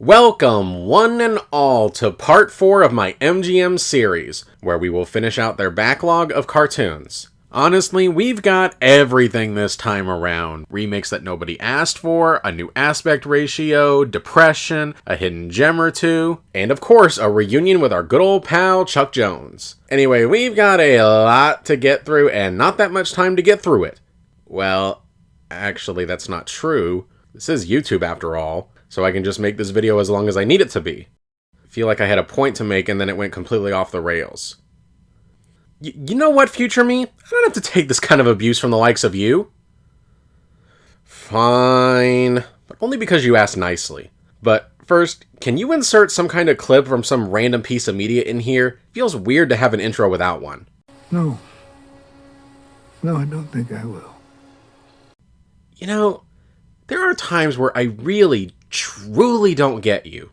Welcome, one and all, to part 4 of my MGM series, where we will finish out their backlog of cartoons. Honestly, we've got everything this time around. Remakes that nobody asked for, a new aspect ratio, depression, a hidden gem or two, and of course, a reunion with our good old pal, Chuck Jones. Anyway, we've got a lot to get through, and not that much time to get through it. Well, actually, that's not true. This is YouTube after all. So I can just make this video as long as I need it to be. I feel like I had a point to make and then it went completely off the rails. You know what, future me? I don't have to take this kind of abuse from the likes of you. Fine. But only because you asked nicely. But first, can you insert some kind of clip from some random piece of media in here? Feels weird to have an intro without one. No, I don't think I will. You know, there are times where I really, truly don't get you.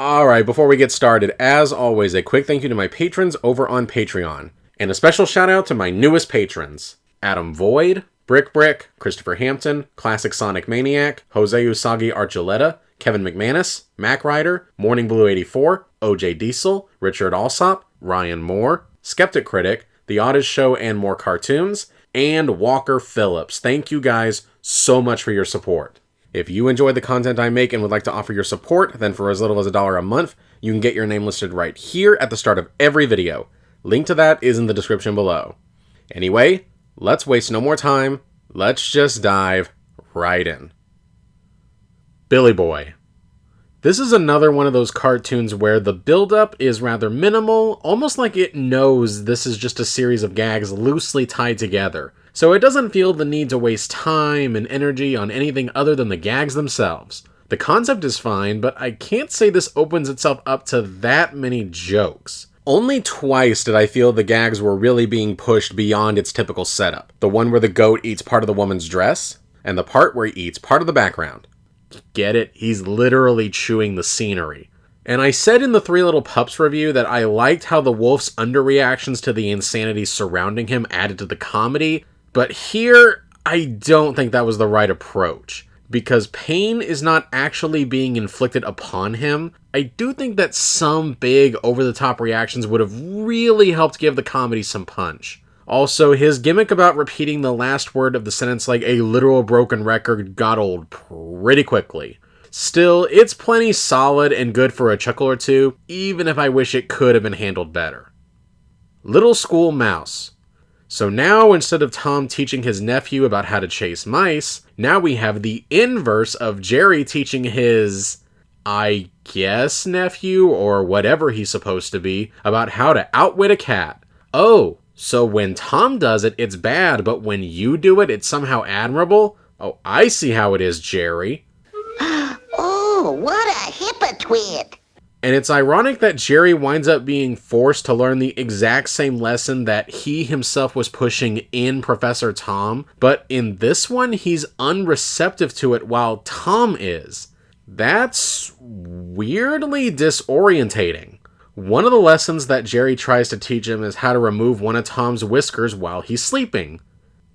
Alright, before we get started, as always, a quick thank you to my patrons over on Patreon. And a special shout out to my newest patrons. Adam Void, Brick, Christopher Hampton, Classic Sonic Maniac, Jose Usagi Archuleta, Kevin McManus, Mac Rider, Morning Blue 84, OJ Diesel, Richard Alsop, Ryan Moore, Skeptic Critic, The Oddest Show and More Cartoons, and Walker Phillips. Thank you guys so much for your support. If you enjoy the content I make and would like to offer your support, then for as little as $1 a month, you can get your name listed right here at the start of every video. Link to that is in the description below. Anyway, let's waste no more time. Let's just dive right in. Billy Boy. This is another one of those cartoons where the build-up is rather minimal, almost like it knows this is just a series of gags loosely tied together. So it doesn't feel the need to waste time and energy on anything other than the gags themselves. The concept is fine, but I can't say this opens itself up to that many jokes. Only twice did I feel the gags were really being pushed beyond its typical setup. The one where the goat eats part of the woman's dress, and the part where he eats part of the background. Get it? He's literally chewing the scenery. And I said in the Three Little Pups review that I liked how the wolf's underreactions to the insanity surrounding him added to the comedy, but here, I don't think that was the right approach. Because pain is not actually being inflicted upon him, I do think that some big over-the-top reactions would have really helped give the comedy some punch. Also, his gimmick about repeating the last word of the sentence like a literal broken record got old pretty quickly. Still, it's plenty solid and good for a chuckle or two, even if I wish it could have been handled better. Little School Mouse. So now, instead of Tom teaching his nephew about how to chase mice, now we have the inverse of Jerry teaching his, I guess, nephew, or whatever he's supposed to be, about how to outwit a cat. Oh, so when Tom does it, it's bad, but when you do it, it's somehow admirable? Oh, I see how it is, Jerry. Oh, what a hypocrite! And it's ironic that Jerry winds up being forced to learn the exact same lesson that he himself was pushing in Professor Tom, but in this one, he's unreceptive to it while Tom is. That's weirdly disorientating. One of the lessons that Jerry tries to teach him is how to remove one of Tom's whiskers while he's sleeping.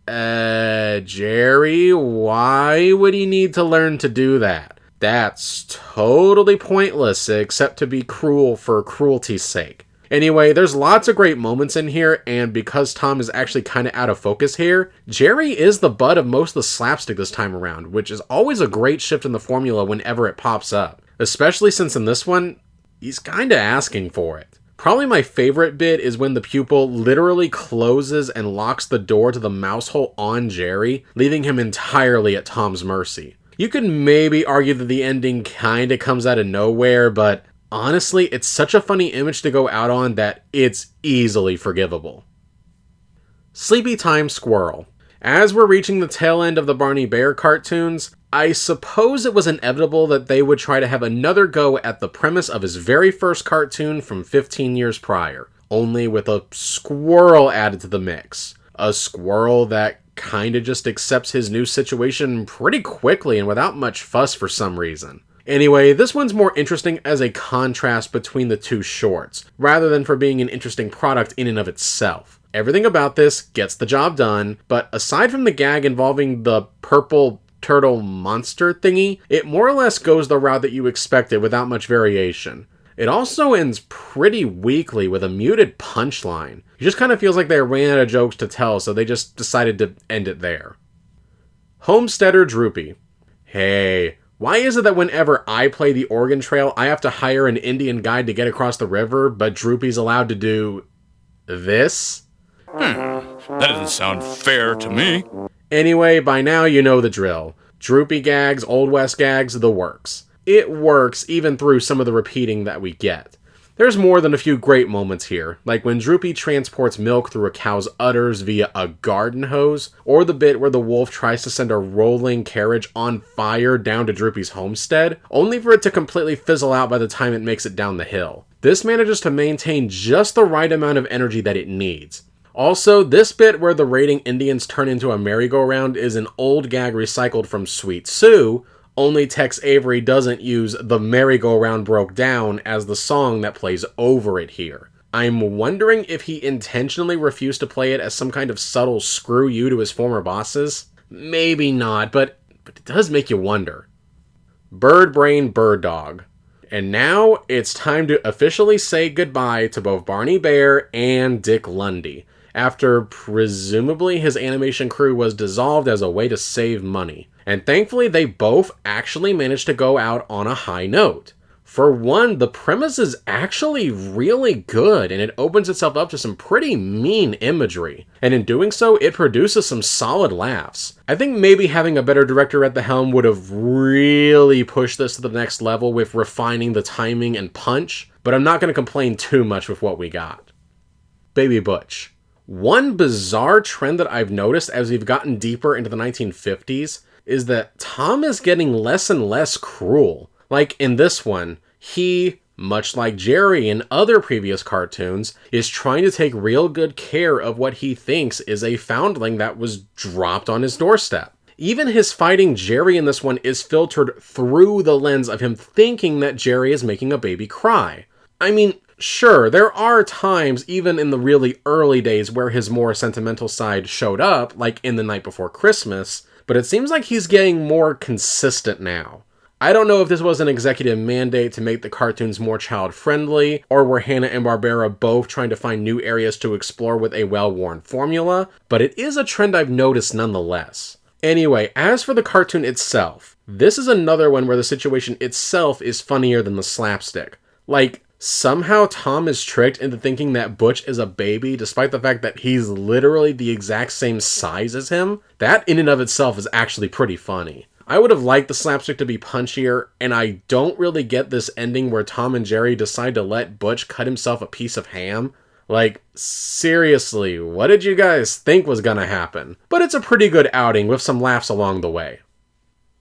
Jerry, why would he need to learn to do that? That's totally pointless, except to be cruel for cruelty's sake. Anyway, there's lots of great moments in here, and because Tom is actually kind of out of focus here, Jerry is the butt of most of the slapstick this time around, which is always a great shift in the formula whenever it pops up. Especially since in this one, he's kind of asking for it. Probably my favorite bit is when the pupil literally closes and locks the door to the mouse hole on Jerry, leaving him entirely at Tom's mercy. You could maybe argue that the ending kinda comes out of nowhere, but honestly, it's such a funny image to go out on that it's easily forgivable. Sleepy Time Squirrel. As we're reaching the tail end of the Barney Bear cartoons, I suppose it was inevitable that they would try to have another go at the premise of his very first cartoon from 15 years prior, only with a squirrel added to the mix. A squirrel that kinda just accepts his new situation pretty quickly and without much fuss for some reason. Anyway, this one's more interesting as a contrast between the two shorts, rather than for being an interesting product in and of itself. Everything about this gets the job done, but aside from the gag involving the purple turtle monster thingy, it more or less goes the route that you expected without much variation. It also ends pretty weakly with a muted punchline. It just kind of feels like they ran out of jokes to tell, so they just decided to end it there. Homesteader Droopy. Hey, why is it that whenever I play the Oregon Trail, I have to hire an Indian guide to get across the river, but Droopy's allowed to do this? That doesn't sound fair to me. Anyway, by now you know the drill. Droopy gags, Old West gags, the works. It works even through some of the repeating that we get. There's more than a few great moments here, like when Droopy transports milk through a cow's udders via a garden hose, or the bit where the wolf tries to send a rolling carriage on fire down to Droopy's homestead, only for it to completely fizzle out by the time it makes it down the hill. This manages to maintain just the right amount of energy that it needs. Also, this bit where the raiding Indians turn into a merry-go-round is an old gag recycled from Sweet Sue, only Tex Avery doesn't use The Merry-Go-Round Broke Down as the song that plays over it here. I'm wondering if he intentionally refused to play it as some kind of subtle screw you to his former bosses? Maybe not, but it does make you wonder. Bird Brain Bird Dog. And now it's time to officially say goodbye to both Barney Bear and Dick Lundy, after presumably his animation crew was dissolved as a way to save money. And thankfully, they both actually managed to go out on a high note. For one, the premise is actually really good, and it opens itself up to some pretty mean imagery. And in doing so, it produces some solid laughs. I think maybe having a better director at the helm would have really pushed this to the next level with refining the timing and punch, but I'm not going to complain too much with what we got. Baby Butch. One bizarre trend that I've noticed as we've gotten deeper into the 1950s is that Tom is getting less and less cruel. Like in this one, he, much like Jerry in other previous cartoons, is trying to take real good care of what he thinks is a foundling that was dropped on his doorstep. Even his fighting Jerry in this one is filtered through the lens of him thinking that Jerry is making a baby cry. I mean, sure, there are times, even in the really early days, where his more sentimental side showed up, like in The Night Before Christmas, but it seems like he's getting more consistent now. I don't know if this was an executive mandate to make the cartoons more child-friendly, or were Hanna and Barbera both trying to find new areas to explore with a well-worn formula, but it is a trend I've noticed nonetheless. Anyway, as for the cartoon itself, this is another one where the situation itself is funnier than the slapstick. Like, somehow Tom is tricked into thinking that Butch is a baby despite the fact that he's literally the exact same size as him. That in and of itself is actually pretty funny. I would have liked the slapstick to be punchier, and I don't really get this ending where Tom and Jerry decide to let Butch cut himself a piece of ham. Like, seriously, what did you guys think was gonna happen? But it's a pretty good outing with some laughs along the way.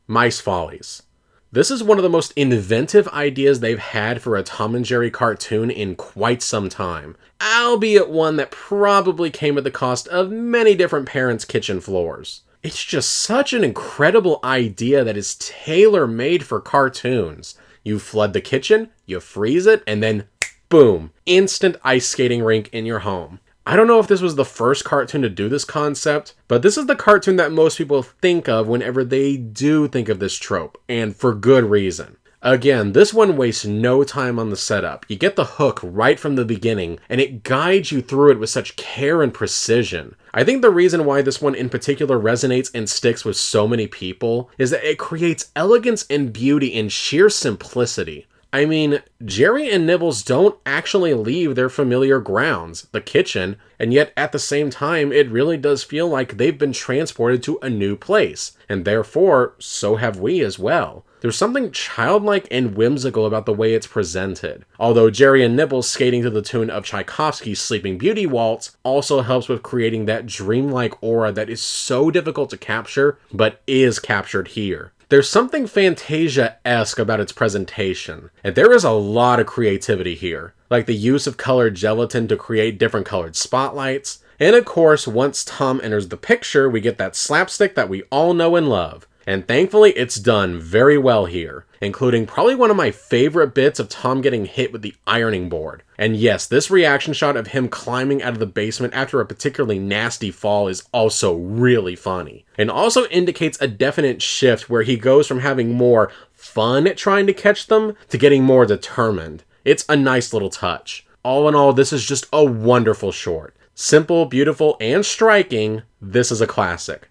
Mice Follies. This is one of the most inventive ideas they've had for a Tom and Jerry cartoon in quite some time, albeit one that probably came at the cost of many different parents' kitchen floors. It's just such an incredible idea that is tailor-made for cartoons. You flood the kitchen, you freeze it, and then boom, instant ice skating rink in your home. I don't know if this was the first cartoon to do this concept, but this is the cartoon that most people think of whenever they do think of this trope, and for good reason. Again, this one wastes no time on the setup. You get the hook right from the beginning, and it guides you through it with such care and precision. I think the reason why this one in particular resonates and sticks with so many people is that it creates elegance and beauty in sheer simplicity. I mean, Jerry and Nibbles don't actually leave their familiar grounds, the kitchen, and yet at the same time, it really does feel like they've been transported to a new place, and therefore, so have we as well. There's something childlike and whimsical about the way it's presented. Although Jerry and Nibbles skating to the tune of Tchaikovsky's Sleeping Beauty Waltz also helps with creating that dreamlike aura that is so difficult to capture, but is captured here. There's something Fantasia-esque about its presentation, and there is a lot of creativity here, like the use of colored gelatin to create different colored spotlights, and of course, once Tom enters the picture, we get that slapstick that we all know and love. And thankfully, it's done very well here, including probably one of my favorite bits of Tom getting hit with the ironing board. And yes, this reaction shot of him climbing out of the basement after a particularly nasty fall is also really funny. And also indicates a definite shift where he goes from having more fun at trying to catch them to getting more determined. It's a nice little touch. All in all, this is just a wonderful short. Simple, beautiful, and striking, this is a classic.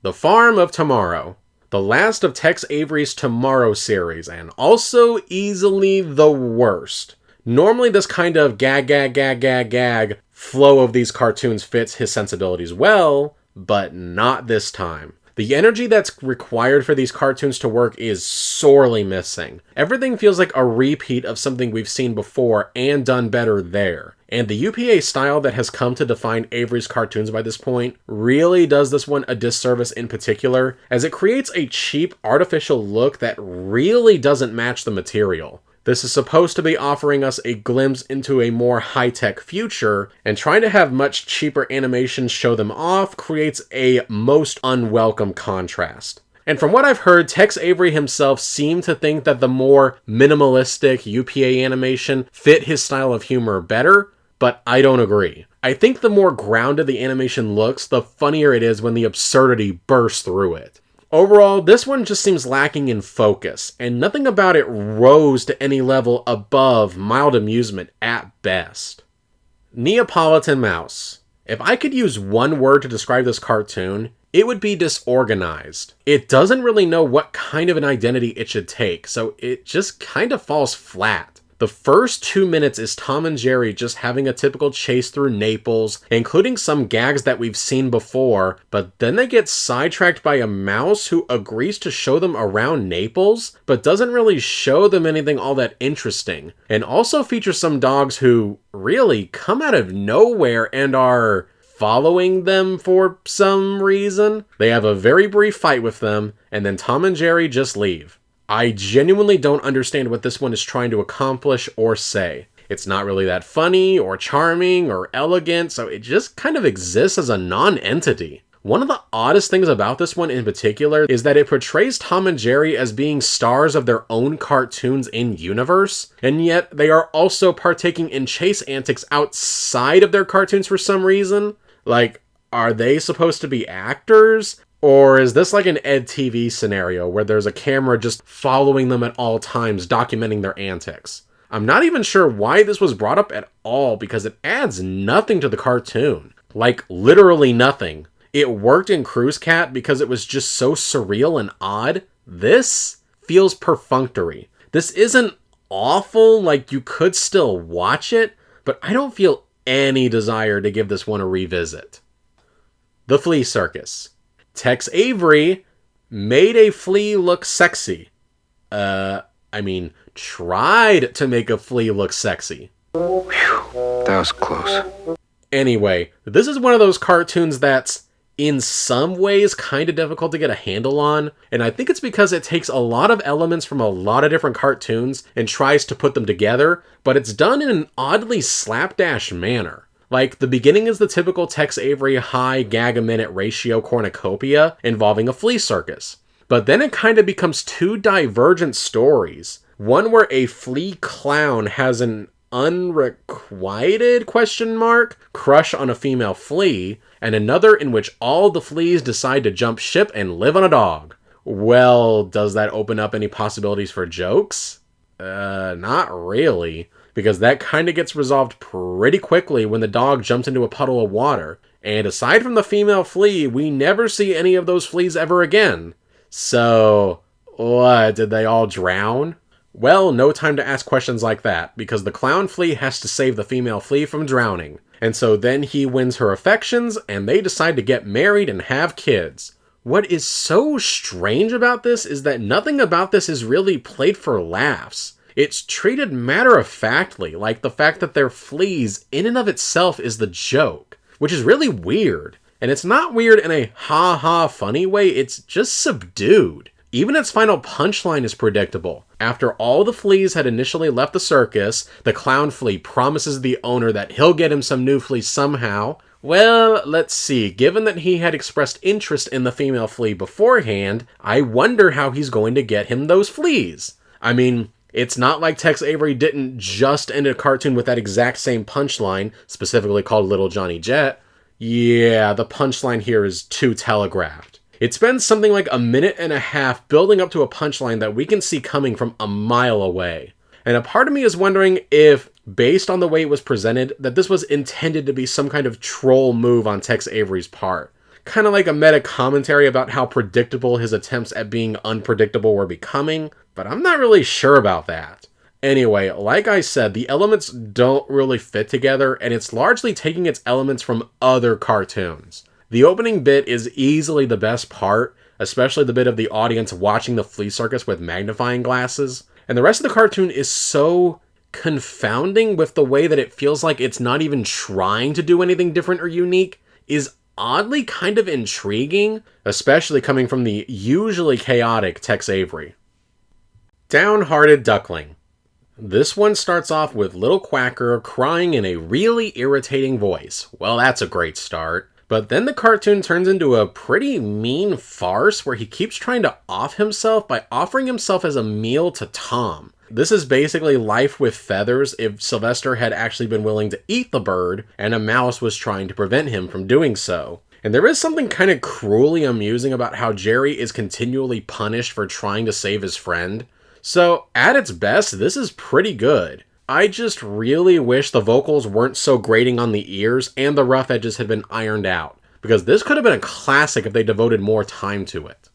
The Farm of Tomorrow. The last of Tex Avery's Tomorrow series, and also easily the worst. Normally this kind of gag flow of these cartoons fits his sensibilities well, but not this time. The energy that's required for these cartoons to work is sorely missing. Everything feels like a repeat of something we've seen before and done better there. And the UPA style that has come to define Avery's cartoons by this point really does this one a disservice in particular, as it creates a cheap, artificial look that really doesn't match the material. This is supposed to be offering us a glimpse into a more high-tech future, and trying to have much cheaper animations show them off creates a most unwelcome contrast. And from what I've heard, Tex Avery himself seemed to think that the more minimalistic UPA animation fit his style of humor better, but I don't agree. I think the more grounded the animation looks, the funnier it is when the absurdity bursts through it. Overall, this one just seems lacking in focus, and nothing about it rose to any level above mild amusement at best. Neapolitan Mouse. If I could use one word to describe this cartoon, it would be disorganized. It doesn't really know what kind of an identity it should take, so it just kind of falls flat. The first 2 minutes is Tom and Jerry just having a typical chase through Naples, including some gags that we've seen before, but then they get sidetracked by a mouse who agrees to show them around Naples, but doesn't really show them anything all that interesting, and also features some dogs who really come out of nowhere and are following them for some reason. They have a very brief fight with them, and then Tom and Jerry just leave. I genuinely don't understand what this one is trying to accomplish or say. It's not really that funny or charming or elegant, so it just kind of exists as a non-entity. One of the oddest things about this one in particular is that it portrays Tom and Jerry as being stars of their own cartoons in universe, and yet they are also partaking in chase antics outside of their cartoons for some reason. Like, are they supposed to be actors? Or is this like an EdTV scenario where there's a camera just following them at all times, documenting their antics? I'm not even sure why this was brought up at all, because it adds nothing to the cartoon. Like, literally nothing. It worked in Cruise Cat because it was just so surreal and odd. This feels perfunctory. This isn't awful, like you could still watch it, but I don't feel any desire to give this one a revisit. The Flea Circus. Tex Avery made a flea look sexy. Tried to make a flea look sexy. That was close. Anyway, this is one of those cartoons that's in some ways kind of difficult to get a handle on, and I think it's because it takes a lot of elements from a lot of different cartoons and tries to put them together, but it's done in an oddly slapdash manner. Like, the beginning is the typical Tex Avery high gag-a-minute ratio cornucopia involving a flea circus. But then it kind of becomes two divergent stories. One where a flea clown has an unrequited crush on a female flea, and another in which all the fleas decide to jump ship and live on a dog. Well, does that open up any possibilities for jokes? Not really. Because that kind of gets resolved pretty quickly when the dog jumps into a puddle of water. And aside from the female flea, we never see any of those fleas ever again. So, what, did they all drown? Well, no time to ask questions like that, because the clown flea has to save the female flea from drowning. And so then he wins her affections, and they decide to get married and have kids. What is so strange about this is that nothing about this is really played for laughs. It's treated matter-of-factly, like the fact that they're fleas in and of itself is the joke, which is really weird. And it's not weird in a ha-ha funny way, it's just subdued. Even its final punchline is predictable. After all the fleas had initially left the circus, the clown flea promises the owner that he'll get him some new fleas somehow, Well, let's see. Given that he had expressed interest in the female flea beforehand, I wonder how he's going to get him those fleas. I mean, it's not like Tex Avery didn't just end a cartoon with that exact same punchline, specifically called Little Johnny Jet. Yeah, the punchline here is too telegraphed. It spends something like a minute and a half building up to a punchline that we can see coming from a mile away. And a part of me is wondering if, based on the way it was presented, that this was intended to be some kind of troll move on Tex Avery's part. Kind of like a meta commentary about how predictable his attempts at being unpredictable were becoming, but I'm not really sure about that. Anyway, like I said, the elements don't really fit together, and it's largely taking its elements from other cartoons. The opening bit is easily the best part, especially the bit of the audience watching the flea circus with magnifying glasses. And the rest of the cartoon is so confounding with the way that it feels like it's not even trying to do anything different or unique, is oddly kind of intriguing, especially coming from the usually chaotic Tex Avery. Downhearted Duckling. This one starts off with Little Quacker crying in a really irritating voice. Well, that's a great start. But then the cartoon turns into a pretty mean farce where he keeps trying to off himself by offering himself as a meal to Tom. This is basically Life with Feathers if Sylvester had actually been willing to eat the bird and a mouse was trying to prevent him from doing so. And there is something kind of cruelly amusing about how Jerry is continually punished for trying to save his friend. So, at its best, this is pretty good. I just really wish the vocals weren't so grating on the ears and the rough edges had been ironed out, because this could have been a classic if they devoted more time to it.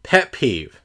Pet peeve.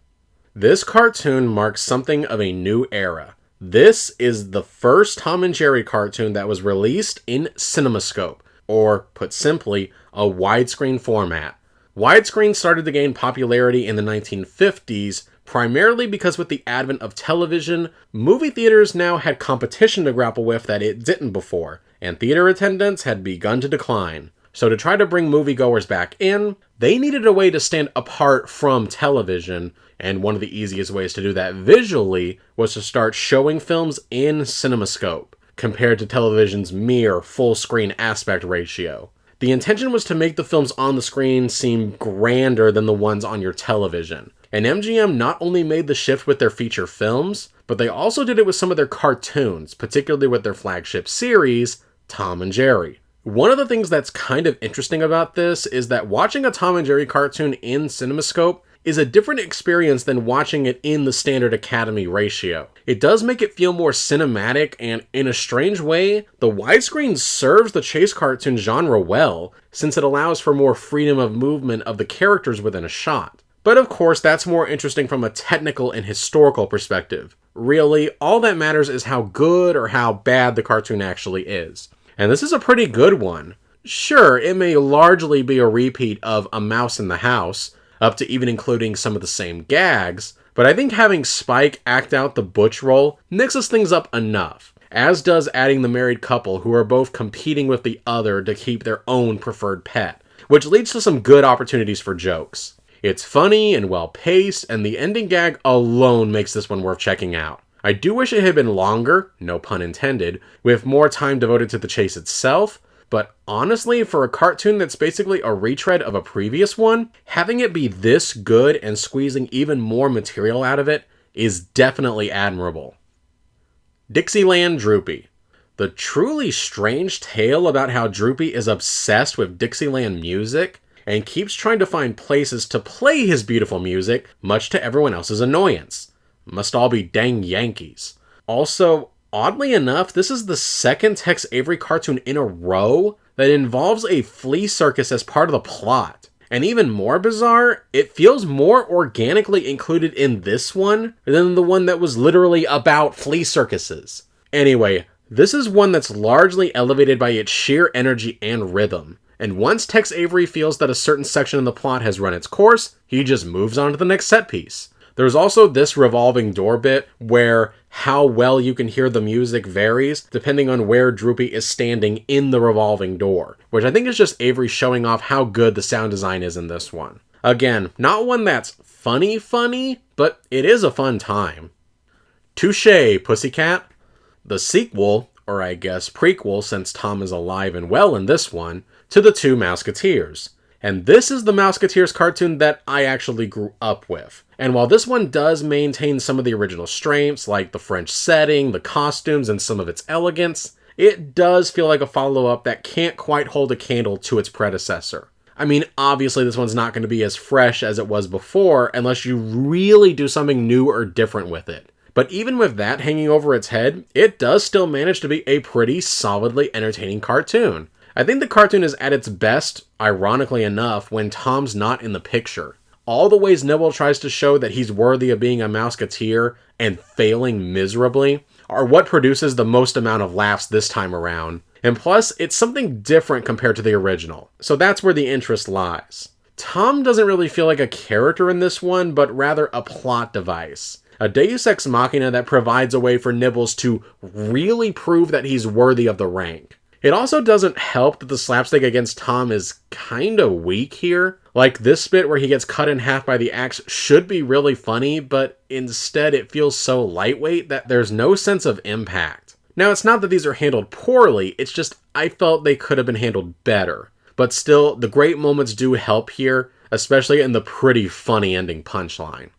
This cartoon marks something of a new era. This is the first Tom and Jerry cartoon that was released in CinemaScope, or, put simply, a widescreen format. Widescreen started to gain popularity in the 1950s, primarily because with the advent of television, movie theaters now had competition to grapple with that it didn't before, and theater attendance had begun to decline. So to try to bring moviegoers back in, they needed a way to stand apart from television, and one of the easiest ways to do that visually was to start showing films in CinemaScope, compared to television's mere full-screen aspect ratio. The intention was to make the films on the screen seem grander than the ones on your television. And MGM not only made the shift with their feature films, but they also did it with some of their cartoons, particularly with their flagship series, Tom and Jerry. One of the things that's kind of interesting about this is that watching a Tom and Jerry cartoon in CinemaScope is a different experience than watching it in the standard Academy ratio. It does make it feel more cinematic, and in a strange way, the widescreen serves the chase cartoon genre well, since it allows for more freedom of movement of the characters within a shot. But of course, that's more interesting from a technical and historical perspective. Really, all that matters is how good or how bad the cartoon actually is. And this is a pretty good one. Sure, it may largely be a repeat of A Mouse in the House, up to even including some of the same gags, but I think having Spike act out the Butch role mixes things up enough, as does adding the married couple who are both competing with the other to keep their own preferred pet, which leads to some good opportunities for jokes. It's funny and well-paced, and the ending gag alone makes this one worth checking out. I do wish it had been longer, no pun intended, with more time devoted to the chase itself, but honestly, for a cartoon that's basically a retread of a previous one, having it be this good and squeezing even more material out of it is definitely admirable. Dixieland Droopy. The truly strange tale about how Droopy is obsessed with Dixieland music and keeps trying to find places to play his beautiful music, much to everyone else's annoyance. Must all be dang Yankees. Also, oddly enough, this is the second Tex Avery cartoon in a row that involves a flea circus as part of the plot. And even more bizarre, it feels more organically included in this one than the one that was literally about flea circuses. Anyway, this is one that's largely elevated by its sheer energy and rhythm. And once Tex Avery feels that a certain section of the plot has run its course, he just moves on to the next set piece. There's also this revolving door bit where how well you can hear the music varies depending on where Droopy is standing in the revolving door, which I think is just Avery showing off how good the sound design is in this one. Again, not one that's funny, but it is a fun time. Touché, Pussycat. The sequel, or I guess prequel since Tom is alive and well in this one, to the Two Mouseketeers. And this is the Mouseketeers cartoon that I actually grew up with. And while this one does maintain some of the original strengths, like the French setting, the costumes, and some of its elegance, it does feel like a follow-up that can't quite hold a candle to its predecessor. I mean, obviously this one's not going to be as fresh as it was before unless you really do something new or different with it. But even with that hanging over its head, it does still manage to be a pretty solidly entertaining cartoon. I think the cartoon is at its best, ironically enough, when Tom's not in the picture. All the ways Nibble tries to show that he's worthy of being a Mouseketeer and failing miserably are what produces the most amount of laughs this time around. And plus, it's something different compared to the original. So that's where the interest lies. Tom doesn't really feel like a character in this one, but rather a plot device. A deus ex machina that provides a way for Nibbles to really prove that he's worthy of the rank. It also doesn't help that the slapstick against Tom is kinda weak here. Like, this bit where he gets cut in half by the axe should be really funny, but instead it feels so lightweight that there's no sense of impact. Now, it's not that these are handled poorly, it's just I felt they could have been handled better. But still, the great moments do help here, especially in the pretty funny ending punchline.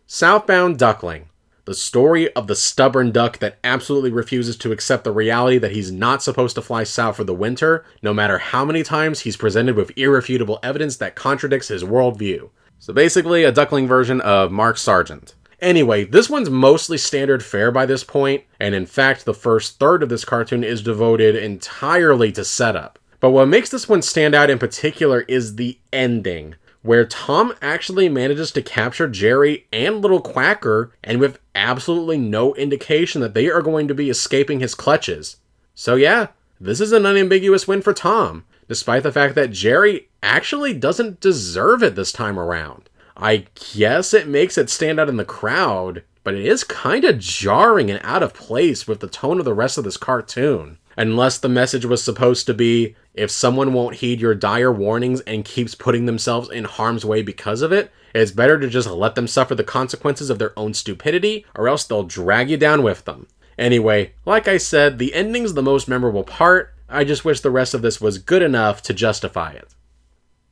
Southbound Duckling. The story of the stubborn duck that absolutely refuses to accept the reality that he's not supposed to fly south for the winter, no matter how many times he's presented with irrefutable evidence that contradicts his worldview. So basically, a duckling version of Mark Sargent. Anyway, this one's mostly standard fare by this point, and in fact, the first third of this cartoon is devoted entirely to setup. But what makes this one stand out in particular is the ending, where Tom actually manages to capture Jerry and Little Quacker, and with absolutely no indication that they are going to be escaping his clutches. So yeah, this is an unambiguous win for Tom, despite the fact that Jerry actually doesn't deserve it this time around. I guess it makes it stand out in the crowd, but it is kinda jarring and out of place with the tone of the rest of this cartoon. Unless the message was supposed to be, if someone won't heed your dire warnings and keeps putting themselves in harm's way because of it, it's better to just let them suffer the consequences of their own stupidity, or else they'll drag you down with them. Anyway, like I said, the ending's the most memorable part. I just wish the rest of this was good enough to justify it.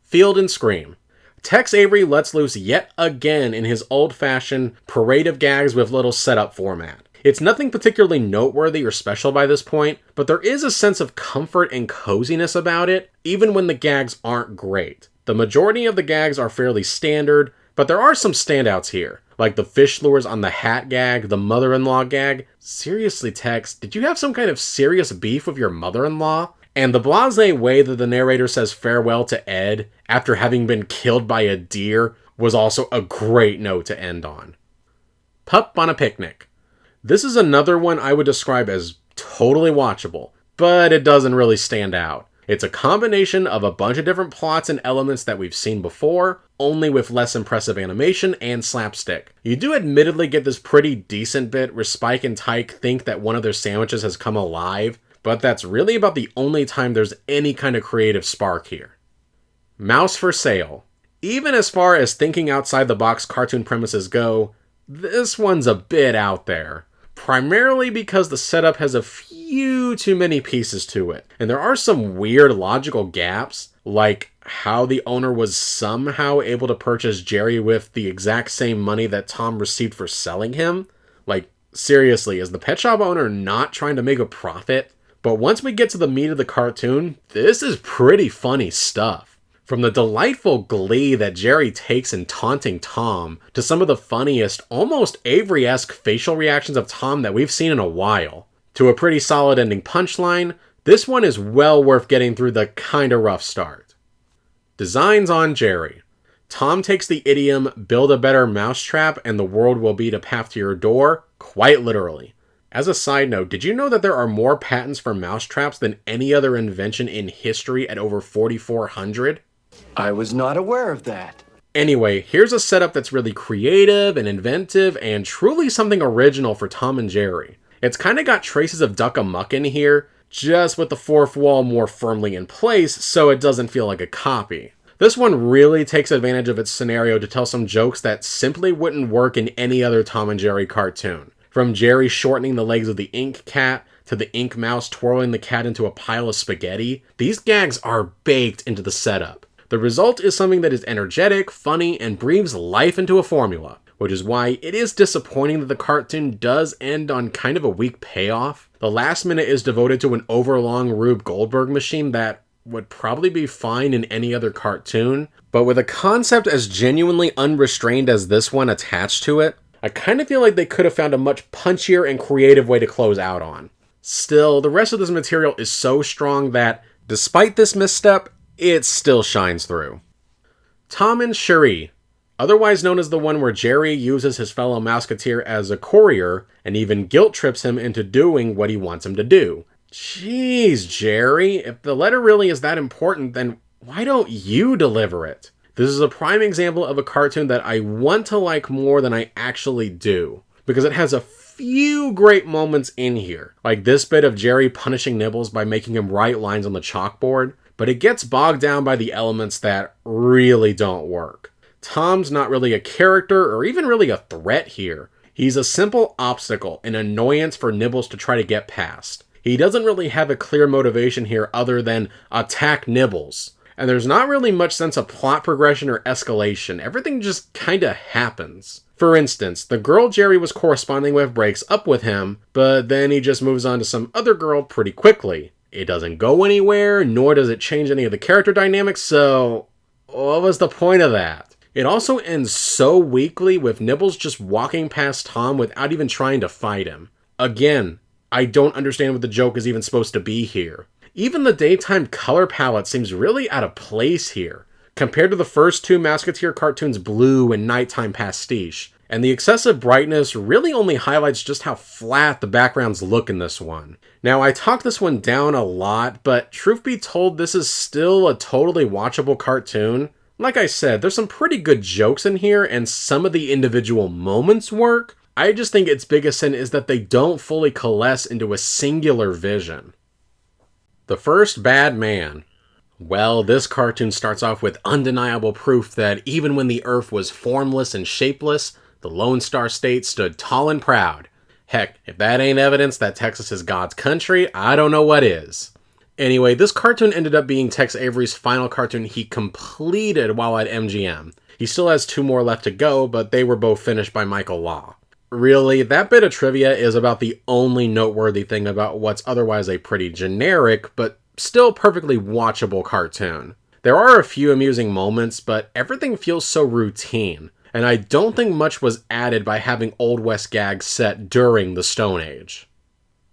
Field and Scream. Tex Avery lets loose yet again in his old-fashioned parade of gags with little setup format. It's nothing particularly noteworthy or special by this point, but there is a sense of comfort and coziness about it, even when the gags aren't great. The majority of the gags are fairly standard, but there are some standouts here, like the fish lures on the hat gag, the mother-in-law gag. Seriously, Tex, did you have some kind of serious beef with your mother-in-law? And the blasé way that the narrator says farewell to Ed after having been killed by a deer was also a great note to end on. Pup on a Picnic. This is another one I would describe as totally watchable, but it doesn't really stand out. It's a combination of a bunch of different plots and elements that we've seen before, only with less impressive animation and slapstick. You do admittedly get this pretty decent bit where Spike and Tyke think that one of their sandwiches has come alive, but that's really about the only time there's any kind of creative spark here. Mouse for Sale. Even as far as thinking outside the box cartoon premises go, this one's a bit out there. Primarily because the setup has a few too many pieces to it, and there are some weird logical gaps, like how the owner was somehow able to purchase Jerry with the exact same money that Tom received for selling him. Like, seriously, is the pet shop owner not trying to make a profit? But once we get to the meat of the cartoon, this is pretty funny stuff. From the delightful glee that Jerry takes in taunting Tom, to some of the funniest, almost Avery-esque facial reactions of Tom that we've seen in a while, to a pretty solid ending punchline, this one is well worth getting through the kinda rough start. Designs on Jerry. Tom takes the idiom, build a better mousetrap and the world will beat a path to your door, quite literally. As a side note, did you know that there are more patents for mousetraps than any other invention in history at over 4,400? I was not aware of that. Anyway, here's a setup that's really creative and inventive and truly something original for Tom and Jerry. It's kinda got traces of Duck Amuck in here, just with the fourth wall more firmly in place so it doesn't feel like a copy. This one really takes advantage of its scenario to tell some jokes that simply wouldn't work in any other Tom and Jerry cartoon. From Jerry shortening the legs of the ink cat, to the ink mouse twirling the cat into a pile of spaghetti, these gags are baked into the setup. The result is something that is energetic, funny, and breathes life into a formula, which is why it is disappointing that the cartoon does end on kind of a weak payoff. The last minute is devoted to an overlong Rube Goldberg machine that would probably be fine in any other cartoon, but with a concept as genuinely unrestrained as this one attached to it, I kind of feel like they could have found a much punchier and creative way to close out on. Still, the rest of this material is so strong that, despite this misstep, it still shines through. Tom and Cherie, otherwise known as the one where Jerry uses his fellow Mouseketeer as a courier and even guilt trips him into doing what he wants him to do. Jeez, Jerry, if the letter really is that important, then why don't you deliver it? This is a prime example of a cartoon that I want to like more than I actually do, because it has a few great moments in here, like this bit of Jerry punishing Nibbles by making him write lines on the chalkboard, but it gets bogged down by the elements that really don't work. Tom's not really a character or even really a threat here. He's a simple obstacle, an annoyance for Nibbles to try to get past. He doesn't really have a clear motivation here other than attack Nibbles. And there's not really much sense of plot progression or escalation. Everything just kinda happens. For instance, the girl Jerry was corresponding with breaks up with him, but then he just moves on to some other girl pretty quickly. It doesn't go anywhere, nor does it change any of the character dynamics, so what was the point of that? It also ends so weakly with Nibbles just walking past Tom without even trying to fight him. Again, I don't understand what the joke is even supposed to be here. Even the daytime color palette seems really out of place here, compared to the first two Mouseketeer cartoons' blue and nighttime pastiche, and the excessive brightness really only highlights just how flat the backgrounds look in this one. Now, I talked this one down a lot, but truth be told, this is still a totally watchable cartoon. Like I said, there's some pretty good jokes in here, and some of the individual moments work. I just think its biggest sin is that they don't fully coalesce into a singular vision. The First Bad Man. Well, this cartoon starts off with undeniable proof that even when the Earth was formless and shapeless, the Lone Star State stood tall and proud. Heck, if that ain't evidence that Texas is God's country, I don't know what is. Anyway, this cartoon ended up being Tex Avery's final cartoon he completed while at MGM. He still has 2 more left to go, but they were both finished by Michael Law. Really, that bit of trivia is about the only noteworthy thing about what's otherwise a pretty generic, but still perfectly watchable cartoon. There are a few amusing moments, but everything feels so routine, and I don't think much was added by having Old West gags set during the Stone Age.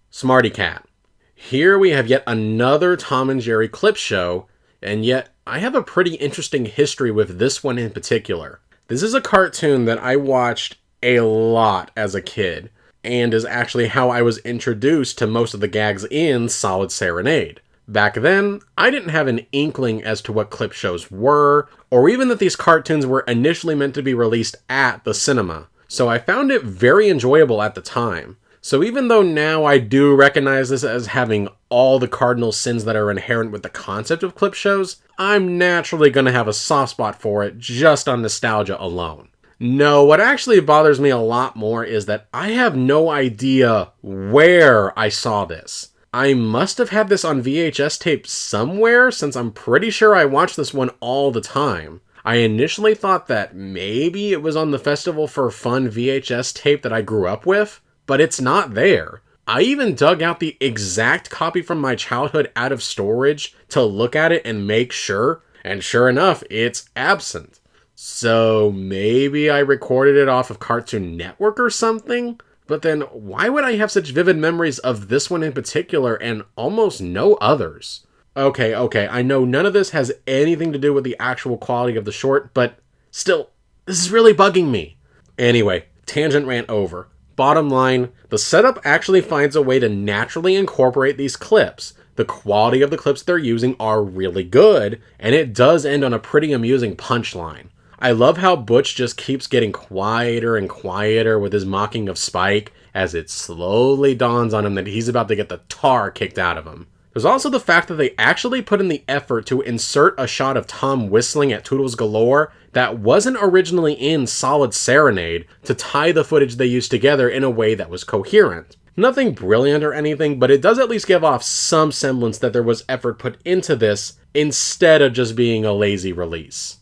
Smarty Cat. Here we have yet another Tom and Jerry clip show, and yet I have a pretty interesting history with this one in particular. This is a cartoon that I watched a lot as a kid, and is actually how I was introduced to most of the gags in Solid Serenade. Back then, I didn't have an inkling as to what clip shows were, or even that these cartoons were initially meant to be released at the cinema, so I found it very enjoyable at the time. So even though now I do recognize this as having all the cardinal sins that are inherent with the concept of clip shows, I'm naturally going to have a soft spot for it just on nostalgia alone. No, what actually bothers me a lot more is that I have no idea where I saw this. I must have had this on VHS tape somewhere, since I'm pretty sure I watched this one all the time. I initially thought that maybe it was on the Festival for Fun VHS tape that I grew up with, but it's not there. I even dug out the exact copy from my childhood out of storage to look at it and make sure, and sure enough, it's absent. So maybe I recorded it off of Cartoon Network or something? But then why would I have such vivid memories of this one in particular and almost no others? Okay, I know none of this has anything to do with the actual quality of the short, but still, this is really bugging me. Anyway, tangent rant over. Bottom line, the setup actually finds a way to naturally incorporate these clips. The quality of the clips they're using are really good, and it does end on a pretty amusing punchline. I love how Butch just keeps getting quieter and quieter with his mocking of Spike as it slowly dawns on him that he's about to get the tar kicked out of him. There's also the fact that they actually put in the effort to insert a shot of Tom whistling at Toodles Galore that wasn't originally in Solid Serenade to tie the footage they used together in a way that was coherent. Nothing brilliant or anything, but it does at least give off some semblance that there was effort put into this instead of just being a lazy release.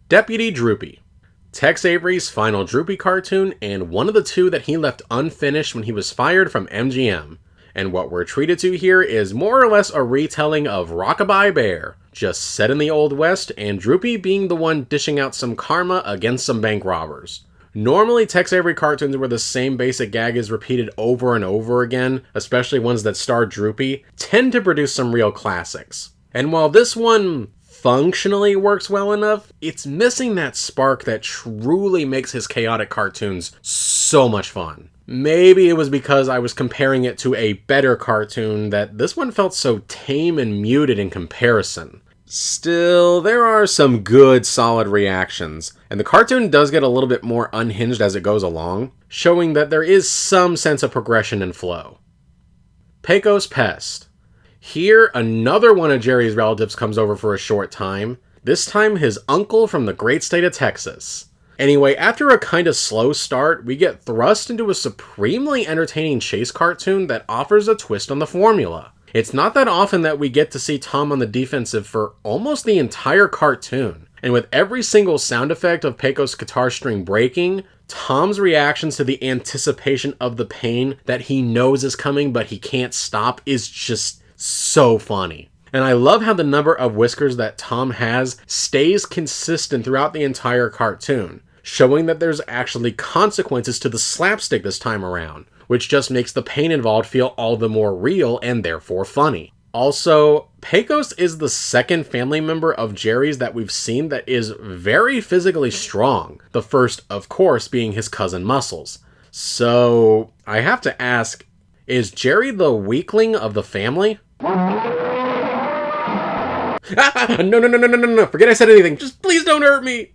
Deputy Droopy. Tex Avery's final Droopy cartoon, and one of the two that he left unfinished when he was fired from MGM. And what we're treated to here is more or less a retelling of Rockabye Bear, just set in the Old West, and Droopy being the one dishing out some karma against some bank robbers. Normally, Tex Avery cartoons where the same basic gag is repeated over and over again, especially ones that star Droopy, tend to produce some real classics. And while this one functionally works well enough, it's missing that spark that truly makes his chaotic cartoons so much fun. Maybe it was because I was comparing it to a better cartoon that this one felt so tame and muted in comparison. Still, there are some good solid reactions, and the cartoon does get a little bit more unhinged as it goes along, showing that there is some sense of progression and flow. Pecos Pest. Here, another one of Jerry's relatives comes over for a short time, this time his uncle from the great state of Texas. Anyway, after a kind of slow start, we get thrust into a supremely entertaining chase cartoon that offers a twist on the formula. It's not that often that we get to see Tom on the defensive for almost the entire cartoon, and with every single sound effect of Pecos' guitar string breaking, Tom's reactions to the anticipation of the pain that he knows is coming but he can't stop is just so funny. And I love how the number of whiskers that Tom has stays consistent throughout the entire cartoon, showing that there's actually consequences to the slapstick this time around, which just makes the pain involved feel all the more real and therefore funny. Also, Pecos is the second family member of Jerry's that we've seen that is very physically strong, the first, of course, being his cousin Muscles. So, I have to ask, is Jerry the weakling of the family? No, forget I said anything. Just please don't hurt me.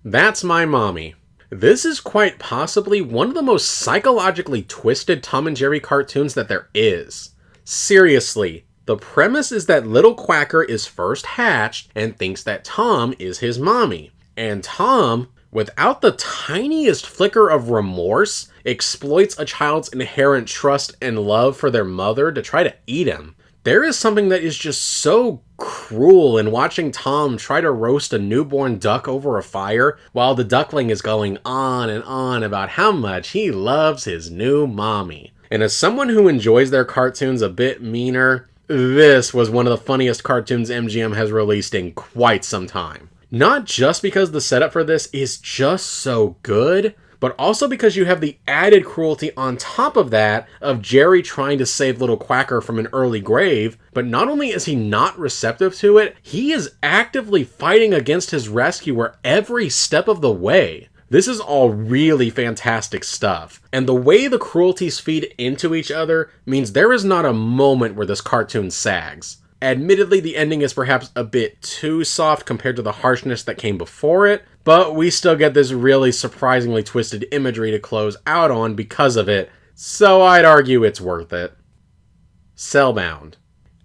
That's my mommy. This is quite possibly one of the most psychologically twisted Tom and Jerry cartoons that there is. Seriously, the premise is that little Quacker is first hatched and thinks that Tom is his mommy. And Tom, without the tiniest flicker of remorse, exploits a child's inherent trust and love for their mother to try to eat him. There is something that is just so cruel in watching Tom try to roast a newborn duck over a fire while the duckling is going on and on about how much he loves his new mommy. And as someone who enjoys their cartoons a bit meaner, this was one of the funniest cartoons MGM has released in quite some time. Not just because the setup for this is just so good, but also because you have the added cruelty on top of that of Jerry trying to save little Quacker from an early grave, but not only is he not receptive to it, he is actively fighting against his rescuer every step of the way. This is all really fantastic stuff, and the way the cruelties feed into each other means there is not a moment where this cartoon sags. Admittedly, the ending is perhaps a bit too soft compared to the harshness that came before it, but we still get this really surprisingly twisted imagery to close out on because of it, so I'd argue it's worth it. Cellbound.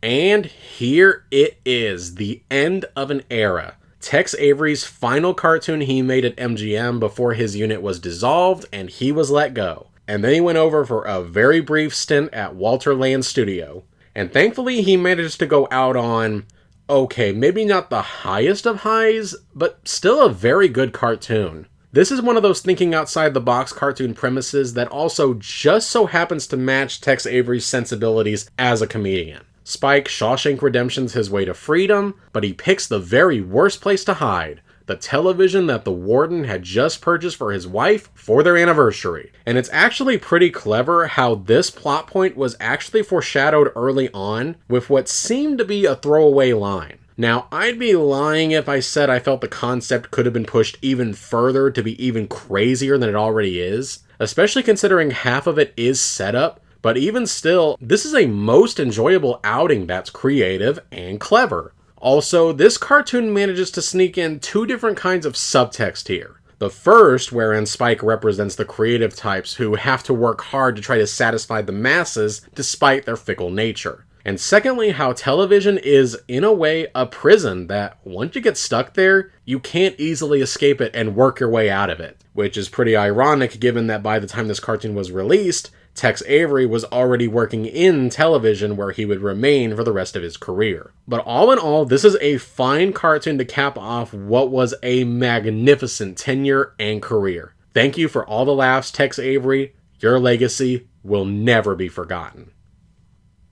And here it is, the end of an era. Tex Avery's final cartoon he made at MGM before his unit was dissolved and he was let go. And then he went over for a very brief stint at Walter Land's studio. And thankfully he managed to go out on, okay, maybe not the highest of highs, but still a very good cartoon. This is one of those thinking outside the box cartoon premises that also just so happens to match Tex Avery's sensibilities as a comedian. Spike Shawshank Redemption's his way to freedom, but he picks the very worst place to hide, the television that the warden had just purchased for his wife for their anniversary. And it's actually pretty clever how this plot point was actually foreshadowed early on with what seemed to be a throwaway line. Now, I'd be lying if I said I felt the concept could have been pushed even further to be even crazier than it already is, especially considering half of it is setup, but even still, this is a most enjoyable outing that's creative and clever. Also, this cartoon manages to sneak in two different kinds of subtext here. The first, wherein Spike represents the creative types who have to work hard to try to satisfy the masses despite their fickle nature. And secondly, how television is, in a way, a prison that once you get stuck there, you can't easily escape it and work your way out of it. Which is pretty ironic given that by the time this cartoon was released, Tex Avery was already working in television where he would remain for the rest of his career. But all in all, this is a fine cartoon to cap off what was a magnificent tenure and career. Thank you for all the laughs, Tex Avery. Your legacy will never be forgotten.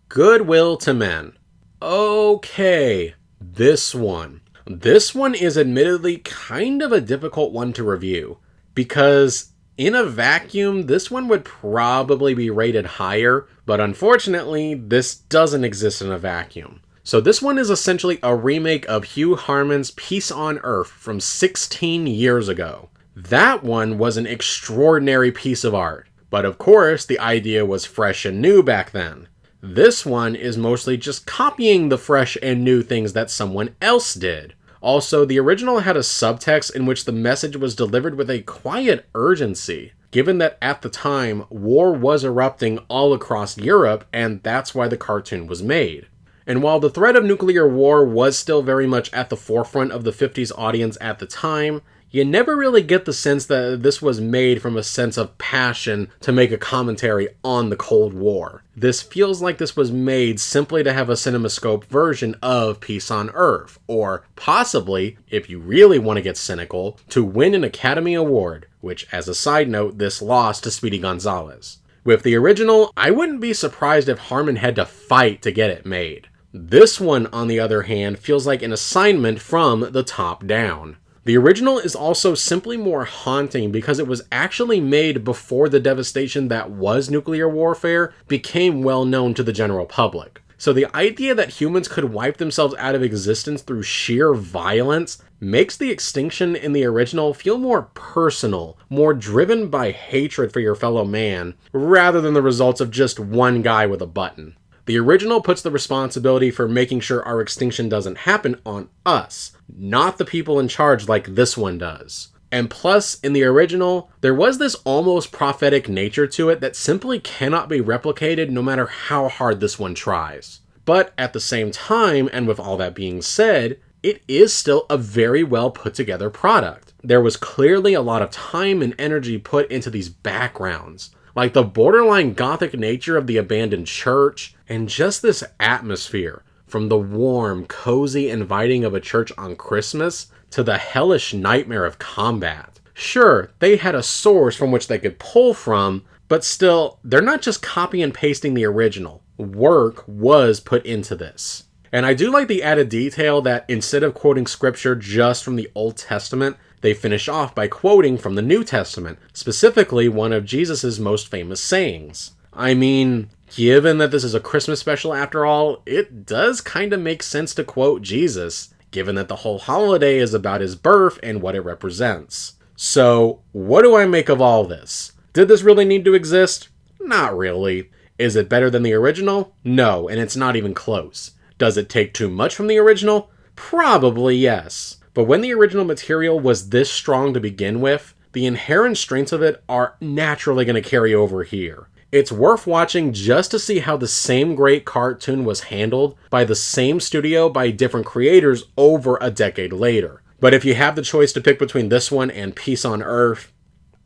Goodwill to Men. Okay, this one. This one is admittedly kind of a difficult one to review, because in a vacuum, this one would probably be rated higher, but unfortunately, this doesn't exist in a vacuum. So this one is essentially a remake of Hugh Harman's Peace on Earth from 16 years ago. That one was an extraordinary piece of art, but of course, the idea was fresh and new back then. This one is mostly just copying the fresh and new things that someone else did. Also, the original had a subtext in which the message was delivered with a quiet urgency, given that at the time, war was erupting all across Europe, and that's why the cartoon was made. And while the threat of nuclear war was still very much at the forefront of the 50s audience at the time, you never really get the sense that this was made from a sense of passion to make a commentary on the Cold War. This feels like this was made simply to have a CinemaScope version of Peace on Earth, or possibly, if you really want to get cynical, to win an Academy Award, which, as a side note, this lost to Speedy Gonzales. With the original, I wouldn't be surprised if Harman had to fight to get it made. This one, on the other hand, feels like an assignment from the top down. The original is also simply more haunting because it was actually made before the devastation that was nuclear warfare became well known to the general public. So the idea that humans could wipe themselves out of existence through sheer violence makes the extinction in the original feel more personal, more driven by hatred for your fellow man, rather than the results of just one guy with a button. The original puts the responsibility for making sure our extinction doesn't happen on us, not the people in charge like this one does. And plus, in the original, there was this almost prophetic nature to it that simply cannot be replicated no matter how hard this one tries. But at the same time, and with all that being said, it is still a very well put together product. There was clearly a lot of time and energy put into these backgrounds, like the borderline gothic nature of the abandoned church, and just this atmosphere, from the warm, cozy inviting of a church on Christmas to the hellish nightmare of combat. Sure, they had a source from which they could pull from, but still, they're not just copy and pasting the original. Work was put into this. And I do like the added detail that instead of quoting scripture just from the Old Testament, they finish off by quoting from the New Testament, specifically one of Jesus' most famous sayings. I mean, given that this is a Christmas special after all, it does kind of make sense to quote Jesus, given that the whole holiday is about his birth and what it represents. So, what do I make of all this? Did this really need to exist? Not really. Is it better than the original? No, and it's not even close. Does it take too much from the original? Probably yes. But when the original material was this strong to begin with, the inherent strengths of it are naturally going to carry over here. It's worth watching just to see how the same great cartoon was handled by the same studio by different creators over a decade later. But if you have the choice to pick between this one and Peace on Earth,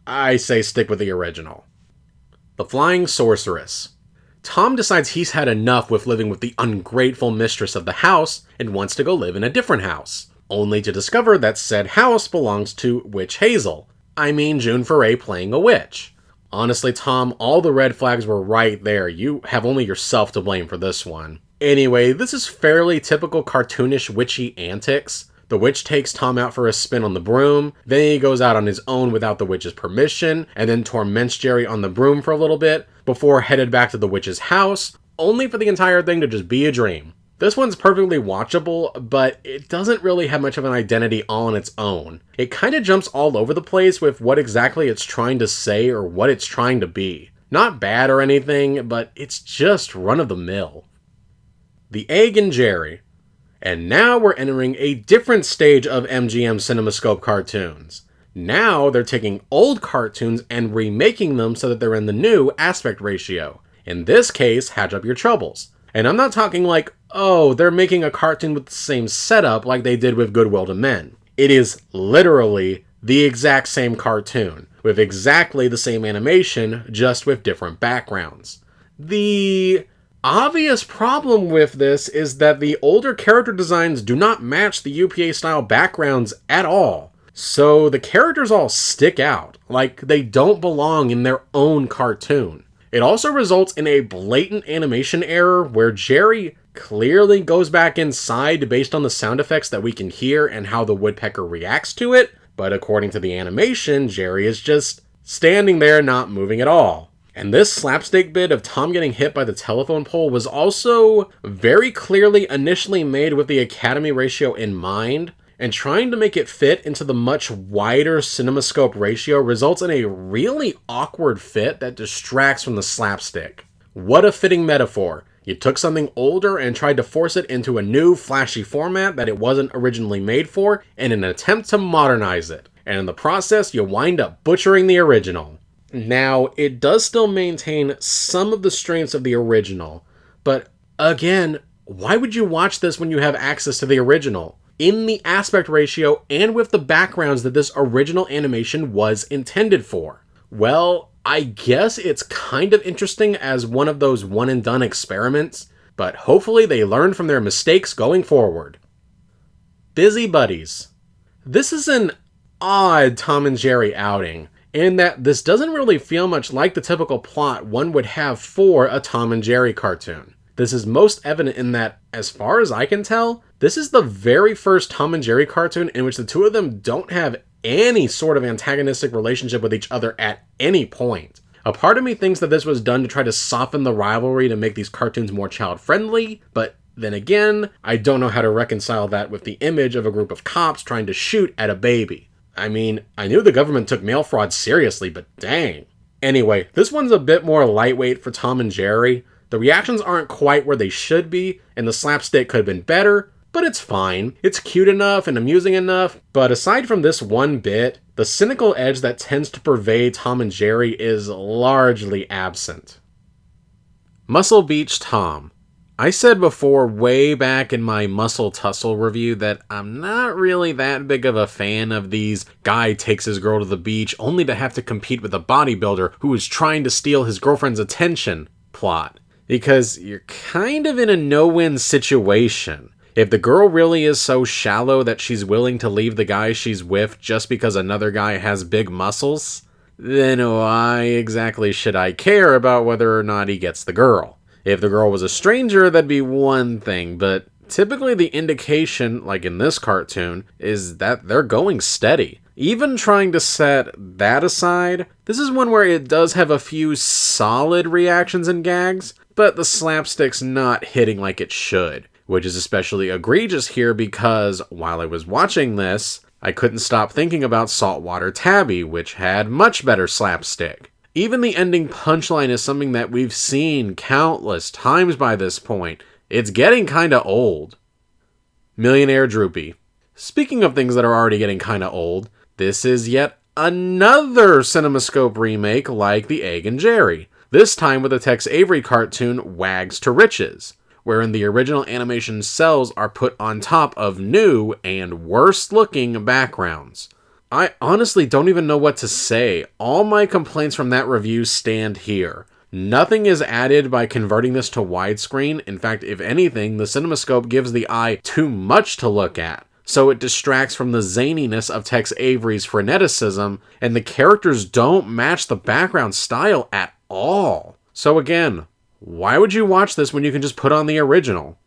I say stick with the original. The Flying Sorceress. Tom decides he's had enough with living with the ungrateful mistress of the house and wants to go live in a different house, only to discover that said house belongs to Witch Hazel. I mean June Foray playing a witch. Honestly, Tom, all the red flags were right there. You have only yourself to blame for this one. Anyway, this is fairly typical cartoonish witchy antics. The witch takes Tom out for a spin on the broom, then he goes out on his own without the witch's permission, and then torments Jerry on the broom for a little bit, before headed back to the witch's house, only for the entire thing to just be a dream. This one's perfectly watchable, but it doesn't really have much of an identity all on its own. It kind of jumps all over the place with what exactly it's trying to say or what it's trying to be. Not bad or anything, but it's just run-of-the-mill. The Egg and Jerry. And now we're entering a different stage of MGM CinemaScope cartoons. Now they're taking old cartoons and remaking them so that they're in the new aspect ratio. In this case, Hatch Up Your Troubles. And I'm not talking like, oh, they're making a cartoon with the same setup like they did with Good Will to Men. It is literally the exact same cartoon, with exactly the same animation, just with different backgrounds. The obvious problem with this is that the older character designs do not match the UPA-style backgrounds at all. So the characters all stick out, like they don't belong in their own cartoon. It also results in a blatant animation error where Jerry clearly goes back inside based on the sound effects that we can hear and how the woodpecker reacts to it, but according to the animation, Jerry is just standing there not moving at all. And this slapstick bit of Tom getting hit by the telephone pole was also very clearly initially made with the Academy ratio in mind, and trying to make it fit into the much wider CinemaScope ratio results in a really awkward fit that distracts from the slapstick. What a fitting metaphor. You took something older and tried to force it into a new, flashy format that it wasn't originally made for in an attempt to modernize it. And in the process, you wind up butchering the original. Now, it does still maintain some of the strengths of the original, but again, why would you watch this when you have access to the original? In the aspect ratio and with the backgrounds that this original animation was intended for? Well, I guess it's kind of interesting as one of those one and done experiments, but hopefully they learn from their mistakes going forward. Busy Buddies. This is an odd Tom and Jerry outing, in that this doesn't really feel much like the typical plot one would have for a Tom and Jerry cartoon. This is most evident in that, as far as I can tell, this is the very first Tom and Jerry cartoon in which the two of them don't have any sort of antagonistic relationship with each other at any point. A part of me thinks that this was done to try to soften the rivalry to make these cartoons more child-friendly, but then again, I don't know how to reconcile that with the image of a group of cops trying to shoot at a baby. I mean, I knew the government took mail fraud seriously, but dang. Anyway, this one's a bit more lightweight for Tom and Jerry. The reactions aren't quite where they should be, and the slapstick could have been better, but it's fine. It's cute enough and amusing enough, but aside from this one bit, the cynical edge that tends to pervade Tom and Jerry is largely absent. Muscle Beach Tom. I said before, way back in my Muscle Tussle review, that I'm not really that big of a fan of these guy takes his girl to the beach only to have to compete with a bodybuilder who is trying to steal his girlfriend's attention plot. Because you're kind of in a no-win situation. If the girl really is so shallow that she's willing to leave the guy she's with just because another guy has big muscles, then why exactly should I care about whether or not he gets the girl? If the girl was a stranger, that'd be one thing, but typically the indication, like in this cartoon, is that they're going steady. Even trying to set that aside, this is one where it does have a few solid reactions and gags, but the slapstick's not hitting like it should, which is especially egregious here because while I was watching this, I couldn't stop thinking about Saltwater Tabby, which had much better slapstick. Even the ending punchline is something that we've seen countless times by this point. It's getting kinda old. Millionaire Droopy. Speaking of things that are already getting kinda old, this is yet another CinemaScope remake like The Egg and Jerry. This time with the Tex Avery cartoon Wags to Riches, wherein the original animation cells are put on top of new and worse-looking backgrounds. I honestly don't even know what to say. All my complaints from that review stand here. Nothing is added by converting this to widescreen. In fact, if anything, the CinemaScope gives the eye too much to look at, so it distracts from the zaniness of Tex Avery's freneticism, and the characters don't match the background style at all. So again, why would you watch this when you can just put on the original?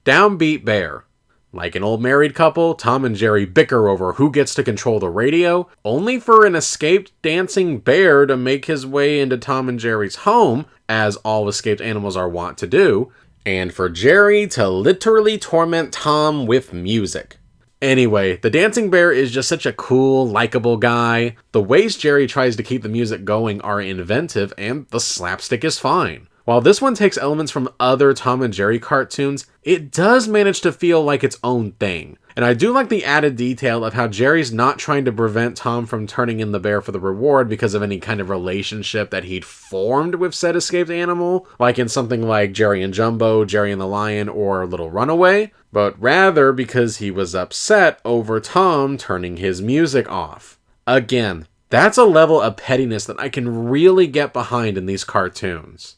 Downbeat Bear. Like an old married couple, Tom and Jerry bicker over who gets to control the radio, only for an escaped dancing bear to make his way into Tom and Jerry's home, as all escaped animals are wont to do, and for Jerry to literally torment Tom with music. Anyway, the dancing bear is just such a cool, likable guy. The ways Jerry tries to keep the music going are inventive, and the slapstick is fine. While this one takes elements from other Tom and Jerry cartoons, it does manage to feel like its own thing. And I do like the added detail of how Jerry's not trying to prevent Tom from turning in the bear for the reward because of any kind of relationship that he'd formed with said escaped animal, like in something like Jerry and Jumbo, Jerry and the Lion, or Little Runaway, but rather because he was upset over Tom turning his music off. Again, that's a level of pettiness that I can really get behind in these cartoons.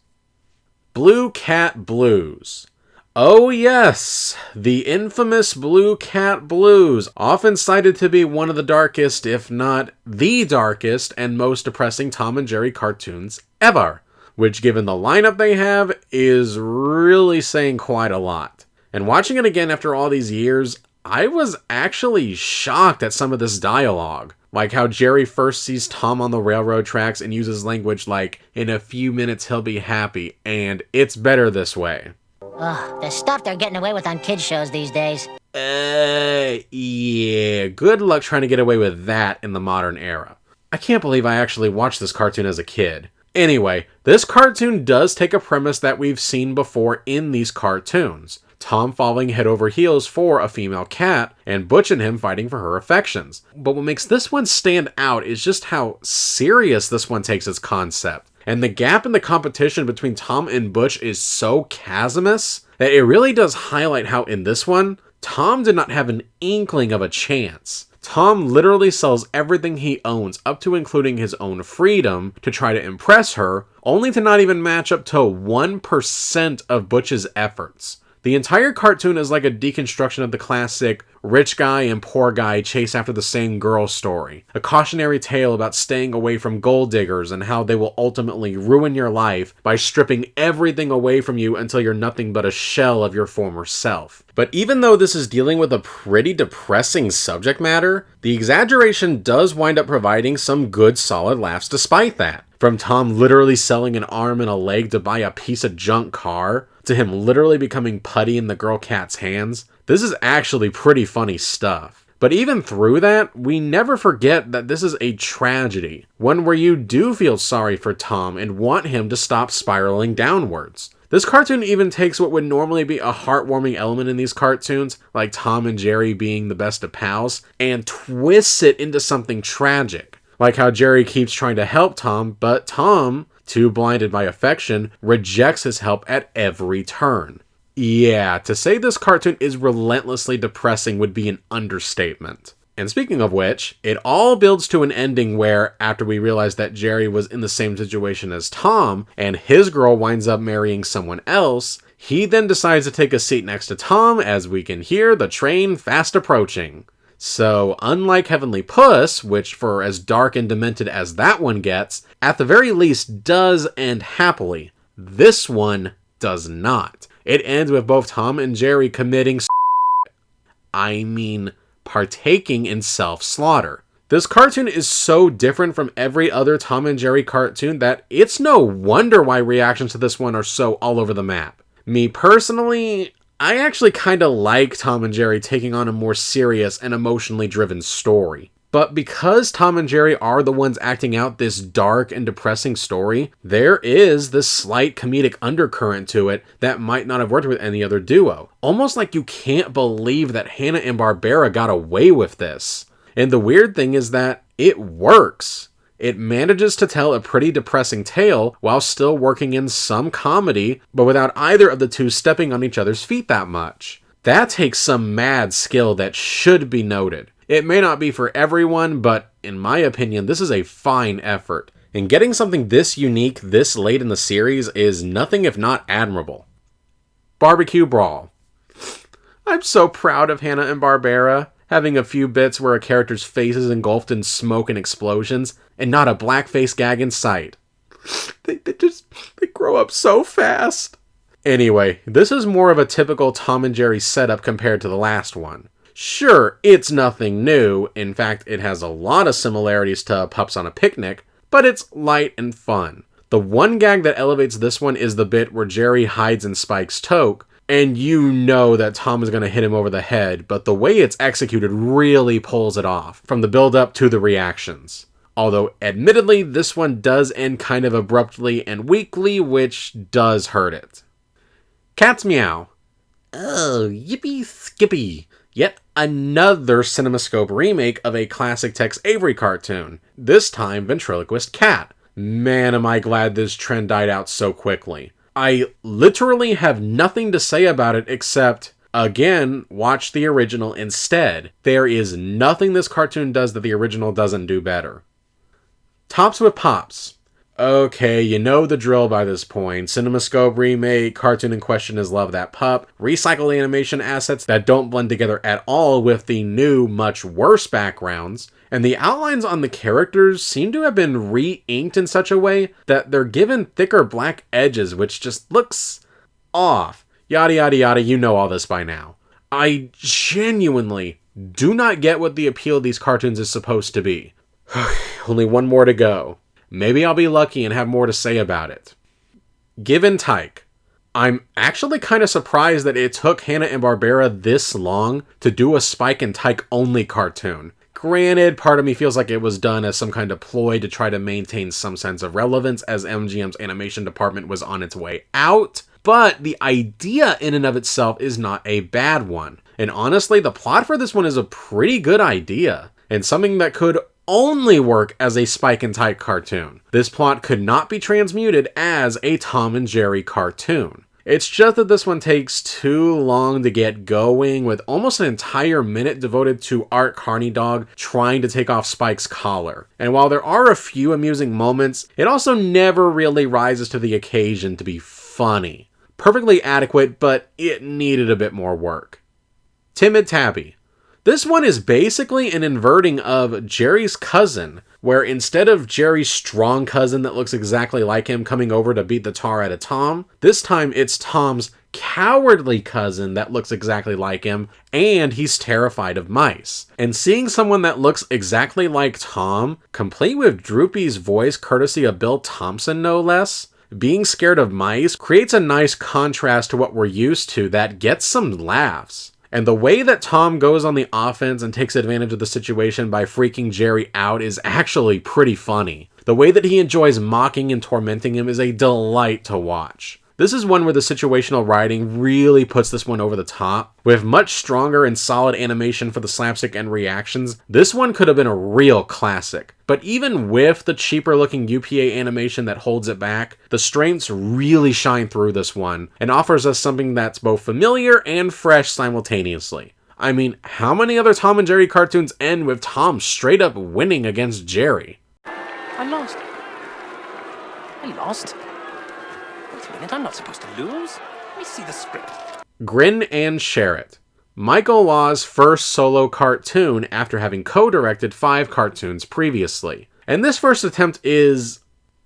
Blue Cat Blues. Oh yes, the infamous Blue Cat Blues, often cited to be one of the darkest, if not the darkest, and most depressing Tom and Jerry cartoons ever, which given the lineup they have, is really saying quite a lot. And watching it again after all these years, I was actually shocked at some of this dialogue. Like how Jerry first sees Tom on the railroad tracks and uses language like, "In a few minutes he'll be happy," and "It's better this way." Ugh, the stuff they're getting away with on kids shows these days. Yeah, good luck trying to get away with that in the modern era. I can't believe I actually watched this cartoon as a kid. Anyway, this cartoon does take a premise that we've seen before in these cartoons. Tom falling head over heels for a female cat, and Butch and him fighting for her affections. But what makes this one stand out is just how serious this one takes its concept. And the gap in the competition between Tom and Butch is so chasmous that it really does highlight how in this one, Tom did not have an inkling of a chance. Tom literally sells everything he owns, up to including his own freedom, to try to impress her, only to not even match up to 1% of Butch's efforts. The entire cartoon is like a deconstruction of the classic rich guy and poor guy chase after the same girl story. A cautionary tale about staying away from gold diggers and how they will ultimately ruin your life by stripping everything away from you until you're nothing but a shell of your former self. But even though this is dealing with a pretty depressing subject matter, the exaggeration does wind up providing some good solid laughs despite that. From Tom literally selling an arm and a leg to buy a piece of junk car, to him literally becoming putty in the girl cat's hands, this is actually pretty funny stuff. But even through that, we never forget that this is a tragedy, one where you do feel sorry for Tom and want him to stop spiraling downwards. This cartoon even takes what would normally be a heartwarming element in these cartoons, like Tom and Jerry being the best of pals, and twists it into something tragic. Like how Jerry keeps trying to help Tom, but Tom, too blinded by affection, rejects his help at every turn. Yeah, to say this cartoon is relentlessly depressing would be an understatement. And speaking of which, it all builds to an ending where, after we realize that Jerry was in the same situation as Tom, and his girl winds up marrying someone else, he then decides to take a seat next to Tom as we can hear the train fast approaching. So, unlike Heavenly Puss, which for as dark and demented as that one gets, at the very least does end happily, this one does not. It ends with both Tom and Jerry committing partaking in self-slaughter. This cartoon is so different from every other Tom and Jerry cartoon that it's no wonder why reactions to this one are so all over the map. Me personally, I actually kinda like Tom and Jerry taking on a more serious and emotionally driven story. But because Tom and Jerry are the ones acting out this dark and depressing story, there is this slight comedic undercurrent to it that might not have worked with any other duo. Almost like you can't believe that Hanna-Barbera got away with this. And the weird thing is that it works. It manages to tell a pretty depressing tale while still working in some comedy, but without either of the two stepping on each other's feet that much. That takes some mad skill that should be noted. It may not be for everyone, but in my opinion, this is a fine effort. And getting something this unique this late in the series is nothing if not admirable. Barbecue Brawl. I'm so proud of Hanna-Barbera, having a few bits where a character's face is engulfed in smoke and explosions, and not a blackface gag in sight. They grow up so fast. Anyway, this is more of a typical Tom and Jerry setup compared to the last one. Sure, it's nothing new, in fact it has a lot of similarities to Pups on a Picnic, but it's light and fun. The one gag that elevates this one is the bit where Jerry hides in Spike's toque, and you know that Tom is going to hit him over the head, but the way it's executed really pulls it off, from the build-up to the reactions. Although, admittedly, this one does end kind of abruptly and weakly, which does hurt it. Cat's Meow. Oh, yippee skippy. Yet another CinemaScope remake of a classic Tex Avery cartoon. This time, Ventriloquist Cat. Man, am I glad this trend died out so quickly. I literally have nothing to say about it except, again, watch the original instead. There is nothing this cartoon does that the original doesn't do better. Tops with Pops. Okay, you know the drill by this point. CinemaScope remake, cartoon in question is Love That Pup, recycle animation assets that don't blend together at all with the new, much worse backgrounds, and the outlines on the characters seem to have been re-inked in such a way that they're given thicker black edges, which just looks off. Yada yada yada, you know all this by now. I genuinely do not get what the appeal of these cartoons is supposed to be. Only one more to go. Maybe I'll be lucky and have more to say about it. Give and Tyke. I'm actually kind of surprised that it took Hanna-Barbera this long to do a Spike and Tyke only cartoon. Granted, part of me feels like it was done as some kind of ploy to try to maintain some sense of relevance as MGM's animation department was on its way out, but the idea in and of itself is not a bad one. And honestly, the plot for this one is a pretty good idea, and something that could only work as a Spike and Tyke cartoon. This plot could not be transmuted as a Tom and Jerry cartoon. It's just that this one takes too long to get going, with almost an entire minute devoted to Art Carney Dog trying to take off Spike's collar. And while there are a few amusing moments, it also never really rises to the occasion to be funny. Perfectly adequate, but it needed a bit more work. Timid Tabby. This one is basically an inverting of Jerry's cousin, where instead of Jerry's strong cousin that looks exactly like him coming over to beat the tar out of Tom, this time it's Tom's cowardly cousin that looks exactly like him, and he's terrified of mice. And seeing someone that looks exactly like Tom, complete with Droopy's voice courtesy of Bill Thompson no less, being scared of mice creates a nice contrast to what we're used to that gets some laughs. And the way that Tom goes on the offense and takes advantage of the situation by freaking Jerry out is actually pretty funny. The way that he enjoys mocking and tormenting him is a delight to watch. This is one where the situational writing really puts this one over the top. With much stronger and solid animation for the slapstick and reactions, this one could have been a real classic. But even with the cheaper looking UPA animation that holds it back, the strengths really shine through this one, and offers us something that's both familiar and fresh simultaneously. I mean, how many other Tom and Jerry cartoons end with Tom straight up winning against Jerry? I lost. Wait a minute, I'm not supposed to lose. Let me see the script. Grin and Share It. Michael Law's first solo cartoon after having co-directed 5 cartoons previously. And this first attempt is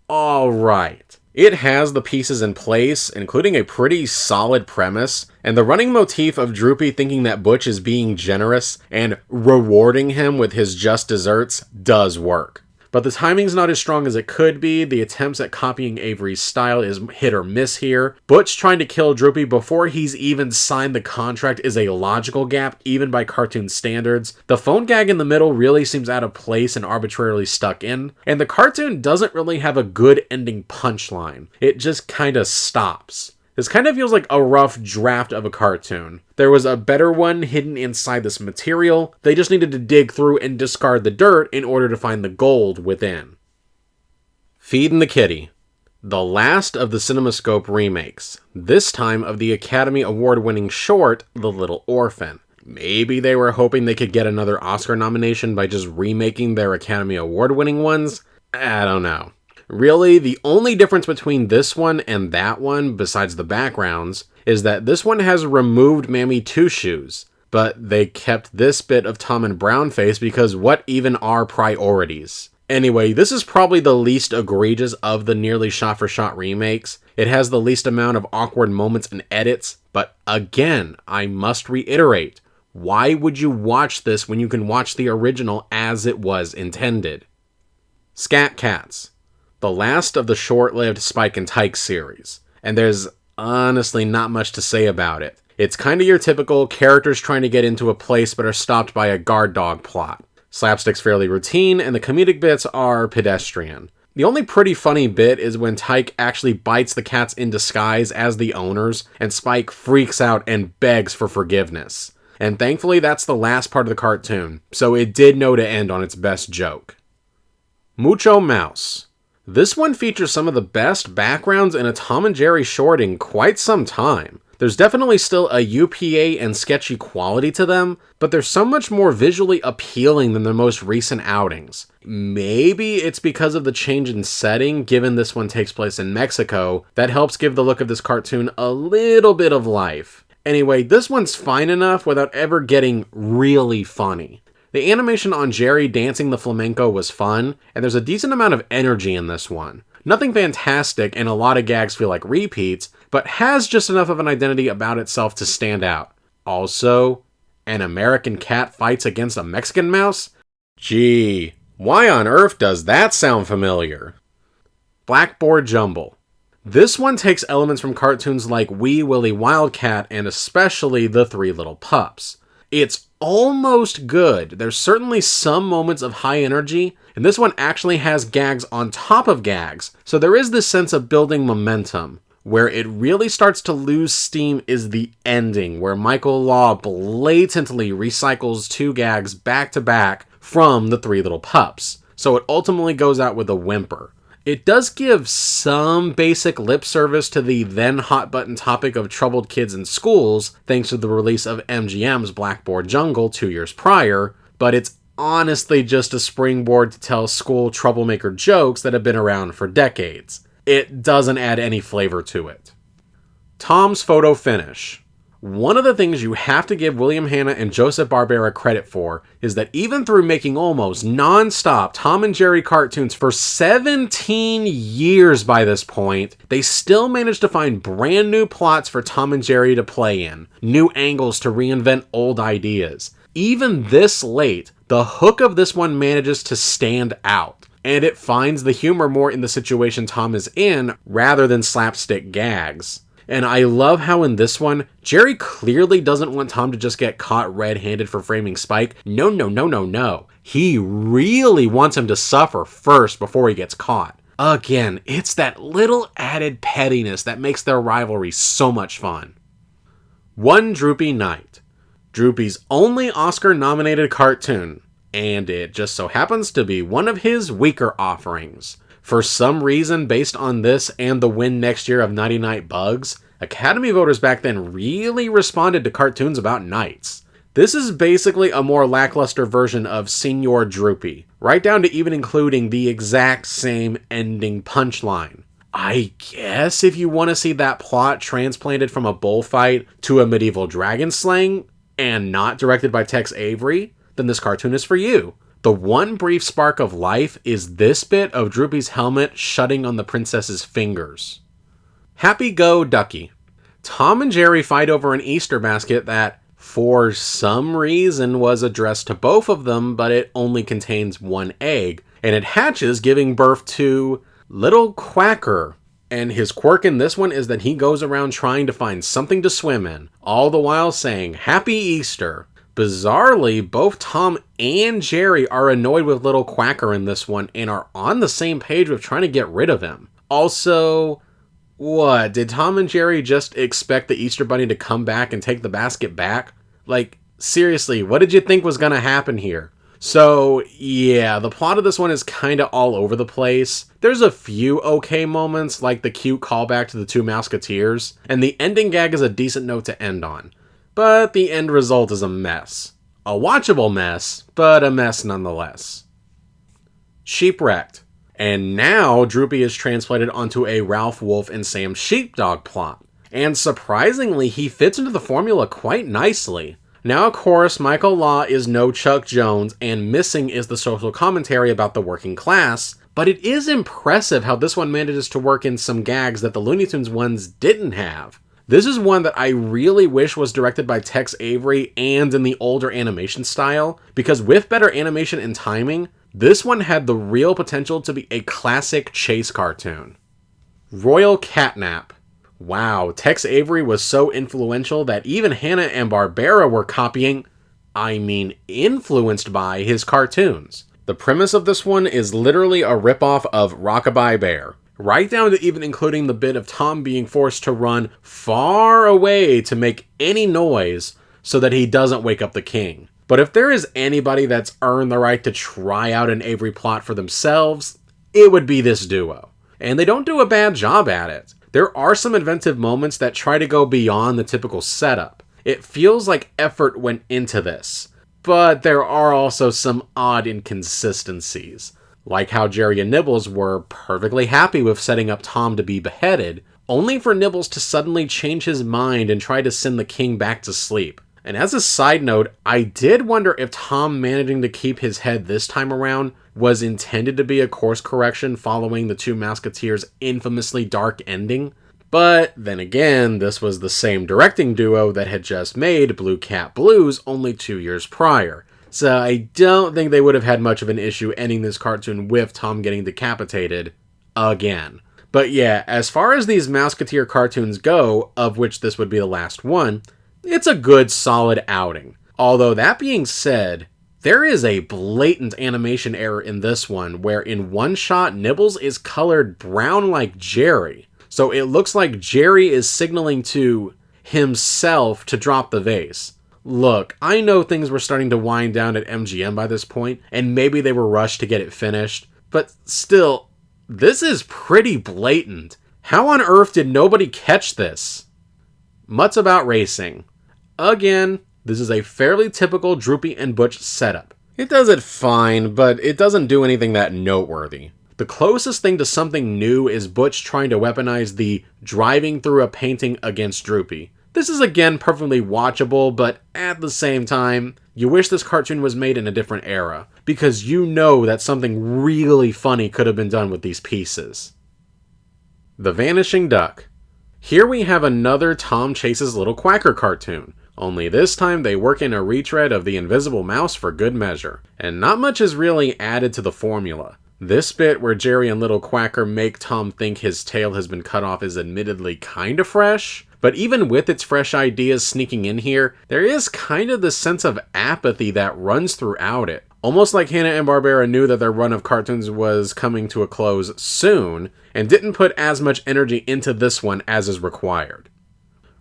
alright. It has the pieces in place, including a pretty solid premise, and the running motif of Droopy thinking that Butch is being generous and rewarding him with his just desserts does work. But the timing's not as strong as it could be. The attempts at copying Avery's style is hit or miss here. Butch trying to kill Droopy before he's even signed the contract is a logical gap, even by cartoon standards. The phone gag in the middle really seems out of place and arbitrarily stuck in. And the cartoon doesn't really have a good ending punchline. It just kinda stops. This kind of feels like a rough draft of a cartoon. There was a better one hidden inside this material. They just needed to dig through and discard the dirt in order to find the gold within. Feedin' the Kitty. The last of the CinemaScope remakes. This time of the Academy Award-winning short, The Little Orphan. Maybe they were hoping they could get another Oscar nomination by just remaking their Academy Award-winning ones? I don't know. Really, the only difference between this one and that one, besides the backgrounds, is that this one has removed Mammy Two Shoes, but they kept this bit of Tom and Brownface because what even are priorities? Anyway, this is probably the least egregious of the nearly shot-for-shot remakes. It has the least amount of awkward moments and edits, but again, I must reiterate, why would you watch this when you can watch the original as it was intended? Scat Cats. The last of the short-lived Spike and Tyke series, and there's honestly not much to say about it. It's kinda your typical characters trying to get into a place but are stopped by a guard dog plot. Slapstick's fairly routine, and the comedic bits are pedestrian. The only pretty funny bit is when Tyke actually bites the cats in disguise as the owners, and Spike freaks out and begs for forgiveness. And thankfully that's the last part of the cartoon, so it did know to end on its best joke. Mucho Mouse. This one features some of the best backgrounds in a Tom and Jerry short in quite some time. There's definitely still a UPA and sketchy quality to them, but they're so much more visually appealing than their most recent outings. Maybe it's because of the change in setting, given this one takes place in Mexico, that helps give the look of this cartoon a little bit of life. Anyway, this one's fine enough without ever getting really funny. The animation on Jerry dancing the flamenco was fun, and there's a decent amount of energy in this one. Nothing fantastic, and a lot of gags feel like repeats, but has just enough of an identity about itself to stand out. Also, an American cat fights against a Mexican mouse? Gee, why on earth does that sound familiar? Blackboard Jumble. This one takes elements from cartoons like Wee Willie Wildcat and especially The Three Little Pups. It's almost good. There's certainly some moments of high energy, and this one actually has gags on top of gags, so there is this sense of building momentum. Where it really starts to lose steam is the ending, where Michael Law blatantly recycles two gags back to back from The Three Little Pups, so it ultimately goes out with a whimper. It does give some basic lip service to the then hot button topic of troubled kids in schools, thanks to the release of MGM's Blackboard Jungle 2 years prior, but it's honestly just a springboard to tell school troublemaker jokes that have been around for decades. It doesn't add any flavor to it. Tom's Photo Finish. One of the things you have to give William Hanna and Joseph Barbera credit for is that even through making almost non-stop Tom and Jerry cartoons for 17 years by this point, they still managed to find brand new plots for Tom and Jerry to play in, new angles to reinvent old ideas. Even this late, the hook of this one manages to stand out, and it finds the humor more in the situation Tom is in rather than slapstick gags. And I love how in this one, Jerry clearly doesn't want Tom to just get caught red-handed for framing Spike. No. He really wants him to suffer first before he gets caught. Again, it's that little added pettiness that makes their rivalry so much fun. One Droopy Night. Droopy's only Oscar-nominated cartoon, and it just so happens to be one of his weaker offerings. For some reason, based on this and the win next year of Nighty Night Bugs, Academy voters back then really responded to cartoons about knights. This is basically a more lackluster version of Senior Droopy, right down to even including the exact same ending punchline. I guess if you want to see that plot transplanted from a bullfight to a medieval dragon slaying, and not directed by Tex Avery, then this cartoon is for you. The one brief spark of life is this bit of Droopy's helmet shutting on the princess's fingers. Happy Go Ducky. Tom and Jerry fight over an Easter basket that, for some reason, was addressed to both of them, but it only contains one egg, and it hatches, giving birth to Little Quacker. And his quirk in this one is that he goes around trying to find something to swim in, all the while saying, Happy Easter. Bizarrely, both Tom and Jerry are annoyed with Little Quacker in this one and are on the same page with trying to get rid of him. Also, what, did Tom and Jerry just expect the Easter Bunny to come back and take the basket back? Like, seriously, what did you think was gonna happen here? So, yeah, the plot of this one is kinda all over the place. There's a few okay moments, like the cute callback to the Two Musketeers, and the ending gag is a decent note to end on. But the end result is a mess. A watchable mess, but a mess nonetheless. Sheepwrecked. And now Droopy is translated onto a Ralph Wolf and Sam Sheepdog plot. And surprisingly, he fits into the formula quite nicely. Now, of course, Michael Law is no Chuck Jones, and missing is the social commentary about the working class, but it is impressive how this one manages to work in some gags that the Looney Tunes ones didn't have. This is one that I really wish was directed by Tex Avery and in the older animation style, because with better animation and timing, this one had the real potential to be a classic chase cartoon. Royal Catnap. Wow, Tex Avery was so influential that even Hanna and Barbera were copying. I mean influenced by his cartoons. The premise of this one is literally a ripoff of Rockabye Bear, right down to even including the bit of Tom being forced to run far away to make any noise so that he doesn't wake up the king. But if there is anybody that's earned the right to try out an Avery plot for themselves, it would be this duo. And they don't do a bad job at it. There are some inventive moments that try to go beyond the typical setup. It feels like effort went into this. But there are also some odd inconsistencies. Like how Jerry and Nibbles were perfectly happy with setting up Tom to be beheaded, only for Nibbles to suddenly change his mind and try to send the king back to sleep. And as a side note, I did wonder if Tom managing to keep his head this time around was intended to be a course correction following the Two Musketeers' infamously dark ending. But then again, this was the same directing duo that had just made Blue Cat Blues only 2 years prior. So I don't think they would have had much of an issue ending this cartoon with Tom getting decapitated again. But yeah, as far as these Mouseketeer cartoons go, of which this would be the last one, it's a good, solid outing. Although that being said, there is a blatant animation error in this one, where in one shot, Nibbles is colored brown like Jerry. So it looks like Jerry is signaling to himself to drop the vase. Look, I know things were starting to wind down at MGM by this point, and maybe they were rushed to get it finished, but still, this is pretty blatant. How on earth did nobody catch this? Mutt's About Racing. Again, this is a fairly typical Droopy and Butch setup. It does it fine, but it doesn't do anything that noteworthy. The closest thing to something new is Butch trying to weaponize the driving through a painting against Droopy. This is again perfectly watchable, but at the same time, you wish this cartoon was made in a different era, because you know that something really funny could have been done with these pieces. The Vanishing Duck. Here we have another Tom Chase's Little Quacker cartoon, only this time they work in a retread of The Invisible Mouse for good measure, and not much is really added to the formula. This bit where Jerry and Little Quacker make Tom think his tail has been cut off is admittedly kinda fresh, but even with its fresh ideas sneaking in here, there is kind of the sense of apathy that runs throughout it. Almost like Hanna-Barbera knew that their run of cartoons was coming to a close soon, and didn't put as much energy into this one as is required.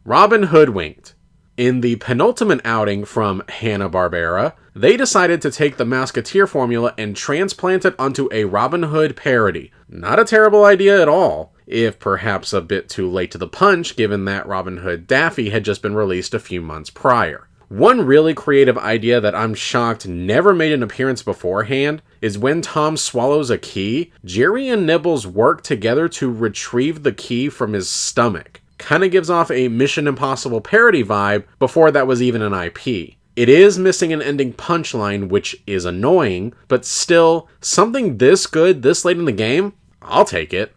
Robin Hoodwinked. In the penultimate outing from Hanna-Barbera, they decided to take the Mouseketeer formula and transplant it onto a Robin Hood parody. Not a terrible idea at all, if perhaps a bit too late to the punch given that Robin Hood Daffy had just been released a few months prior. One really creative idea that I'm shocked never made an appearance beforehand is when Tom swallows a key, Jerry and Nibbles work together to retrieve the key from his stomach. Kinda gives off a Mission Impossible parody vibe before that was even an IP. It is missing an ending punchline, which is annoying, but still, something this good this late in the game? I'll take it.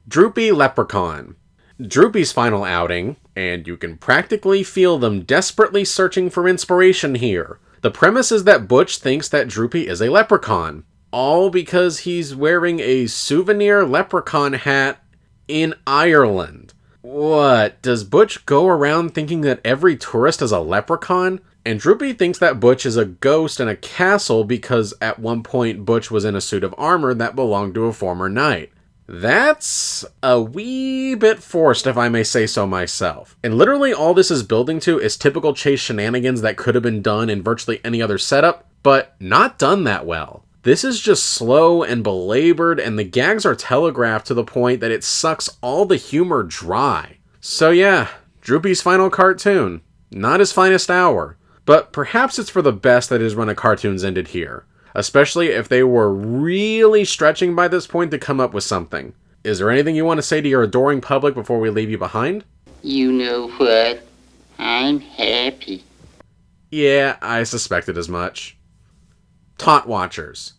Droopy Leprechaun. Droopy's final outing, and you can practically feel them desperately searching for inspiration here. The premise is that Butch thinks that Droopy is a leprechaun, all because he's wearing a souvenir leprechaun hat in Ireland. What, does Butch go around thinking that every tourist is a leprechaun? And Droopy thinks that Butch is a ghost in a castle because at one point Butch was in a suit of armor that belonged to a former knight. That's a wee bit forced, if I may say so myself. And literally all this is building to is typical Chase shenanigans that could have been done in virtually any other setup, but not done that well. This is just slow and belabored, and the gags are telegraphed to the point that it sucks all the humor dry. So yeah, Droopy's final cartoon. Not his finest hour. But perhaps it's for the best that his run of cartoons ended here. Especially if they were really stretching by this point to come up with something. Is there anything you want to say to your adoring public before we leave you behind? You know what? I'm happy. Yeah, I suspected as much. Tot Watchers.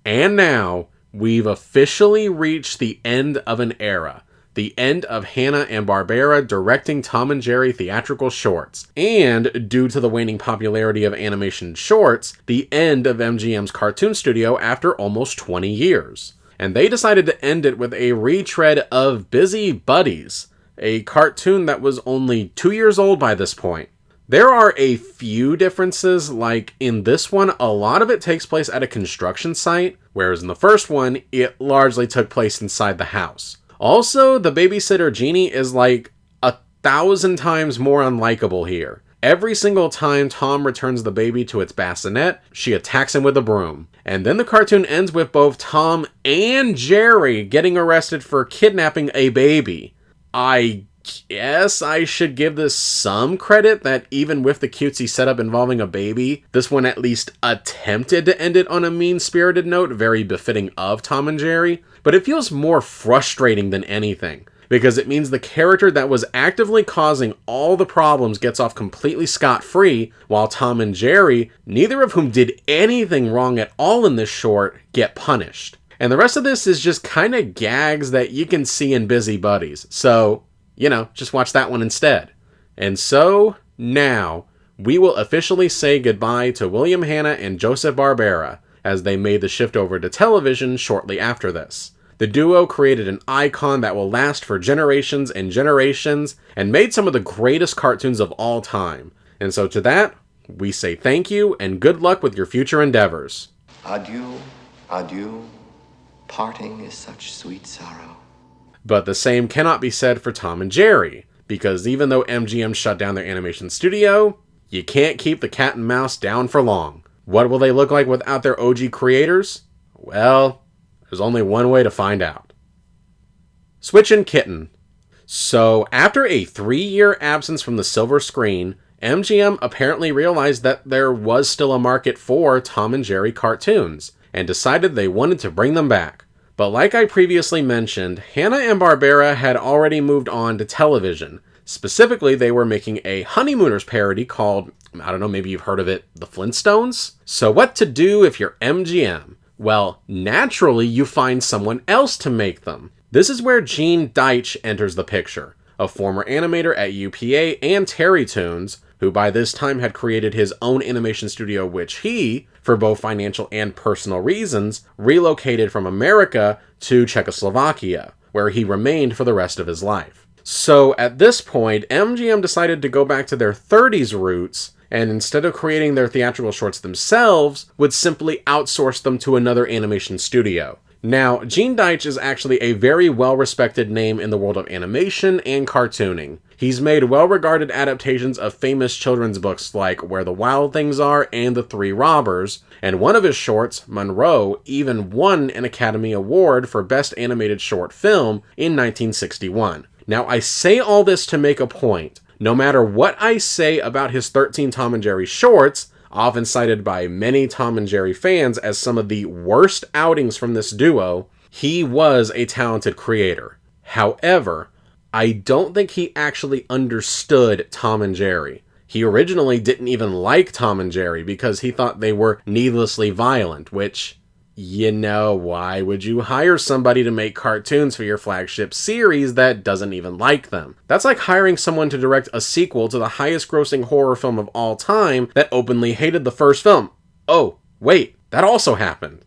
And now, we've officially reached the end of an era. The end of Hanna-Barbera directing Tom and Jerry theatrical shorts. And, due to the waning popularity of animation shorts, the end of MGM's cartoon studio after almost 20 years. And they decided to end it with a retread of Busy Buddies, a cartoon that was only 2 years old by this point. There are a few differences, like in this one, a lot of it takes place at a construction site, whereas in the first one, it largely took place inside the house. Also, the babysitter Jeannie is like 1,000 times more unlikable here. Every single time Tom returns the baby to its bassinet, she attacks him with a broom. And then the cartoon ends with both Tom and Jerry getting arrested for kidnapping a baby. I guess I should give this some credit that even with the cutesy setup involving a baby, this one at least attempted to end it on a mean-spirited note, very befitting of Tom and Jerry. But it feels more frustrating than anything, because it means the character that was actively causing all the problems gets off completely scot-free, while Tom and Jerry, neither of whom did anything wrong at all in this short, get punished. And the rest of this is just kind of gags that you can see in Busy Buddies, so, just watch that one instead. And so, now, we will officially say goodbye to William Hanna and Joseph Barbera, as they made the shift over to television shortly after this. The duo created an icon that will last for generations and generations, and made some of the greatest cartoons of all time. And so to that, we say thank you and good luck with your future endeavors. Adieu, adieu. Parting is such sweet sorrow. But the same cannot be said for Tom and Jerry, because even though MGM shut down their animation studio, you can't keep the cat and mouse down for long. What will they look like without their OG creators? Well, there's only one way to find out. Switchin' Kitten. So, after a 3-year absence from the silver screen, MGM apparently realized that there was still a market for Tom and Jerry cartoons, and decided they wanted to bring them back. But like I previously mentioned, Hanna-Barbera had already moved on to television. Specifically, they were making a Honeymooners parody called, I don't know, maybe you've heard of it, The Flintstones? So what to do if you're MGM? Well, naturally, you find someone else to make them. This is where Gene Deitch enters the picture, a former animator at UPA and Terrytoons, who by this time had created his own animation studio, which he, for both financial and personal reasons, relocated from America to Czechoslovakia, where he remained for the rest of his life. So at this point, MGM decided to go back to their 30s roots, and instead of creating their theatrical shorts themselves, would simply outsource them to another animation studio. Now, Gene Deitch is actually a very well-respected name in the world of animation and cartooning. He's made well-regarded adaptations of famous children's books like Where the Wild Things Are and The Three Robbers, and one of his shorts, Monroe, even won an Academy Award for Best Animated Short Film in 1961. Now, I say all this to make a point. No matter what I say about his 13 Tom and Jerry shorts, often cited by many Tom and Jerry fans as some of the worst outings from this duo, he was a talented creator. However, I don't think he actually understood Tom and Jerry. He originally didn't even like Tom and Jerry because he thought they were needlessly violent, which, why would you hire somebody to make cartoons for your flagship series that doesn't even like them? That's like hiring someone to direct a sequel to the highest grossing horror film of all time that openly hated the first film. Oh, wait, that also happened.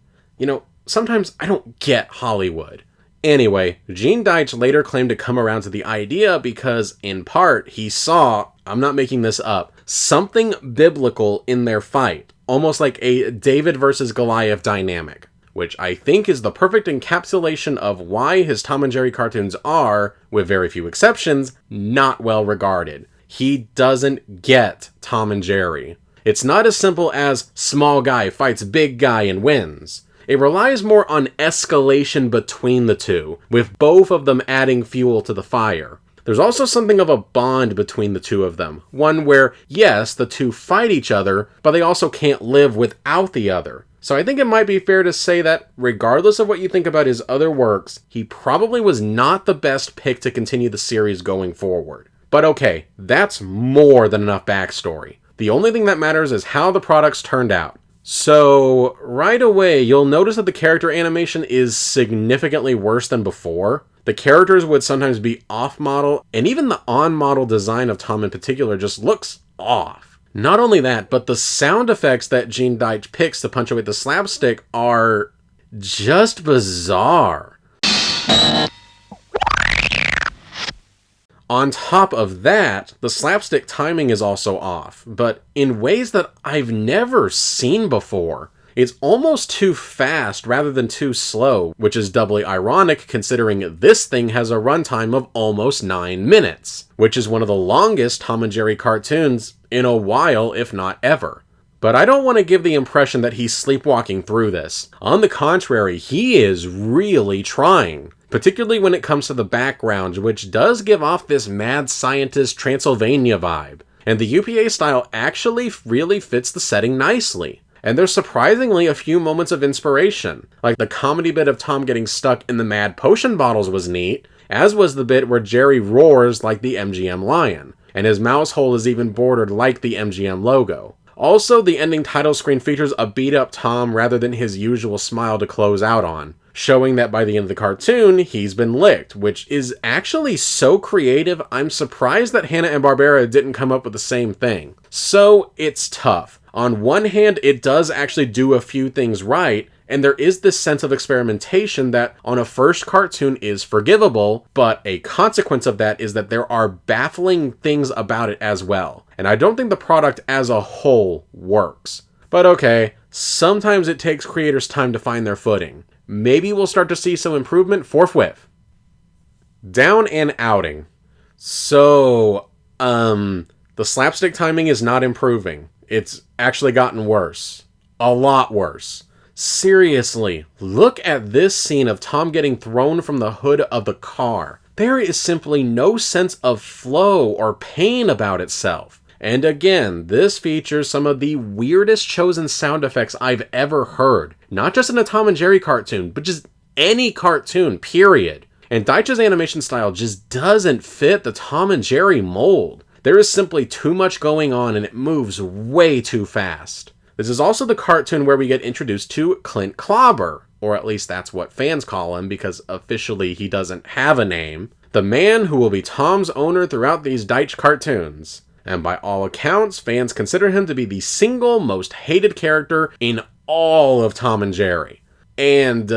Sometimes I don't get Hollywood. Anyway, Gene Deitch later claimed to come around to the idea because, in part, he saw, I'm not making this up, something biblical in their fight. Almost like a David versus Goliath dynamic, which I think is the perfect encapsulation of why his Tom and Jerry cartoons are, with very few exceptions, not well regarded. He doesn't get Tom and Jerry. It's not as simple as small guy fights big guy and wins. It relies more on escalation between the two, with both of them adding fuel to the fire. There's also something of a bond between the two of them. One where, yes, the two fight each other, but they also can't live without the other. So I think it might be fair to say that, regardless of what you think about his other works, he probably was not the best pick to continue the series going forward. But okay, that's more than enough backstory. The only thing that matters is how the products turned out. So, right away, you'll notice that the character animation is significantly worse than before. The characters would sometimes be off-model, and even the on-model design of Tom in particular just looks off. Not only that, but the sound effects that Gene Deitch picks to punctuate the slapstick are just bizarre. On top of that, the slapstick timing is also off, but in ways that I've never seen before. It's almost too fast rather than too slow, which is doubly ironic considering this thing has a runtime of almost 9 minutes, which is one of the longest Tom and Jerry cartoons in a while, if not ever. But I don't want to give the impression that he's sleepwalking through this. On the contrary, he is really trying, particularly when it comes to the background, which does give off this mad scientist Transylvania vibe. And the UPA style actually really fits the setting nicely. And there's surprisingly a few moments of inspiration. Like the comedy bit of Tom getting stuck in the mad potion bottles was neat, as was the bit where Jerry roars like the MGM lion, and his mouse hole is even bordered like the MGM logo. Also, the ending title screen features a beat-up Tom rather than his usual smile to close out on, showing that by the end of the cartoon, he's been licked, which is actually so creative, I'm surprised that Hanna-Barbera didn't come up with the same thing. So, it's tough. On one hand, it does actually do a few things right, and there is this sense of experimentation that on a first cartoon is forgivable, but a consequence of that is that there are baffling things about it as well. And I don't think the product as a whole works. But okay, sometimes it takes creators time to find their footing. Maybe we'll start to see some improvement forthwith. Down and outing. So, the slapstick timing is not improving. It's actually gotten worse. A lot worse. Seriously, look at this scene of Tom getting thrown from the hood of the car. There is simply no sense of flow or pain about itself. And again, this features some of the weirdest chosen sound effects I've ever heard. Not just in a Tom and Jerry cartoon, but just any cartoon, period. And Deitch's animation style just doesn't fit the Tom and Jerry mold. There is simply too much going on and it moves way too fast. This is also the cartoon where we get introduced to Clint Clobber, or at least that's what fans call him because officially he doesn't have a name. The man who will be Tom's owner throughout these Deitch cartoons. And by all accounts, fans consider him to be the single most hated character in all of Tom and Jerry. And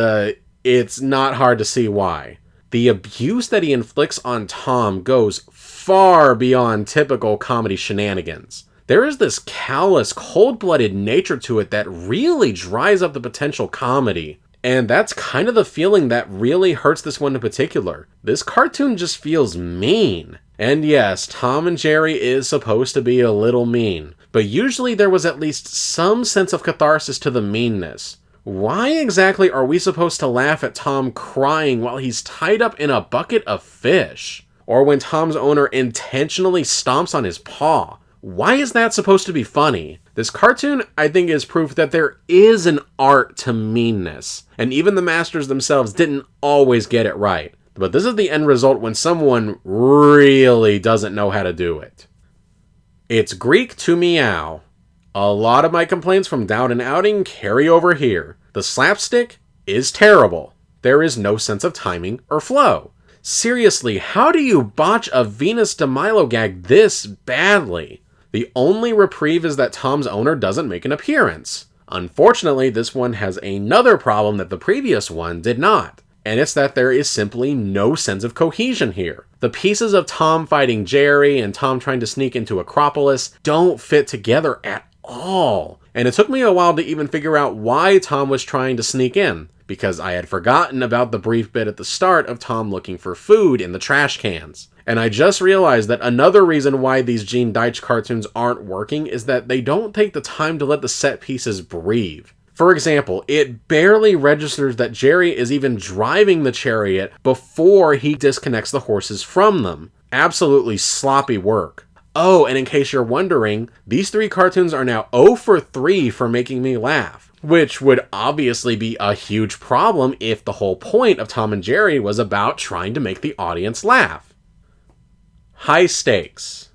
it's not hard to see why. The abuse that he inflicts on Tom goes far beyond typical comedy shenanigans. There is this callous, cold-blooded nature to it that really dries up the potential comedy. And that's kind of the feeling that really hurts this one in particular. This cartoon just feels mean. And yes, Tom and Jerry is supposed to be a little mean, but usually there was at least some sense of catharsis to the meanness. Why exactly are we supposed to laugh at Tom crying while he's tied up in a bucket of fish? Or when Tom's owner intentionally stomps on his paw? Why is that supposed to be funny? This cartoon, I think, is proof that there is an art to meanness, and even the masters themselves didn't always get it right. But this is the end result when someone really doesn't know how to do it. It's Greek to meow. A lot of my complaints from Down and Outing carry over here. The slapstick is terrible. There is no sense of timing or flow. Seriously, how do you botch a Venus de Milo gag this badly? The only reprieve is that Tom's owner doesn't make an appearance. Unfortunately, this one has another problem that the previous one did not. And it's that there is simply no sense of cohesion here. The pieces of Tom fighting Jerry and Tom trying to sneak into Acropolis don't fit together at all. And it took me a while to even figure out why Tom was trying to sneak in, because I had forgotten about the brief bit at the start of Tom looking for food in the trash cans. And I just realized that another reason why these Gene Deitch cartoons aren't working is that they don't take the time to let the set pieces breathe. For example, it barely registers that Jerry is even driving the chariot before he disconnects the horses from them. Absolutely sloppy work. Oh, and in case you're wondering, these three cartoons are now 0 for 3 for making me laugh, which would obviously be a huge problem if the whole point of Tom and Jerry was about trying to make the audience laugh. High stakes.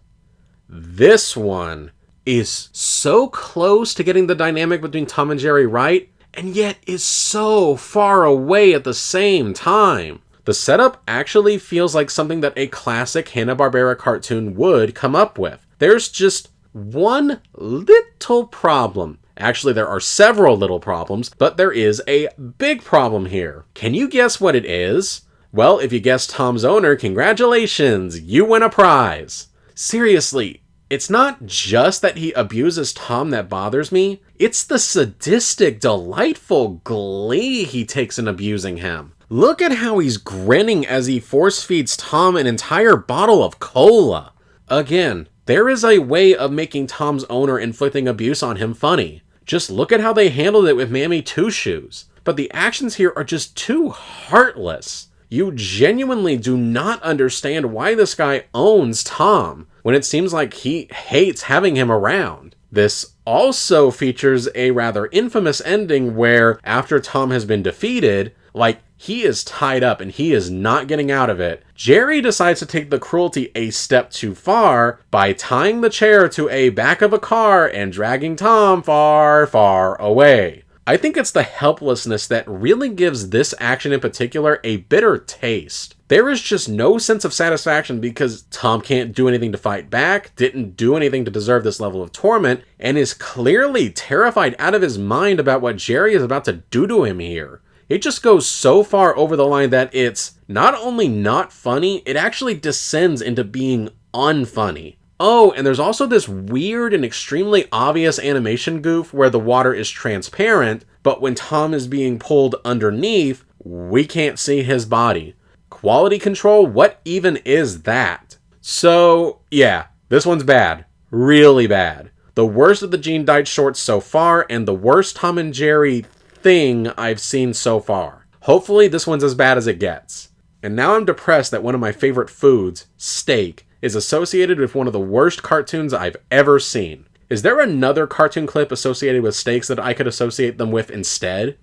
This one is so close to getting the dynamic between Tom and Jerry right, and yet is so far away at the same time. The setup actually feels like something that a classic Hanna-Barbera cartoon would come up with. There's just one little problem. Actually, there are several little problems, but there is a big problem here. Can you guess what it is? Well, if you guessed Tom's owner, congratulations, you win a prize. Seriously, it's not just that he abuses Tom that bothers me, it's the sadistic, delightful glee he takes in abusing him. Look at how he's grinning as he force feeds Tom an entire bottle of cola. Again, there is a way of making Tom's owner inflicting abuse on him funny. Just look at how they handled it with Mammy Two Shoes. But the actions here are just too heartless. You genuinely do not understand why this guy owns Tom, when it seems like he hates having him around. This also features a rather infamous ending where, after Tom has been defeated, like, he is tied up and he is not getting out of it, Jerry decides to take the cruelty a step too far by tying the chair to a back of a car and dragging Tom far, far away. I think it's the helplessness that really gives this action in particular a bitter taste. There is just no sense of satisfaction because Tom can't do anything to fight back, didn't do anything to deserve this level of torment, and is clearly terrified out of his mind about what Jerry is about to do to him here. It just goes so far over the line that it's not only not funny, it actually descends into being unfunny. Oh, and there's also this weird and extremely obvious animation goof where the water is transparent, but when Tom is being pulled underneath, we can't see his body. Quality control? What even is that? So, yeah, this one's bad. Really bad. The worst of the Gene Deitch shorts so far, and the worst Tom and Jerry thing I've seen so far. Hopefully this one's as bad as it gets. And now I'm depressed that one of my favorite foods, steak, is associated with one of the worst cartoons I've ever seen. Is there another cartoon clip associated with steaks that I could associate them with instead?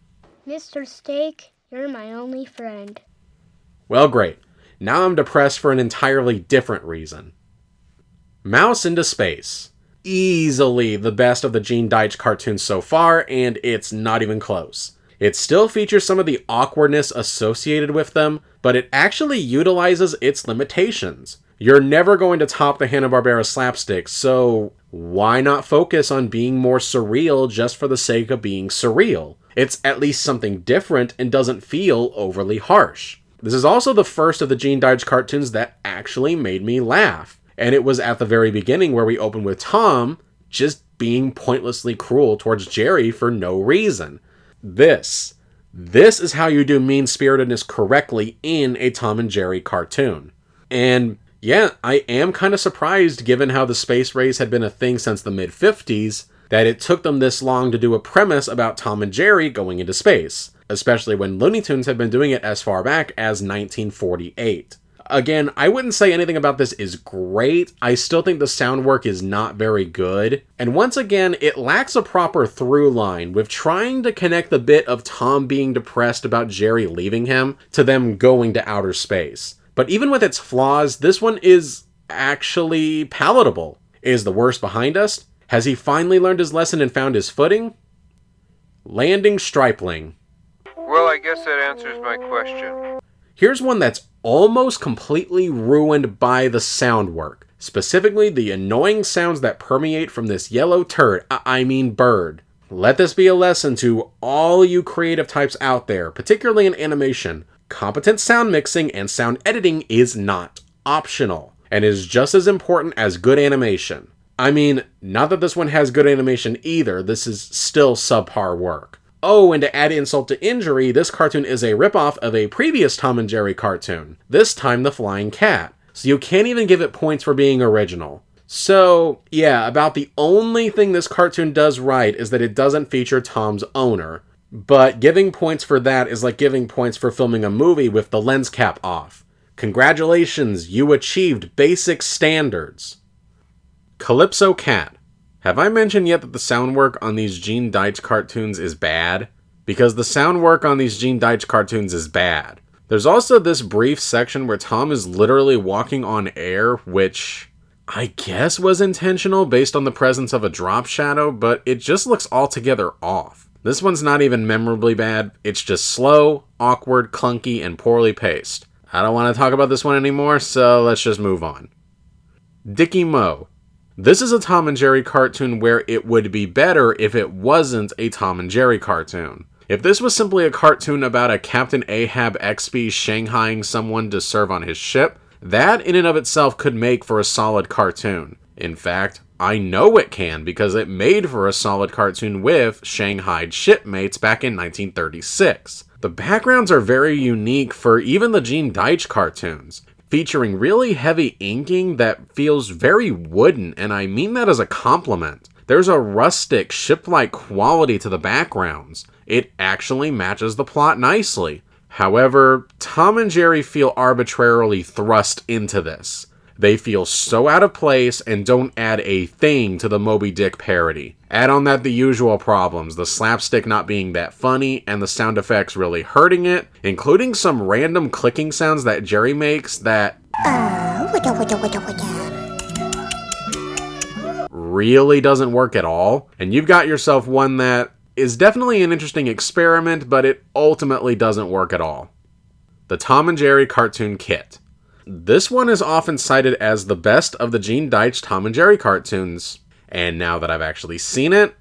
Mr. Steak, you're my only friend. Well, great. Now I'm depressed for an entirely different reason. Mouse into Space. Easily the best of the Gene Deitch cartoons so far, and it's not even close. It still features some of the awkwardness associated with them, but it actually utilizes its limitations. You're never going to top the Hanna-Barbera slapstick, so why not focus on being more surreal just for the sake of being surreal? It's at least something different and doesn't feel overly harsh. This is also the first of the Gene Deitch cartoons that actually made me laugh. And it was at the very beginning where we open with Tom just being pointlessly cruel towards Jerry for no reason. This is how you do mean-spiritedness correctly in a Tom and Jerry cartoon. And yeah, I am kind of surprised, given how the space race had been a thing since the mid-50s, that it took them this long to do a premise about Tom and Jerry going into space, especially when Looney Tunes had been doing it as far back as 1948. Again, I wouldn't say anything about this is great. I still think the sound work is not very good. And once again, it lacks a proper through line with trying to connect the bit of Tom being depressed about Jerry leaving him to them going to outer space. But even with its flaws, this one is actually palatable. Is the worst behind us? Has he finally learned his lesson and found his footing? Landing Stripling. Well, I guess that answers my question. Here's one that's almost completely ruined by the sound work. Specifically, the annoying sounds that permeate from this yellow turd, I mean bird. Let this be a lesson to all you creative types out there, particularly in animation. Competent sound mixing and sound editing is not optional, and is just as important as good animation. I mean, not that this one has good animation either, this is still subpar work. Oh, and to add insult to injury, this cartoon is a ripoff of a previous Tom and Jerry cartoon, this time The Flying Cat, so you can't even give it points for being original. So, yeah, about the only thing this cartoon does right is that it doesn't feature Tom's owner, but giving points for that is like giving points for filming a movie with the lens cap off. Congratulations, you achieved basic standards. Calypso Cat. Have I mentioned yet that the sound work on these Gene Deitch cartoons is bad? Because the sound work on these Gene Deitch cartoons is bad. There's also this brief section where Tom is literally walking on air, which I guess was intentional based on the presence of a drop shadow, but it just looks altogether off. This one's not even memorably bad, it's just slow, awkward, clunky, and poorly paced. I don't want to talk about this one anymore, so let's just move on. Dickie Moe. This is a Tom and Jerry cartoon where it would be better if it wasn't a Tom and Jerry cartoon. If this was simply a cartoon about a Captain Ahab XP shanghaiing someone to serve on his ship, that in and of itself could make for a solid cartoon. In fact, I know it can because it made for a solid cartoon with shanghaied shipmates back in 1936. The backgrounds are very unique for even the Gene Deitch cartoons, featuring really heavy inking that feels very wooden, and I mean that as a compliment. There's a rustic, ship-like quality to the backgrounds. It actually matches the plot nicely. However, Tom and Jerry feel arbitrarily thrust into this. They feel so out of place and don't add a thing to the Moby Dick parody. Add on that the usual problems, the slapstick not being that funny and the sound effects really hurting it, including some random clicking sounds that Jerry makes that really doesn't work at all, and you've got yourself one that is definitely an interesting experiment, but it ultimately doesn't work at all. The Tom and Jerry Cartoon Kit. This one is often cited as the best of the Gene Deitch Tom and Jerry cartoons, and now that I've actually seen it,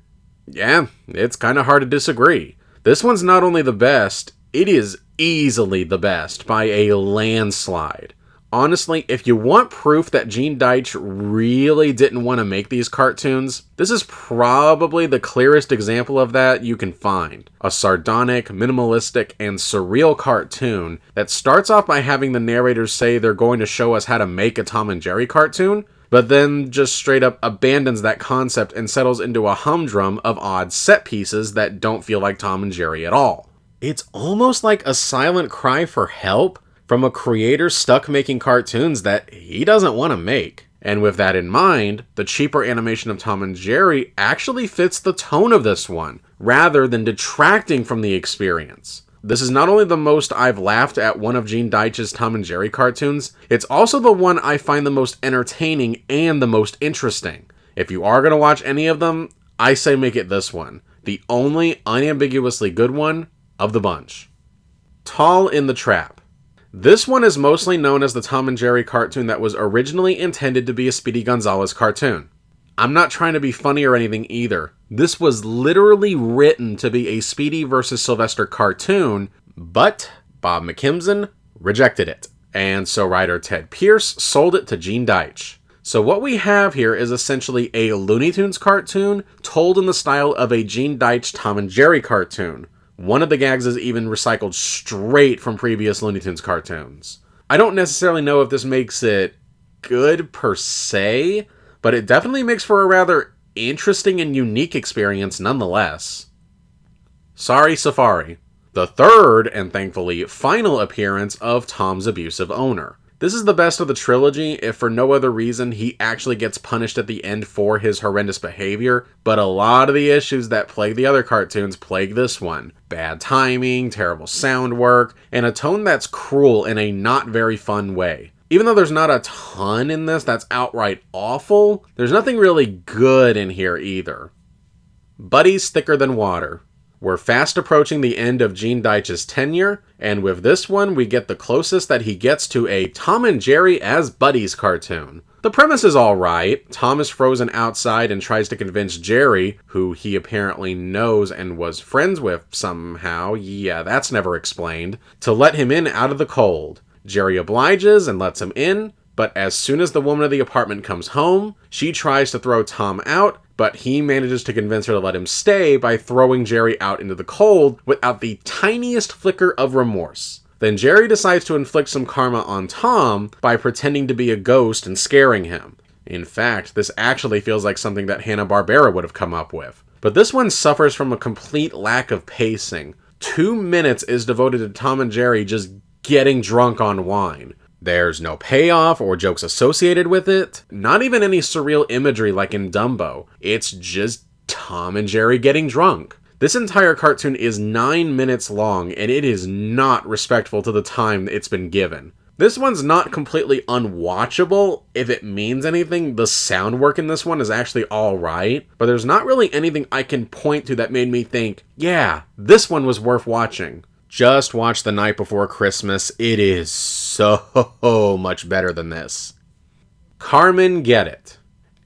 yeah, it's kind of hard to disagree. This one's not only the best, it is easily the best by a landslide. Honestly, if you want proof that Gene Deitch really didn't want to make these cartoons, this is probably the clearest example of that you can find. A sardonic, minimalistic, and surreal cartoon that starts off by having the narrators say they're going to show us how to make a Tom and Jerry cartoon, but then just straight up abandons that concept and settles into a humdrum of odd set pieces that don't feel like Tom and Jerry at all. It's almost like a silent cry for help from a creator stuck making cartoons that he doesn't want to make. And with that in mind, the cheaper animation of Tom and Jerry actually fits the tone of this one, rather than detracting from the experience. This is not only the most I've laughed at one of Gene Deitch's Tom and Jerry cartoons, it's also the one I find the most entertaining and the most interesting. If you are going to watch any of them, I say make it this one, the only unambiguously good one of the bunch. Tall in the Trap. This one is mostly known as the Tom and Jerry cartoon that was originally intended to be a Speedy Gonzales cartoon. I'm not trying to be funny or anything either. This was literally written to be a Speedy versus Sylvester cartoon, but Bob McKimson rejected it. And so writer Ted Pierce sold it to Gene Deitch. So what we have here is essentially a Looney Tunes cartoon told in the style of a Gene Deitch Tom and Jerry cartoon. One of the gags is even recycled straight from previous Looney Tunes cartoons. I don't necessarily know if this makes it good per se, but it definitely makes for a rather interesting and unique experience nonetheless. Sorry Safari, the third and thankfully final appearance of Tom's abusive owner. This is the best of the trilogy, if for no other reason he actually gets punished at the end for his horrendous behavior, but a lot of the issues that plague the other cartoons plague this one. Bad timing, terrible sound work, and a tone that's cruel in a not very fun way. Even though there's not a ton in this that's outright awful, there's nothing really good in here either. Buddies Thicker Than Water. We're fast approaching the end of Gene Deitch's tenure, and with this one we get the closest that he gets to a Tom and Jerry as buddies cartoon. The premise is alright. Tom is frozen outside and tries to convince Jerry, who he apparently knows and was friends with somehow, yeah, that's never explained, to let him in out of the cold. Jerry obliges and lets him in, but as soon as the woman of the apartment comes home, she tries to throw Tom out, but he manages to convince her to let him stay by throwing Jerry out into the cold without the tiniest flicker of remorse. Then Jerry decides to inflict some karma on Tom by pretending to be a ghost and scaring him. In fact, this actually feels like something that Hanna-Barbera would have come up with. But this one suffers from a complete lack of pacing. 2 minutes is devoted to Tom and Jerry just getting drunk on wine. There's no payoff or jokes associated with it, not even any surreal imagery like in Dumbo. It's just Tom and Jerry getting drunk. This entire cartoon is 9 minutes long, and it is not respectful to the time it's been given. This one's not completely unwatchable. If it means anything, the sound work in this one is actually alright, but there's not really anything I can point to that made me think, yeah, this one was worth watching. Just watch The Night Before Christmas. It is so much better than this. Carmen Get It.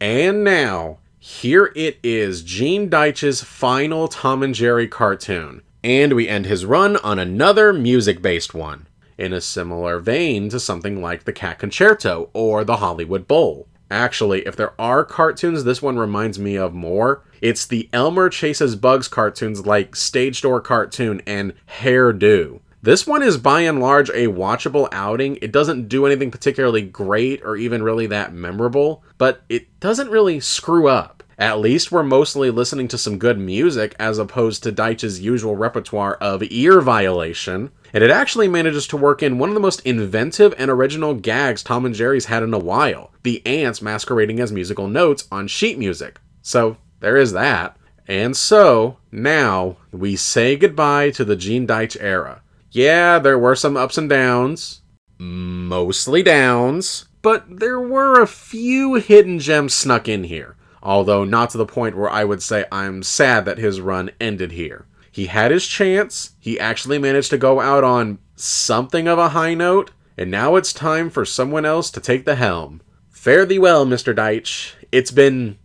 And now, here it is, Gene Deitch's final Tom and Jerry cartoon. And we end his run on another music-based one, in a similar vein to something like the Cat Concerto or the Hollywood Bowl. Actually, if there are cartoons this one reminds me of more, it's the Elmer Chases Bugs cartoons like Stage Door Cartoon and Hairdo. This one is by and large a watchable outing. It doesn't do anything particularly great or even really that memorable, but it doesn't really screw up. At least we're mostly listening to some good music as opposed to Deitch's usual repertoire of ear violation. And it actually manages to work in one of the most inventive and original gags Tom and Jerry's had in a while. The ants masquerading as musical notes on sheet music. So, there is that. And so, now, we say goodbye to the Gene Deitch era. Yeah, there were some ups and downs. Mostly downs. But there were a few hidden gems snuck in here. Although not to the point where I would say I'm sad that his run ended here. He had his chance, he actually managed to go out on something of a high note, and now it's time for someone else to take the helm. Fare thee well, Mr. Deitch. It's been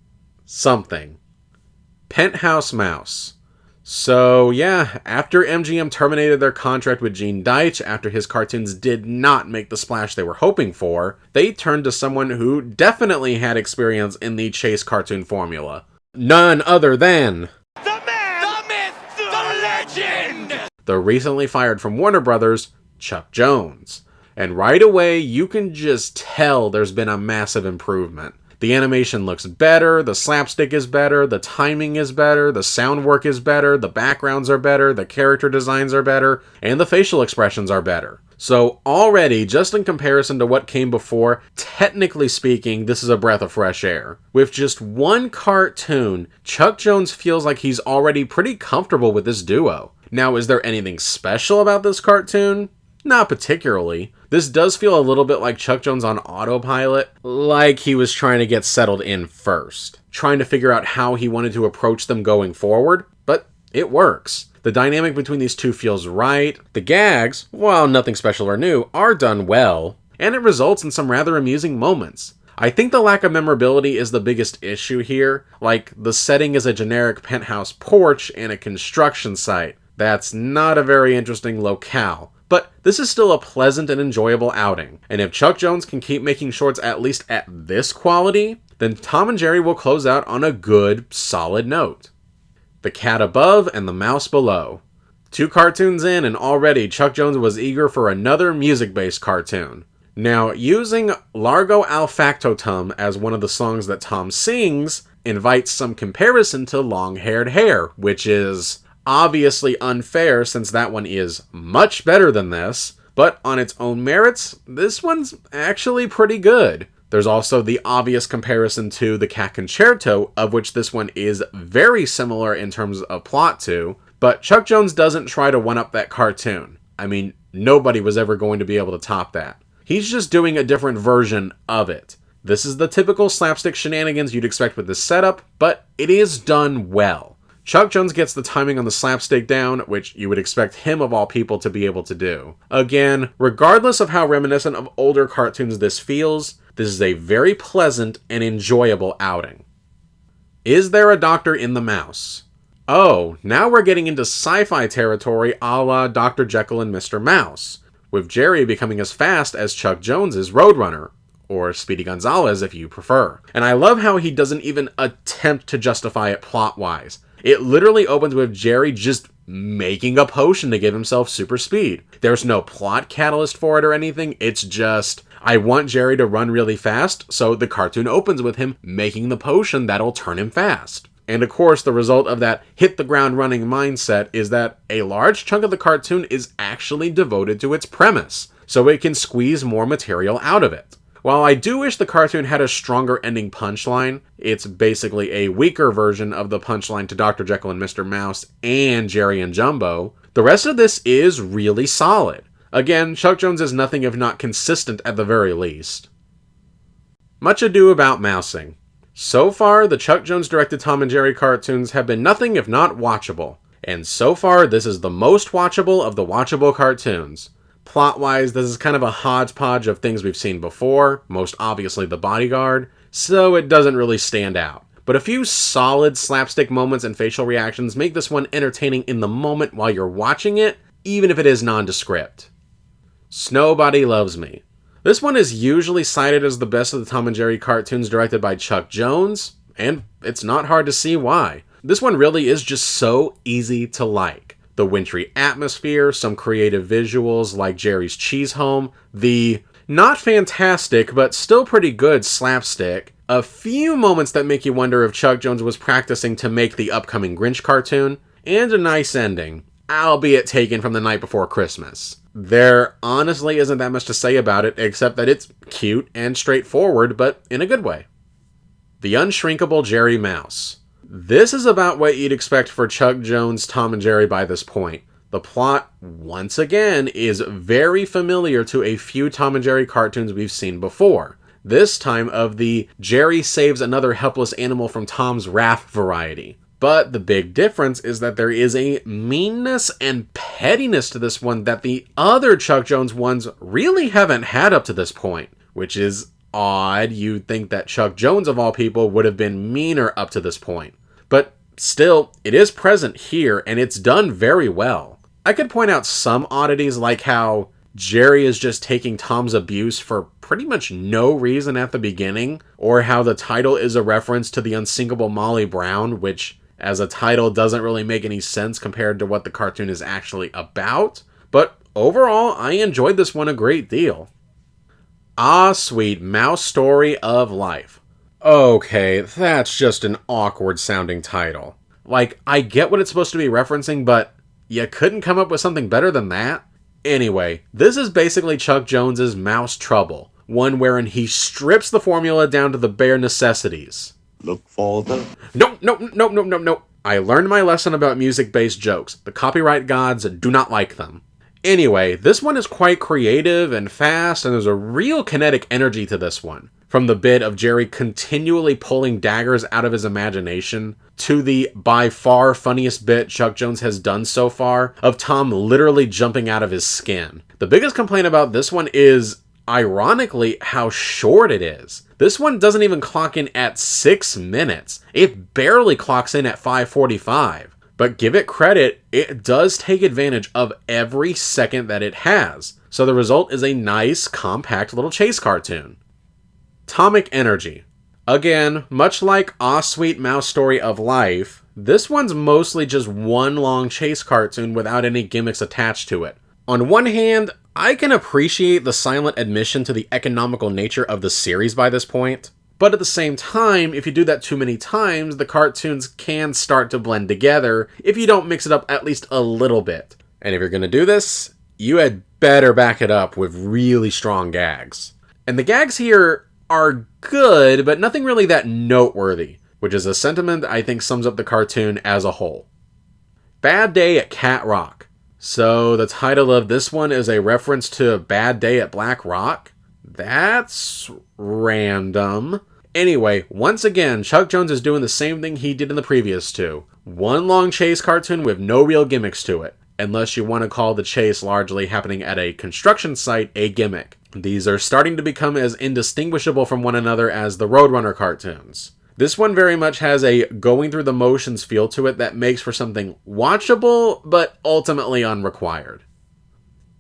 something. Penthouse Mouse. So yeah, after MGM terminated their contract with Gene Deitch after his cartoons did not make the splash they were hoping for, they turned to someone who definitely had experience in the Chase cartoon formula. None other than the recently fired from Warner Brothers, Chuck Jones. And right away, you can just tell there's been a massive improvement. The animation looks better, the slapstick is better, the timing is better, the sound work is better, the backgrounds are better, the character designs are better, and the facial expressions are better. So already, just in comparison to what came before, technically speaking, this is a breath of fresh air. With just one cartoon, Chuck Jones feels like he's already pretty comfortable with this duo. Now, is there anything special about this cartoon? Not particularly. This does feel a little bit like Chuck Jones on autopilot, like he was trying to get settled in first, trying to figure out how he wanted to approach them going forward, but it works. The dynamic between these two feels right, the gags, while nothing special or new, are done well, and it results in some rather amusing moments. I think the lack of memorability is the biggest issue here, like the setting is a generic penthouse porch and a construction site. That's not a very interesting locale. But this is still a pleasant and enjoyable outing, and if Chuck Jones can keep making shorts at least at this quality, then Tom and Jerry will close out on a good, solid note. The Cat Above and the Mouse Below. 2 cartoons in, and already Chuck Jones was eager for another music-based cartoon. Now, using Largo Al Factotum as one of the songs that Tom sings invites some comparison to Long-Haired Hair, which is obviously unfair since that one is much better than this, but on its own merits, this one's actually pretty good. There's also the obvious comparison to the Cat Concerto, of which this one is very similar in terms of plot to, but Chuck Jones doesn't try to one-up that cartoon. I mean, nobody was ever going to be able to top that. He's just doing a different version of it. This is the typical slapstick shenanigans you'd expect with this setup, but it is done well. Chuck Jones gets the timing on the slapstick down, which you would expect him of all people to be able to do. Again, regardless of how reminiscent of older cartoons this feels, this is a very pleasant and enjoyable outing. Is there a doctor in the mouse? Oh, now we're getting into sci-fi territory a la Dr. Jekyll and Mr. Mouse, with Jerry becoming as fast as Chuck Jones's Roadrunner, or Speedy Gonzales if you prefer. And I love how he doesn't even attempt to justify it plot-wise. It literally opens with Jerry just making a potion to give himself super speed. There's no plot catalyst for it or anything, it's just, I want Jerry to run really fast, so the cartoon opens with him making the potion that'll turn him fast. And of course, the result of that hit the ground running mindset is that a large chunk of the cartoon is actually devoted to its premise, so it can squeeze more material out of it. While I do wish the cartoon had a stronger ending punchline, it's basically a weaker version of the punchline to Dr. Jekyll and Mr. Mouse and Jerry and Jumbo, the rest of this is really solid. Again, Chuck Jones is nothing if not consistent at the very least. Much Ado About Mousing. So far, the Chuck Jones directed Tom and Jerry cartoons have been nothing if not watchable, and so far this is the most watchable of the watchable cartoons. Plot-wise, this is kind of a hodgepodge of things we've seen before, most obviously The Bodyguard, so it doesn't really stand out. but a few solid slapstick moments and facial reactions make this one entertaining in the moment while you're watching it, even if it is nondescript. Snowbody Loves Me. This one is usually cited as the best of the Tom and Jerry cartoons directed by Chuck Jones, and it's not hard to see why. This one really is just so easy to like. The wintry atmosphere, some creative visuals like Jerry's Cheese Home, the not fantastic but still pretty good slapstick, a few moments that make you wonder if Chuck Jones was practicing to make the upcoming Grinch cartoon, and a nice ending, albeit taken from The Night Before Christmas. There honestly isn't that much to say about it except that it's cute and straightforward, but in a good way. The Unshrinkable Jerry Mouse. This is about what you'd expect for Chuck Jones' Tom and Jerry by this point. The plot, once again, is very familiar to a few Tom and Jerry cartoons we've seen before. This time of the Jerry saves another helpless animal from Tom's wrath variety. But the big difference is that there is a meanness and pettiness to this one that the other Chuck Jones ones really haven't had up to this point, which is odd. You'd think that Chuck Jones, of all people, would have been meaner up to this point. But still, it is present here, and it's done very well. I could point out some oddities like how Jerry is just taking Tom's abuse for pretty much no reason at the beginning, or how the title is a reference to the unsinkable Molly Brown, which as a title doesn't really make any sense compared to what the cartoon is actually about. But overall, I enjoyed this one a great deal. Ah, Sweet Mouse Story of Life. Okay, that's just an awkward sounding title. Like, I get what it's supposed to be referencing, but you couldn't come up with something better than that? Anyway, this is basically Chuck Jones's Mouse Trouble, one wherein he strips the formula down to the bare necessities. Look for the... No. I learned my lesson about music-based jokes. The copyright gods do not like them. Anyway, this one is quite creative and fast, and there's a real kinetic energy to this one. From the bit of Jerry continually pulling daggers out of his imagination, to the by far funniest bit Chuck Jones has done so far, of Tom literally jumping out of his skin. The biggest complaint about this one is, ironically, how short it is. This one doesn't even clock in at 6 minutes. It barely clocks in at 5:45. But give it credit, it does take advantage of every second that it has. So the result is a nice, compact little chase cartoon. Atomic Energy. Again, much like Ah Sweet Mouse Story of Life, this one's mostly just one long chase cartoon without any gimmicks attached to it. On one hand, I can appreciate the silent admission to the economical nature of the series by this point, but at the same time, if you do that too many times, the cartoons can start to blend together if you don't mix it up at least a little bit. And if you're gonna do this, you had better back it up with really strong gags. And the gags here are good, but nothing really that noteworthy, which is a sentiment I think sums up the cartoon as a whole. Bad Day at Cat Rock. So the title of this one is a reference to Bad Day at Black Rock? That's random. Anyway, once again, Chuck Jones is doing the same thing he did in the previous two. One long chase cartoon with no real gimmicks to it, unless you want to call the chase largely happening at a construction site a gimmick. These are starting to become as indistinguishable from one another as the Roadrunner cartoons. This one very much has a going through the motions feel to it that makes for something watchable, but ultimately unrequired.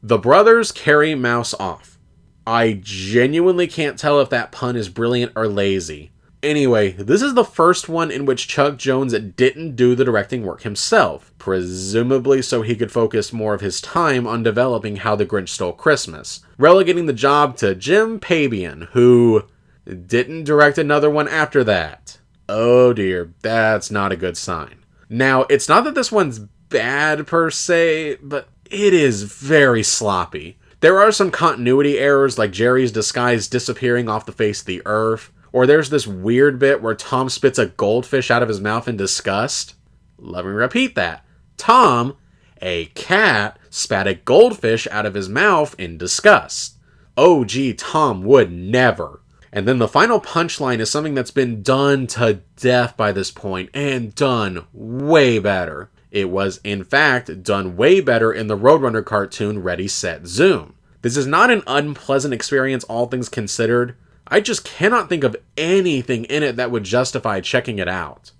The Brothers Carry Mouse Off. I genuinely can't tell if that pun is brilliant or lazy. Anyway, this is the first one in which Chuck Jones didn't do the directing work himself, presumably so he could focus more of his time on developing How the Grinch Stole Christmas, relegating the job to Jim Pabian, who didn't direct another one after that. Oh dear, that's not a good sign. Now, it's not that this one's bad per se, but it is very sloppy. There are some continuity errors like Jerry's disguise disappearing off the face of the earth, or there's this weird bit where Tom spits a goldfish out of his mouth in disgust. Let me repeat that. Tom, a cat, spat a goldfish out of his mouth in disgust. Oh gee, Tom would never. And then the final punchline is something that's been done to death by this point, and done way better. It was, in fact, done way better in the Roadrunner cartoon Ready, Set, Zoom. This is not an unpleasant experience, all things considered. I just cannot think of anything in it that would justify checking it out.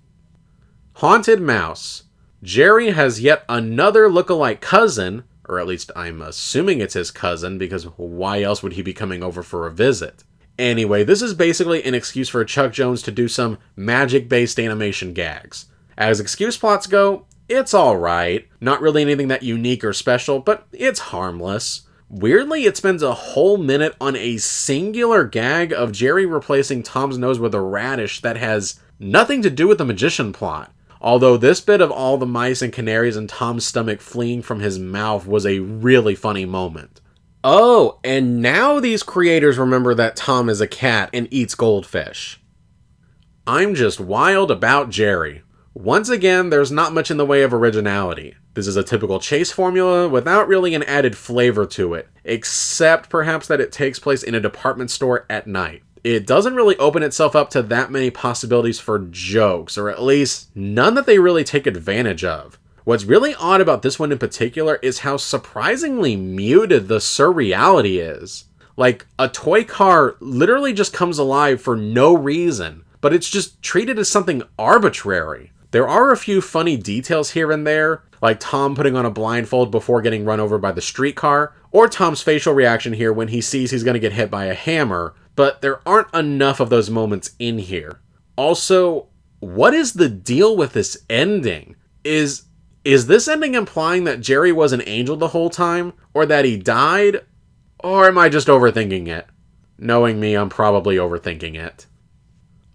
Haunted Mouse. Jerry has yet another look-alike cousin, or at least I'm assuming it's his cousin, because why else would he be coming over for a visit? Anyway, this is basically an excuse for Chuck Jones to do some magic-based animation gags. As excuse plots go, it's alright. Not really anything that unique or special, but it's harmless. Weirdly, it spends a whole minute on a singular gag of Jerry replacing Tom's nose with a radish that has nothing to do with the magician plot. Although this bit of all the mice and canaries in Tom's stomach fleeing from his mouth was a really funny moment. Oh, and now these creators remember that Tom is a cat and eats goldfish. I'm just wild about Jerry. Once again, there's not much in the way of originality. This is a typical Chase formula without really an added flavor to it, except perhaps that it takes place in a department store at night. It doesn't really open itself up to that many possibilities for jokes, or at least none that they really take advantage of. What's really odd about this one in particular is how surprisingly muted the surreality is. Like, a toy car literally just comes alive for no reason, but it's just treated as something arbitrary. There are a few funny details here and there, like Tom putting on a blindfold before getting run over by the streetcar, or Tom's facial reaction here when he sees he's going to get hit by a hammer, but there aren't enough of those moments in here. Also, what is the deal with this ending? Is this ending implying that Jerry was an angel the whole time? Or that he died? Or am I just overthinking it? Knowing me, I'm probably overthinking it.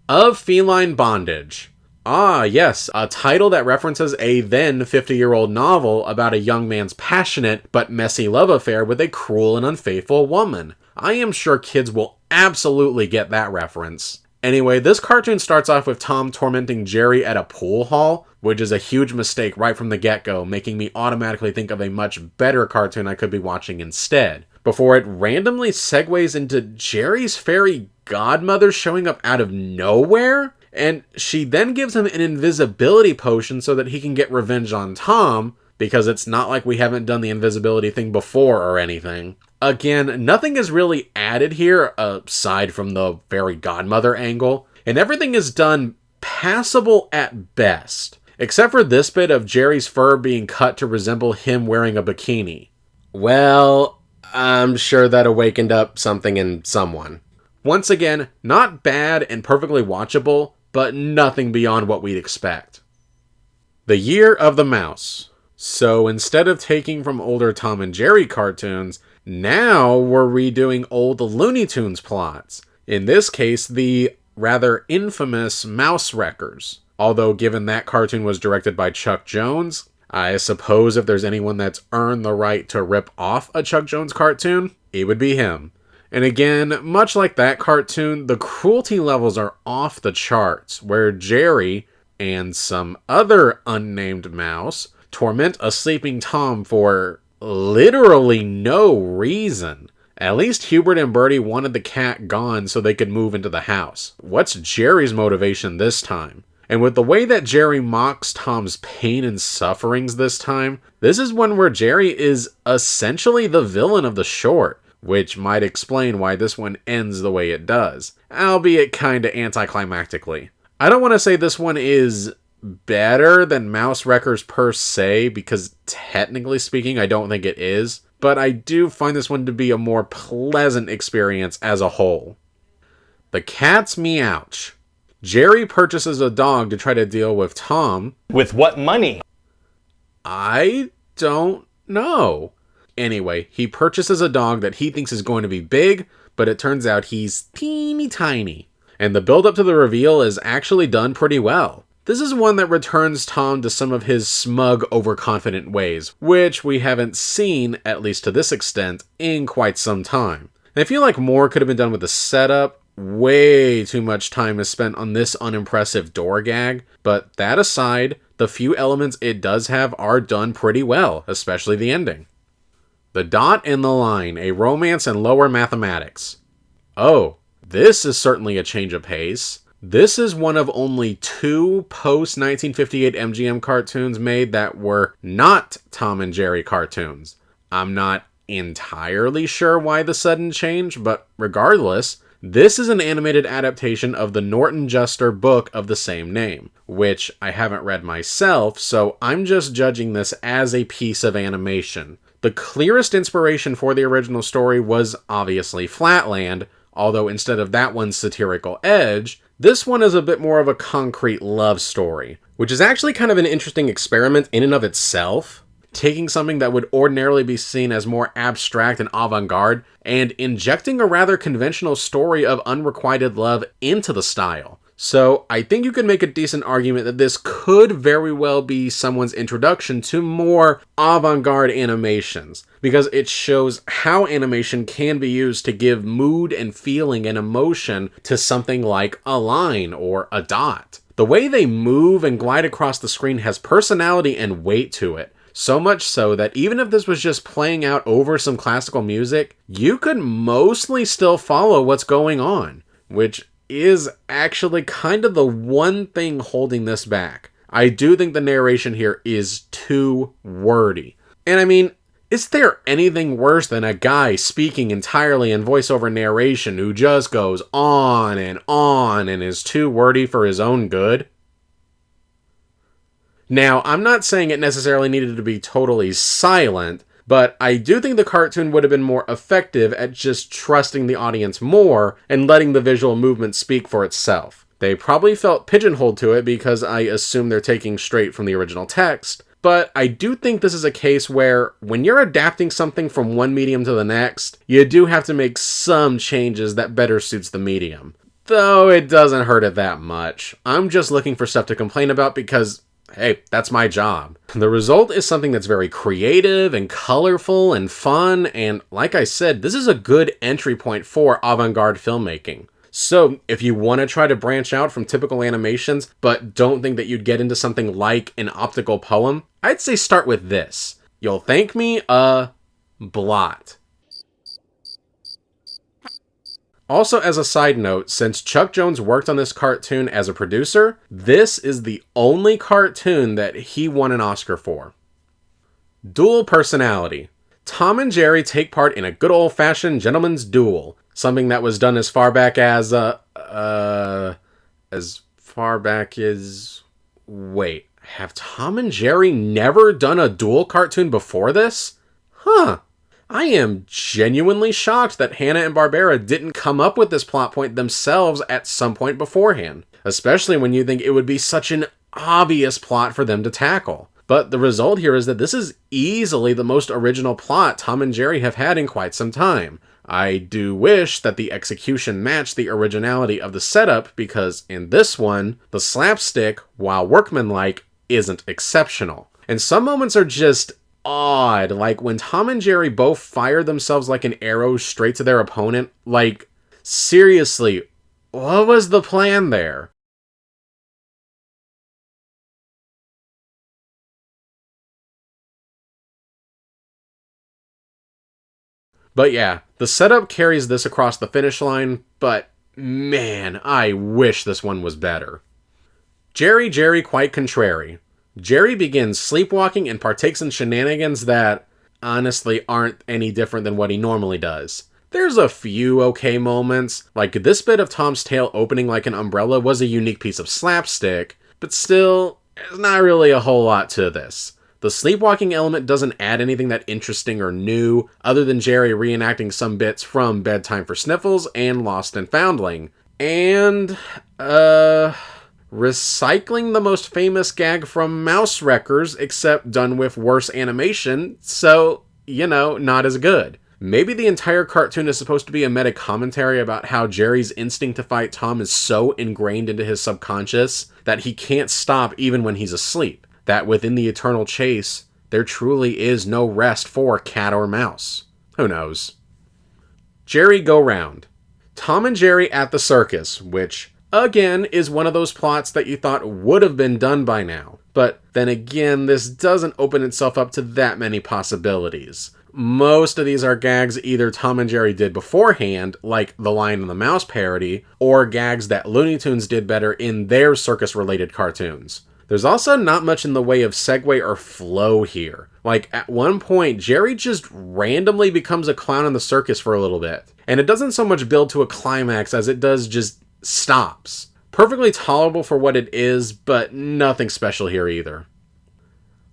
Of Feline Bondage. Ah, yes, a title that references a then 50-year-old novel about a young man's passionate but messy love affair with a cruel and unfaithful woman. I am sure kids will absolutely get that reference. Anyway, this cartoon starts off with Tom tormenting Jerry at a pool hall, which is a huge mistake right from the get-go, making me automatically think of a much better cartoon I could be watching instead, before it randomly segues into Jerry's fairy godmother showing up out of nowhere, and she then gives him an invisibility potion so that he can get revenge on Tom, because it's not like we haven't done the invisibility thing before or anything. Again, nothing is really added here, aside from the fairy godmother angle, and everything is done passable at best, except for this bit of Jerry's fur being cut to resemble him wearing a bikini. Well, I'm sure that awakened up something in someone. Once again, not bad and perfectly watchable, but nothing beyond what we'd expect. The Year of the Mouse. So instead of taking from older Tom and Jerry cartoons, now we're redoing old Looney Tunes plots. In this case, the rather infamous Mouse Wreckers. Although given that cartoon was directed by Chuck Jones, I suppose if there's anyone that's earned the right to rip off a Chuck Jones cartoon, it would be him. And again, much like that cartoon, the cruelty levels are off the charts, where Jerry and some other unnamed mouse torment a sleeping Tom for literally no reason. At least Hubert and Bertie wanted the cat gone so they could move into the house. What's Jerry's motivation this time? And with the way that Jerry mocks Tom's pain and sufferings this time, this is one where Jerry is essentially the villain of the short, which might explain why this one ends the way it does, albeit kinda anticlimactically. I don't want to say this one is better than Mouse Wreckers per se, because technically speaking I don't think it is, but I do find this one to be a more pleasant experience as a whole. The Cat's Meowch. Jerry purchases a dog to try to deal with Tom. With what money? I don't know. Anyway, he purchases a dog that he thinks is going to be big, but it turns out he's teeny tiny. And the build up to the reveal is actually done pretty well. This is one that returns Tom to some of his smug, overconfident ways, which we haven't seen, at least to this extent, in quite some time. And I feel like more could have been done with the setup. Way too much time is spent on this unimpressive door gag, but that aside, the few elements it does have are done pretty well, especially the ending. The Dot and the Line, a romance in lower mathematics. Oh, this is certainly a change of pace. This is one of only 2 post-1958 MGM cartoons made that were not Tom and Jerry cartoons. I'm not entirely sure why the sudden change, but regardless, This is an animated adaptation of the Norton Juster book of the same name, which I haven't read myself, so I'm just judging this as a piece of animation. The clearest inspiration for the original story was obviously Flatland, although instead of that one's satirical edge, this one is a bit more of a concrete love story, which is actually kind of an interesting experiment in and of itself, taking something that would ordinarily be seen as more abstract and avant-garde and injecting a rather conventional story of unrequited love into the style. So I think you could make a decent argument that this could very well be someone's introduction to more avant-garde animations, because it shows how animation can be used to give mood and feeling and emotion to something like a line or a dot. The way they move and glide across the screen has personality and weight to it. So much so that even if this was just playing out over some classical music, you could mostly still follow what's going on, which is actually kind of the one thing holding this back. I do think the narration here is too wordy. And I mean, is there anything worse than a guy speaking entirely in voiceover narration who just goes on and is too wordy for his own good? Now, I'm not saying it necessarily needed to be totally silent, but I do think the cartoon would have been more effective at just trusting the audience more and letting the visual movement speak for itself. They probably felt pigeonholed to it because I assume they're taking straight from the original text, but I do think this is a case where when you're adapting something from one medium to the next, you do have to make some changes that better suits the medium. Though it doesn't hurt it that much. I'm just looking for stuff to complain about because hey, that's my job. The result is something that's very creative and colorful and fun, and like I said, this is a good entry point for avant-garde filmmaking. So, if you want to try to branch out from typical animations, but don't think that you'd get into something like an optical poem, I'd say start with this. You'll thank me a blot. Also, as a side note, since Chuck Jones worked on this cartoon as a producer, this is the only cartoon that he won an Oscar for. Dual personality. Tom and Jerry take part in a good old-fashioned gentleman's duel, something that was done as far back as, wait, have Tom and Jerry never done a duel cartoon before this? Huh. I am genuinely shocked that Hanna-Barbera didn't come up with this plot point themselves at some point beforehand, especially when you think it would be such an obvious plot for them to tackle. But the result here is that this is easily the most original plot Tom and Jerry have had in quite some time. I do wish that the execution matched the originality of the setup, because in this one, the slapstick, while workmanlike, isn't exceptional. And some moments are just odd, like when Tom and Jerry both fire themselves like an arrow straight to their opponent. Like, seriously, what was the plan there? But yeah, the setup carries this across the finish line, but man, I wish this one was better. Jerry quite contrary. Jerry begins sleepwalking and partakes in shenanigans that, honestly, aren't any different than what he normally does. There's a few okay moments, like this bit of Tom's tail opening like an umbrella was a unique piece of slapstick, but still, there's not really a whole lot to this. The sleepwalking element doesn't add anything that interesting or new, other than Jerry reenacting some bits from Bedtime for Sniffles and Lost and Foundling. And, recycling the most famous gag from Mouse Wreckers, except done with worse animation, so, not as good. Maybe the entire cartoon is supposed to be a meta-commentary about how Jerry's instinct to fight Tom is so ingrained into his subconscious that he can't stop even when he's asleep. That within the eternal chase, there truly is no rest for cat or mouse. Who knows? Jerry Go Round. Tom and Jerry at the circus, which, again, is one of those plots that you thought would have been done by now. But then again, this doesn't open itself up to that many possibilities. Most of these are gags either Tom and Jerry did beforehand, like the Lion and the Mouse parody, or gags that Looney Tunes did better in their circus-related cartoons. There's also not much in the way of segue or flow here. Like, at one point, Jerry just randomly becomes a clown in the circus for a little bit. And it doesn't so much build to a climax as it does just stops. Perfectly tolerable for what it is, but nothing special here either.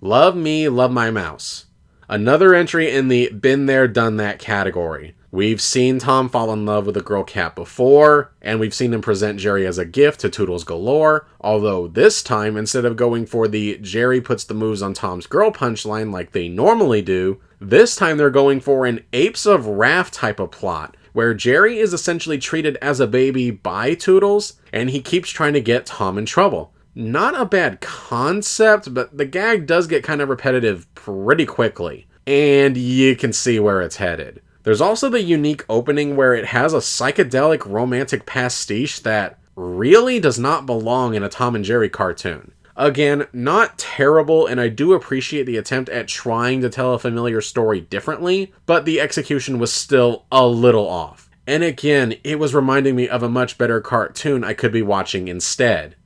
Love Me, Love My Mouse. Another entry in the been there, done that category. We've seen Tom fall in love with a girl cat before, and we've seen him present Jerry as a gift to Toodles galore, although this time, instead of going for the Jerry puts the moves on Tom's girl punchline like they normally do, this time they're going for an Apes of Wrath type of plot, where Jerry is essentially treated as a baby by Toodles, and he keeps trying to get Tom in trouble. Not a bad concept, but the gag does get kind of repetitive pretty quickly, and you can see where it's headed. There's also the unique opening where it has a psychedelic romantic pastiche that really does not belong in a Tom and Jerry cartoon. Again, not terrible, and I do appreciate the attempt at trying to tell a familiar story differently, but the execution was still a little off. And again, it was reminding me of a much better cartoon I could be watching instead.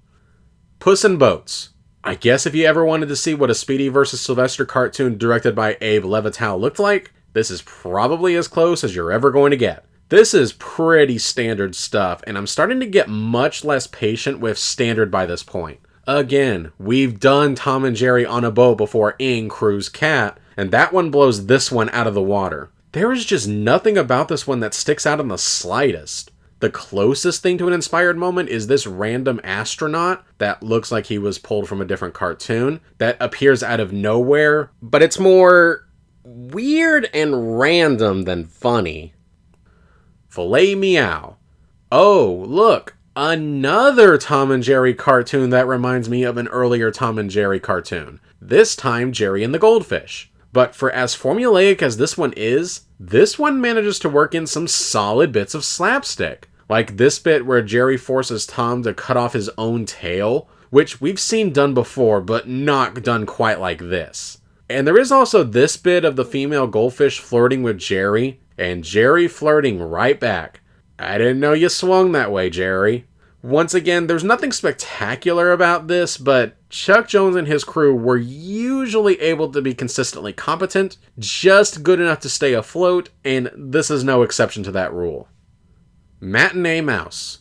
Puss in Boots. I guess if you ever wanted to see what a Speedy vs. Sylvester cartoon directed by Abe Levital looked like, this is probably as close as you're ever going to get. This is pretty standard stuff, and I'm starting to get much less patient with standard by this point. Again, we've done Tom and Jerry on a boat before in Cruise Cat, and that one blows this one out of the water. There is just nothing about this one that sticks out in the slightest. The closest thing to an inspired moment is this random astronaut that looks like he was pulled from a different cartoon that appears out of nowhere, but it's more weird and random than funny. Filet Meow. Oh, look, another Tom and Jerry cartoon that reminds me of an earlier Tom and Jerry cartoon. This time, Jerry and the Goldfish. But for as formulaic as this one is, this one manages to work in some solid bits of slapstick. Like this bit where Jerry forces Tom to cut off his own tail, which we've seen done before, but not done quite like this. And there is also this bit of the female goldfish flirting with Jerry, and Jerry flirting right back. I didn't know you swung that way, Jerry. Once again, there's nothing spectacular about this, but Chuck Jones and his crew were usually able to be consistently competent, just good enough to stay afloat, and this is no exception to that rule. Matinee Mouse.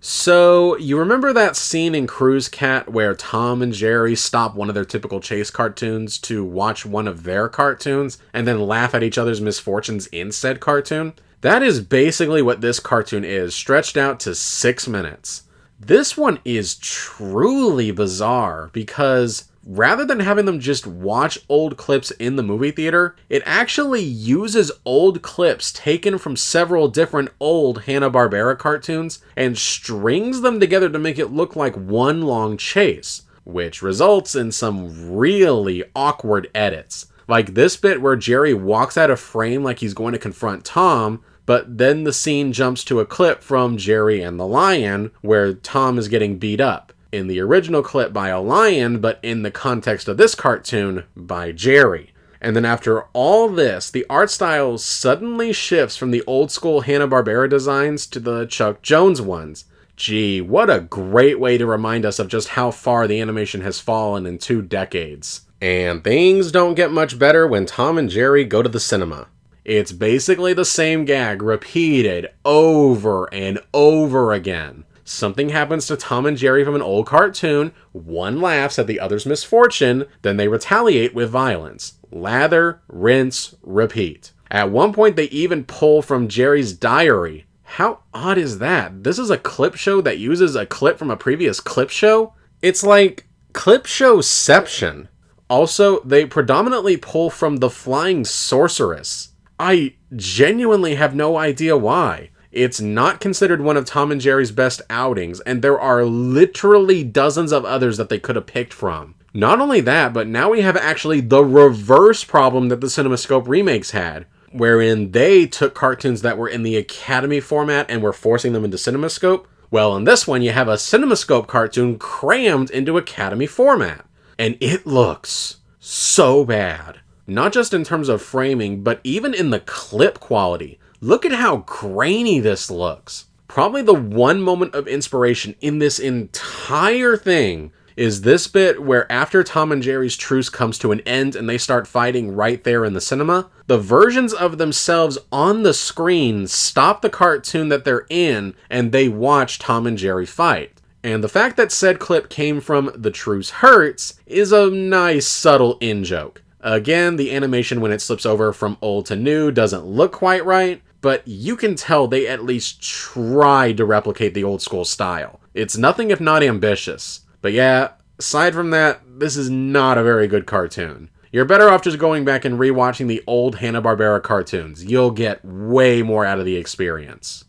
So, you remember that scene in Cruise Cat where Tom and Jerry stop one of their typical chase cartoons to watch one of their cartoons and then laugh at each other's misfortunes in said cartoon? That is basically what this cartoon is, stretched out to 6 minutes. This one is truly bizarre because rather than having them just watch old clips in the movie theater, it actually uses old clips taken from several different old Hanna-Barbera cartoons and strings them together to make it look like one long chase, which results in some really awkward edits. Like this bit where Jerry walks out of frame like he's going to confront Tom, but then the scene jumps to a clip from Jerry and the Lion, where Tom is getting beat up. In the original clip by a lion, but in the context of this cartoon, by Jerry. And then after all this, the art style suddenly shifts from the old school Hanna-Barbera designs to the Chuck Jones ones. Gee, what a great way to remind us of just how far the animation has fallen in 2 decades. And things don't get much better when Tom and Jerry go to the cinema. It's basically the same gag repeated over and over again. Something happens to Tom and Jerry from an old cartoon, one laughs at the other's misfortune, then they retaliate with violence. Lather, rinse, repeat. At one point they even pull from Jerry's diary. How odd is that? This is a clip show that uses a clip from a previous clip show? It's like clip showception. Also, they predominantly pull from The Flying Sorceress. I genuinely have no idea why. It's not considered one of Tom and Jerry's best outings, and there are literally dozens of others that they could have picked from. Not only that, but now we have actually the reverse problem that the CinemaScope remakes had, wherein they took cartoons that were in the Academy format and were forcing them into CinemaScope. Well, in this one, you have a CinemaScope cartoon crammed into Academy format, and it looks so bad. Not just in terms of framing, but even in the clip quality. Look at how grainy this looks. Probably the one moment of inspiration in this entire thing is this bit where after Tom and Jerry's truce comes to an end and they start fighting right there in the cinema, the versions of themselves on the screen stop the cartoon that they're in and they watch Tom and Jerry fight. And the fact that said clip came from The Truce Hurts is a nice subtle in-joke. Again, the animation when it slips over from old to new doesn't look quite right, but you can tell they at least tried to replicate the old school style. It's nothing if not ambitious. But yeah, aside from that, this is not a very good cartoon. You're better off just going back and rewatching the old Hanna-Barbera cartoons. You'll get way more out of the experience.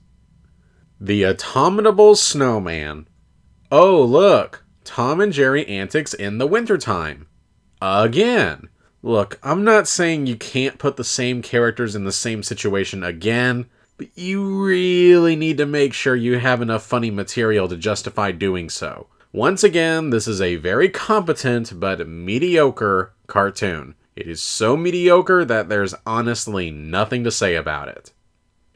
The Abominable Snowman. Oh look, Tom and Jerry antics in the wintertime. Again. Look, I'm not saying you can't put the same characters in the same situation again, but you really need to make sure you have enough funny material to justify doing so. Once again, this is a very competent but mediocre cartoon. It is so mediocre that there's honestly nothing to say about it.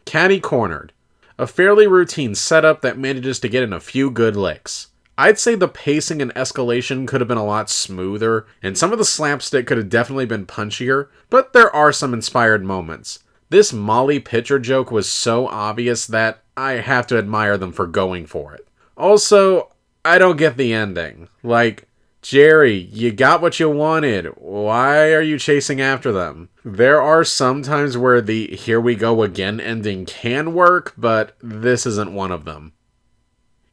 Catty Cornered. A fairly routine setup that manages to get in a few good licks. I'd say the pacing and escalation could have been a lot smoother, and some of the slapstick could have definitely been punchier, but there are some inspired moments. This Molly Pitcher joke was so obvious that I have to admire them for going for it. Also, I don't get the ending. Like, Jerry, you got what you wanted. Why are you chasing after them? There are some times where the here we go again ending can work, but this isn't one of them.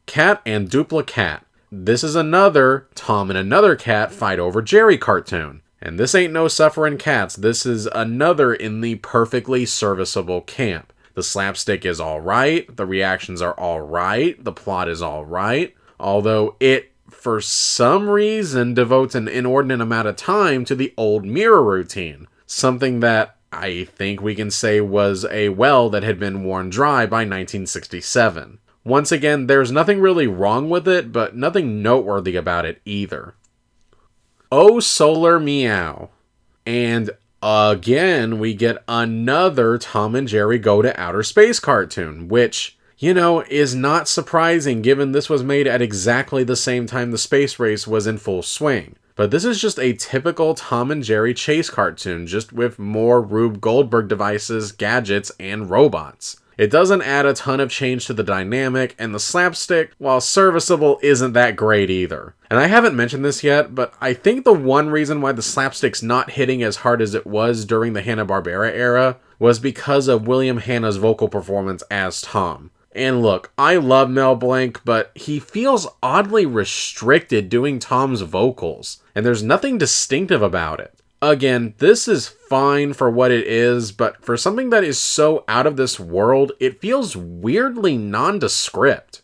Cat and Dupla Cat. This is another Tom and another cat fight over Jerry cartoon. And this ain't no sufferin' cats. This is another in the perfectly serviceable camp. The slapstick is alright, the reactions are alright, the plot is alright. Although it, for some reason, devotes an inordinate amount of time to the old mirror routine. Something that I think we can say was a well that had been worn dry by 1967. Once again, there's nothing really wrong with it, but nothing noteworthy about it either. Oh Solar Meow. And again, we get another Tom and Jerry Go to Outer Space cartoon, which, is not surprising given this was made at exactly the same time the space race was in full swing. But this is just a typical Tom and Jerry chase cartoon, just with more Rube Goldberg devices, gadgets, and robots. It doesn't add a ton of change to the dynamic, and the slapstick, while serviceable, isn't that great either. And I haven't mentioned this yet, but I think the one reason why the slapstick's not hitting as hard as it was during the Hanna-Barbera era was because of William Hanna's vocal performance as Tom. And look, I love Mel Blanc, but he feels oddly restricted doing Tom's vocals, and there's nothing distinctive about it. Again, this is fine for what it is, but for something that is so out of this world, it feels weirdly nondescript.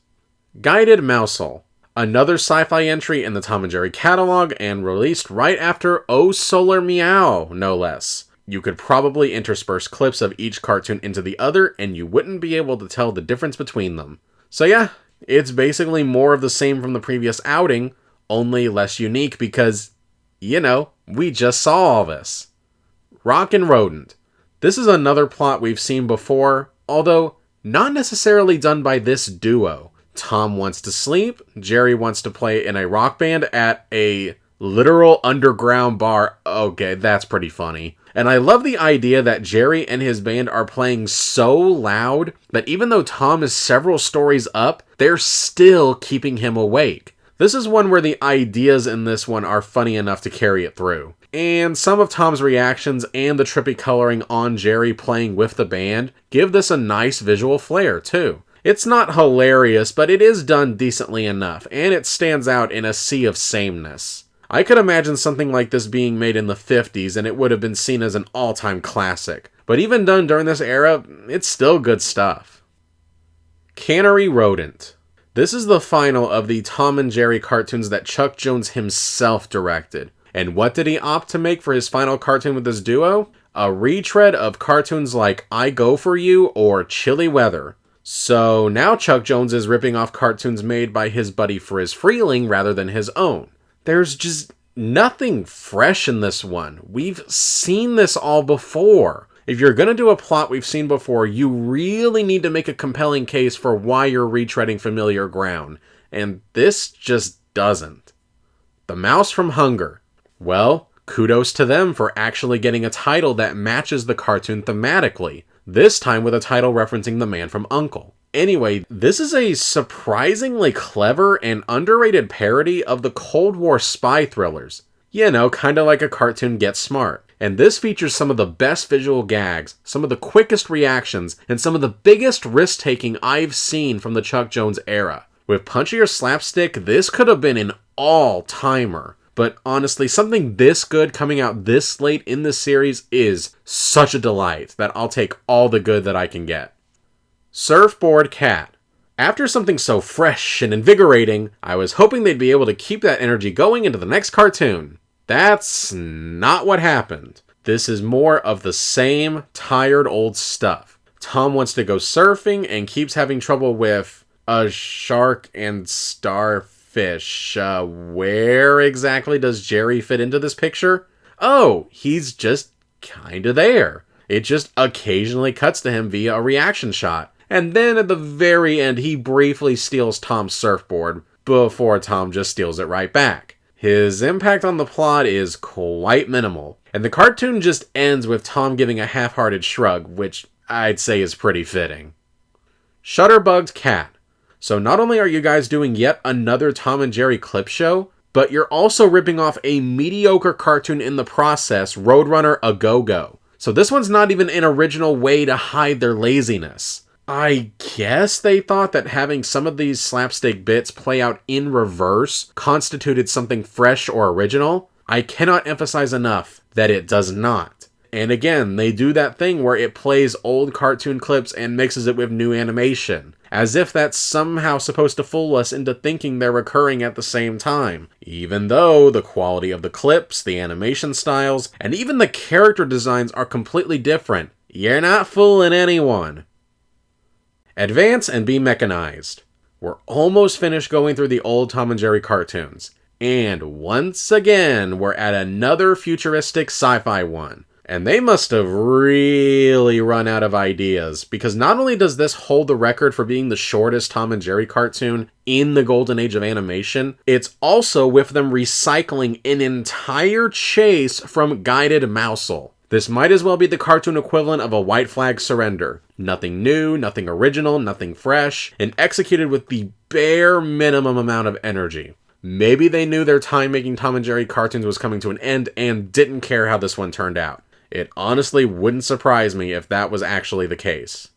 Guided Mousehole. Another sci-fi entry in the Tom and Jerry catalog, and released right after Oh Solar Meow, no less. You could probably intersperse clips of each cartoon into the other, and you wouldn't be able to tell the difference between them. So yeah, it's basically more of the same from the previous outing, only less unique because, we just saw all this. Rockin' Rodent. This is another plot we've seen before, although not necessarily done by this duo. Tom wants to sleep, Jerry wants to play in a rock band at a literal underground bar. Okay, that's pretty funny. And I love the idea that Jerry and his band are playing so loud that even though Tom is several stories up, they're still keeping him awake. This is one where the ideas in this one are funny enough to carry it through. And some of Tom's reactions and the trippy coloring on Jerry playing with the band give this a nice visual flair too. It's not hilarious, but it is done decently enough, and it stands out in a sea of sameness. I could imagine something like this being made in the 50s and it would have been seen as an all-time classic. But even done during this era, it's still good stuff. Cannery Rodent. This is the final of the Tom and Jerry cartoons that Chuck Jones himself directed. And what did he opt to make for his final cartoon with this duo? A retread of cartoons like I Go For You or Chilly Weather. So now Chuck Jones is ripping off cartoons made by his buddy Friz Freeling rather than his own. There's just nothing fresh in this one. We've seen this all before. If you're going to do a plot we've seen before, you really need to make a compelling case for why you're retreading familiar ground. And this just doesn't. The Mouse from Hunger. Well, kudos to them for actually getting a title that matches the cartoon thematically, this time with a title referencing the man from U.N.C.L.E. Anyway, this is a surprisingly clever and underrated parody of the Cold War spy thrillers. You know, kinda like a cartoon Get Smart. And this features some of the best visual gags, some of the quickest reactions, and some of the biggest risk-taking I've seen from the Chuck Jones era. With punchier slapstick, this could have been an all-timer. But honestly, something this good coming out this late in the series is such a delight that I'll take all the good that I can get. Surfboard Cat. After something so fresh and invigorating, I was hoping they'd be able to keep that energy going into the next cartoon. That's not what happened. This is more of the same tired old stuff. Tom wants to go surfing and keeps having trouble with a shark and starfish. Where exactly does Jerry fit into this picture? Oh, he's just kinda there. It just occasionally cuts to him via a reaction shot. And then at the very end, he briefly steals Tom's surfboard before Tom just steals it right back. His impact on the plot is quite minimal, and the cartoon just ends with Tom giving a half-hearted shrug, which I'd say is pretty fitting. Shutterbugged Cat. So not only are you guys doing yet another Tom and Jerry clip show, but you're also ripping off a mediocre cartoon in the process, Roadrunner A Go-Go. So this one's not even an original way to hide their laziness. I guess they thought that having some of these slapstick bits play out in reverse constituted something fresh or original. I cannot emphasize enough that it does not. And again, they do that thing where it plays old cartoon clips and mixes it with new animation, as if that's somehow supposed to fool us into thinking they're recurring at the same time, even though the quality of the clips, the animation styles, and even the character designs are completely different. You're not fooling anyone. Advance and be mechanized. We're almost finished going through the old Tom and Jerry cartoons. And once again, we're at another futuristic sci-fi one. And they must have really run out of ideas, because not only does this hold the record for being the shortest Tom and Jerry cartoon in the golden age of animation, it's also with them recycling an entire chase from Guided Mousel. This might as well be the cartoon equivalent of a White Flag Surrender. Nothing new, nothing original, nothing fresh, and executed with the bare minimum amount of energy. Maybe they knew their time making Tom and Jerry cartoons was coming to an end and didn't care how this one turned out. It honestly wouldn't surprise me if that was actually the case.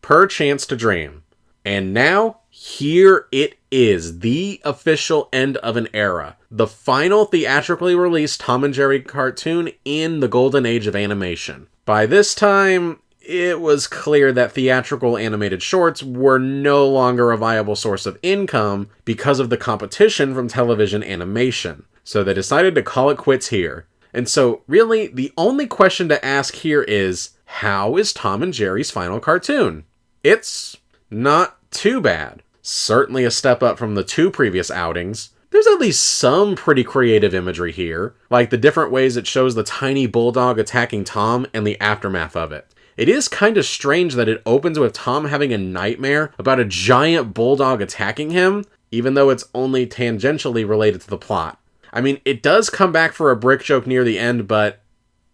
Per Chance to Dream. And now, here it is, the official end of an era. The final theatrically released Tom and Jerry cartoon in the golden age of animation. By this time, it was clear that theatrical animated shorts were no longer a viable source of income because of the competition from television animation. So they decided to call it quits here. And so, really, the only question to ask here is, how is Tom and Jerry's final cartoon? It's not too bad. Certainly a step up from the two previous outings. There's at least some pretty creative imagery here, like the different ways it shows the tiny bulldog attacking Tom and the aftermath of it. It is kind of strange that it opens with Tom having a nightmare about a giant bulldog attacking him, even though it's only tangentially related to the plot. I mean, it does come back for a brick joke near the end, but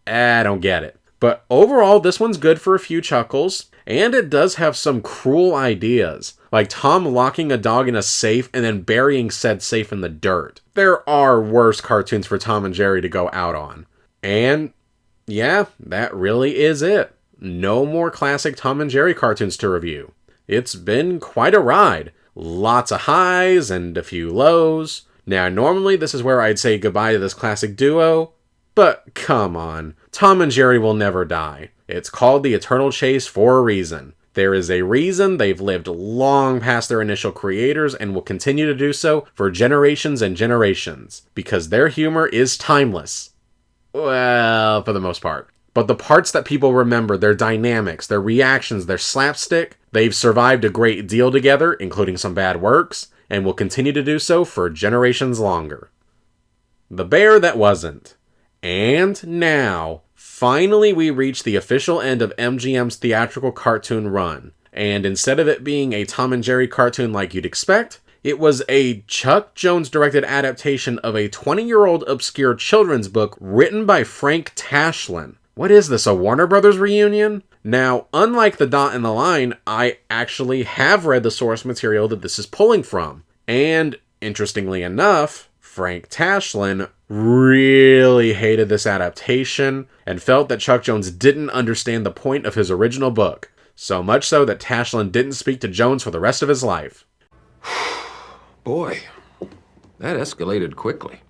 I don't get it. But overall, this one's good for a few chuckles, and it does have some cruel ideas, like Tom locking a dog in a safe and then burying said safe in the dirt. There are worse cartoons for Tom and Jerry to go out on. And yeah, that really is it. No more classic Tom and Jerry cartoons to review. It's been quite a ride. Lots of highs and a few lows. Now, normally this is where I'd say goodbye to this classic duo, but come on, Tom and Jerry will never die. It's called the Eternal Chase for a reason. There is a reason they've lived long past their initial creators and will continue to do so for generations and generations, because their humor is timeless. Well, for the most part. But the parts that people remember, their dynamics, their reactions, their slapstick, they've survived a great deal together, including some bad works, and will continue to do so for generations longer. The Bear That Wasn't. And now, finally we reach the official end of MGM's theatrical cartoon run. And instead of it being a Tom and Jerry cartoon like you'd expect, It was a Chuck Jones-directed adaptation of a 20-year-old obscure children's book written by Frank Tashlin. What is this, a Warner Brothers reunion? Now, unlike The Dot and the Line, I actually have read the source material that this is pulling from. And, interestingly enough, Frank Tashlin really hated this adaptation and felt that Chuck Jones didn't understand the point of his original book. So much so that Tashlin didn't speak to Jones for the rest of his life. Boy, that escalated quickly.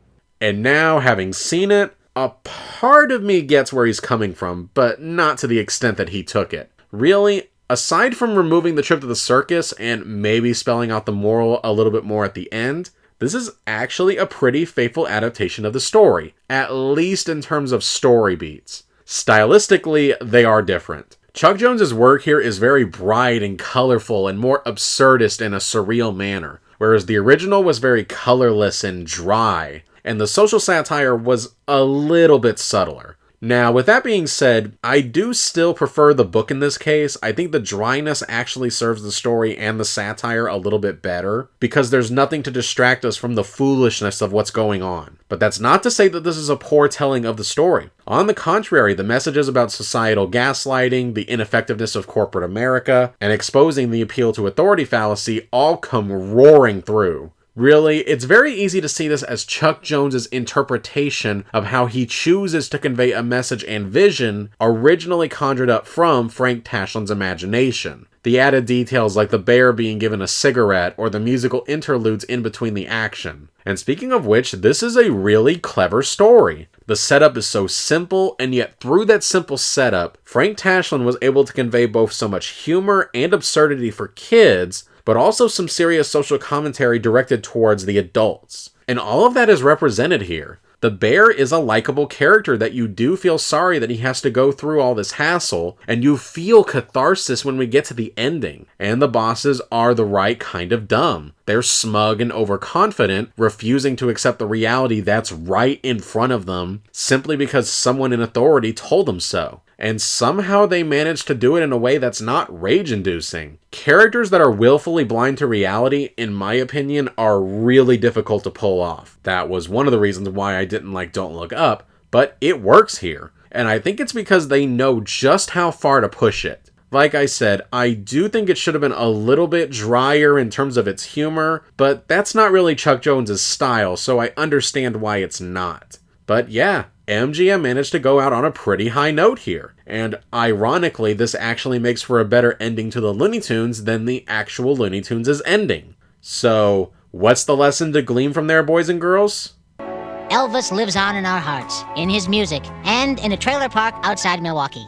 And now, having seen it, a part of me gets where he's coming from, but not to the extent that he took it. Really, aside from removing the trip to the circus and maybe spelling out the moral a little bit more at the end, this is actually a pretty faithful adaptation of the story, at least in terms of story beats. Stylistically, they are different. Chuck Jones's work here is very bright and colorful and more absurdist in a surreal manner, whereas the original was very colorless and dry, and the social satire was a little bit subtler. Now, with that being said, I do still prefer the book in this case. I think the dryness actually serves the story and the satire a little bit better, because there's nothing to distract us from the foolishness of what's going on. But that's not to say that this is a poor telling of the story. On the contrary, the messages about societal gaslighting, the ineffectiveness of corporate America, and exposing the appeal to authority fallacy all come roaring through. Really, it's very easy to see this as Chuck Jones's interpretation of how he chooses to convey a message and vision originally conjured up from Frank Tashlin's imagination. The added details like the bear being given a cigarette or the musical interludes in between the action. And speaking of which, this is a really clever story. The setup is so simple, and yet through that simple setup, Frank Tashlin was able to convey both so much humor and absurdity for kids, but also some serious social commentary directed towards the adults. And all of that is represented here. The bear is a likable character that you do feel sorry that he has to go through all this hassle, and you feel catharsis when we get to the ending. And the bosses are the right kind of dumb. They're smug and overconfident, refusing to accept the reality that's right in front of them, simply because someone in authority told them so. And somehow they manage to do it in a way that's not rage-inducing. Characters that are willfully blind to reality, in my opinion, are really difficult to pull off. That was one of the reasons why I didn't like Don't Look Up, but it works here. And I think it's because they know just how far to push it. Like I said, I do think it should have been a little bit drier in terms of its humor, but that's not really Chuck Jones's style, so I understand why it's not. But yeah, MGM managed to go out on a pretty high note here, and ironically, this actually makes for a better ending to the Looney Tunes than the actual Looney Tunes' ending. So, what's the lesson to glean from there, boys and girls? Elvis lives on in our hearts, in his music, and in a trailer park outside Milwaukee.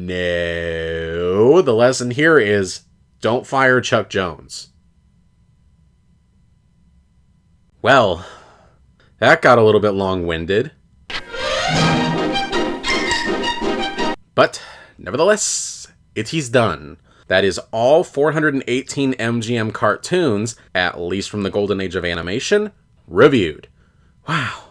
No, the lesson here is, don't fire Chuck Jones. Well, that got a little bit long-winded. But, nevertheless, it is done. That is all 418 MGM cartoons, at least from the golden age of animation, reviewed. Wow,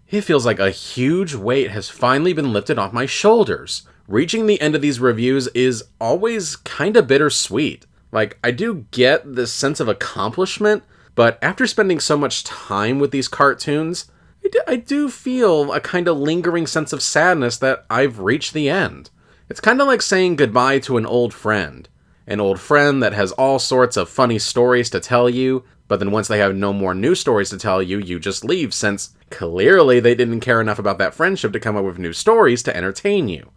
it feels like a huge weight has finally been lifted off my shoulders. Reaching the end of these reviews is always kinda bittersweet. Like, I do get this sense of accomplishment, but after spending so much time with these cartoons, I do feel a kind of lingering sense of sadness that I've reached the end. It's kind of like saying goodbye to an old friend. An old friend that has all sorts of funny stories to tell you, but then once they have no more new stories to tell you, you just leave, since clearly they didn't care enough about that friendship to come up with new stories to entertain you.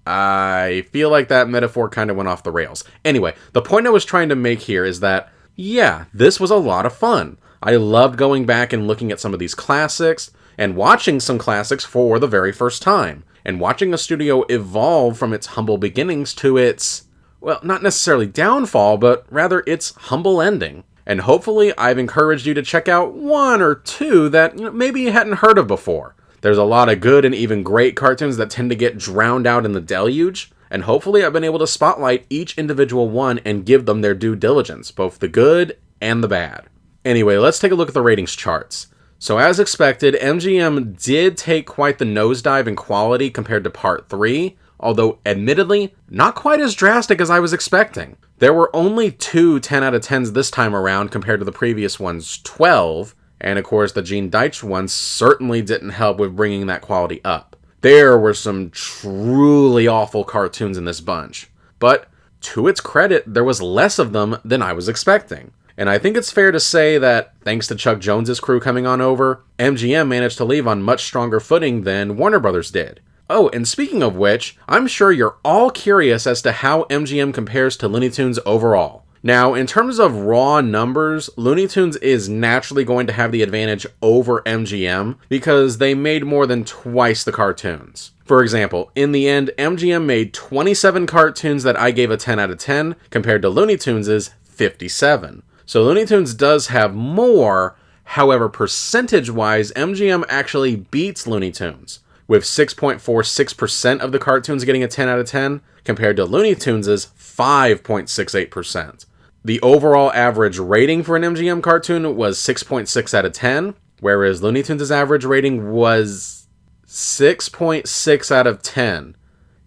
I feel like that metaphor kind of went off the rails. Anyway, the point I was trying to make here is that, yeah, this was a lot of fun. I loved going back and looking at some of these classics, and watching some classics for the very first time, and watching a studio evolve from its humble beginnings to its, well, not necessarily downfall, but rather its humble ending. And hopefully I've encouraged you to check out one or two that maybe you hadn't heard of before. There's a lot of good and even great cartoons that tend to get drowned out in the deluge, and hopefully I've been able to spotlight each individual one and give them their due diligence, both the good and the bad. Anyway, let's take a look at the ratings charts. So as expected, MGM did take quite the nosedive in quality compared to Part 3, although admittedly, not quite as drastic as I was expecting. There were only 2 10 out of 10s this time around compared to the previous one's 12, and of course the Gene Deitch one certainly didn't help with bringing that quality up. There were some truly awful cartoons in this bunch, but to its credit, there was less of them than I was expecting. And I think it's fair to say that, thanks to Chuck Jones's crew coming on over, MGM managed to leave on much stronger footing than Warner Brothers did. Oh, and speaking of which, I'm sure you're all curious as to how MGM compares to Looney Tunes overall. Now, in terms of raw numbers, Looney Tunes is naturally going to have the advantage over MGM because they made more than twice the cartoons. For example, in the end, MGM made 27 cartoons that I gave a 10 out of 10 compared to Looney Tunes' 57. So Looney Tunes does have more, however, percentage-wise, MGM actually beats Looney Tunes, with 6.46% of the cartoons getting a 10 out of 10, compared to Looney Tunes' 5.68%. The overall average rating for an MGM cartoon was 6.6 out of 10, whereas Looney Tunes' average rating was 6.6 out of 10.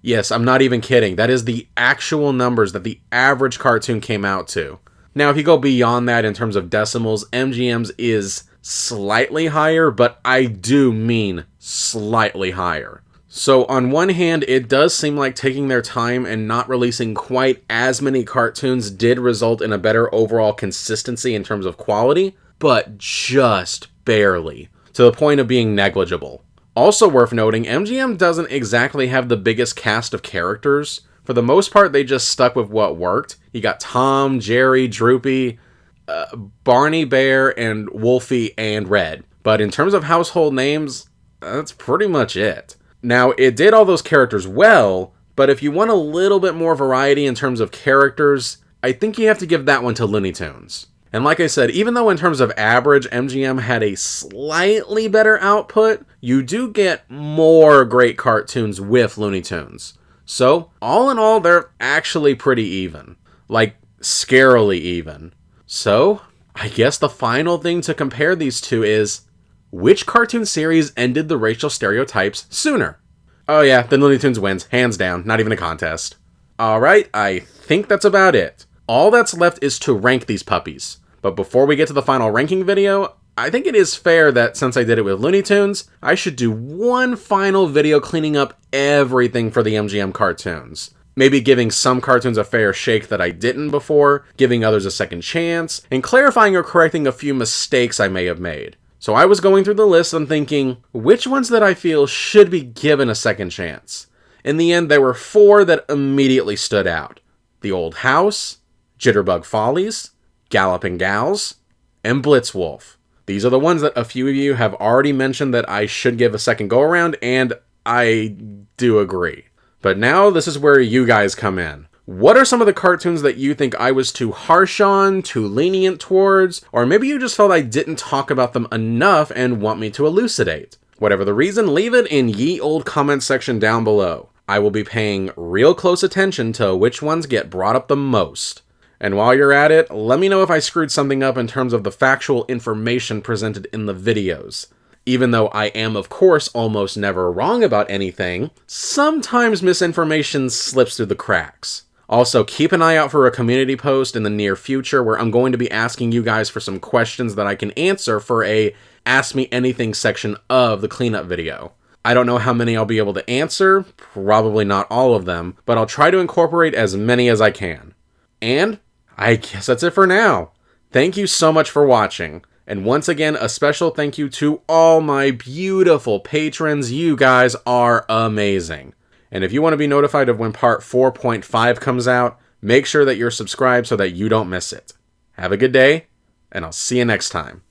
Yes, I'm not even kidding. That is the actual numbers that the average cartoon came out to. Now, if you go beyond that in terms of decimals, MGM's is slightly higher, but I do mean slightly higher. So on one hand, it does seem like taking their time and not releasing quite as many cartoons did result in a better overall consistency in terms of quality, but just barely, to the point of being negligible. Also worth noting, MGM doesn't exactly have the biggest cast of characters. For the most part, they just stuck with what worked. You got Tom, Jerry, Droopy, Barney Bear, and Wolfie, and Red. But in terms of household names, that's pretty much it. Now, it did all those characters well, but if you want a little bit more variety in terms of characters, I think you have to give that one to Looney Tunes. And like I said, even though in terms of average, MGM had a slightly better output, you do get more great cartoons with Looney Tunes. So, all in all, they're actually pretty even. Like, scarily even. So, I guess the final thing to compare these two is, which cartoon series ended the racial stereotypes sooner? Oh yeah, then Looney Tunes wins, hands down, not even a contest. Alright, I think that's about it. All that's left is to rank these puppies. But before we get to the final ranking video, I think it is fair that since I did it with Looney Tunes, I should do one final video cleaning up everything for the MGM cartoons. Maybe giving some cartoons a fair shake that I didn't before, giving others a second chance, and clarifying or correcting a few mistakes I may have made. So I was going through the list and thinking, which ones that I feel should be given a second chance? In the end, there were 4 that immediately stood out. The Old House, Jitterbug Follies, Galloping Gals, and Blitzwolf. These are the ones that a few of you have already mentioned that I should give a second go around, and I do agree. But now this is where you guys come in. What are some of the cartoons that you think I was too harsh on, too lenient towards, or maybe you just felt I didn't talk about them enough and want me to elucidate? Whatever the reason, leave it in ye old comment section down below. I will be paying real close attention to which ones get brought up the most. And while you're at it, let me know if I screwed something up in terms of the factual information presented in the videos. Even though I am, of course, almost never wrong about anything, sometimes misinformation slips through the cracks. Also, keep an eye out for a community post in the near future where I'm going to be asking you guys for some questions that I can answer for a Ask Me Anything section of the cleanup video. I don't know how many I'll be able to answer, probably not all of them, but I'll try to incorporate as many as I can. And I guess that's it for now. Thank you so much for watching. And once again, a special thank you to all my beautiful patrons. You guys are amazing. And if you want to be notified of when part 4.5 comes out, make sure that you're subscribed so that you don't miss it. Have a good day, and I'll see you next time.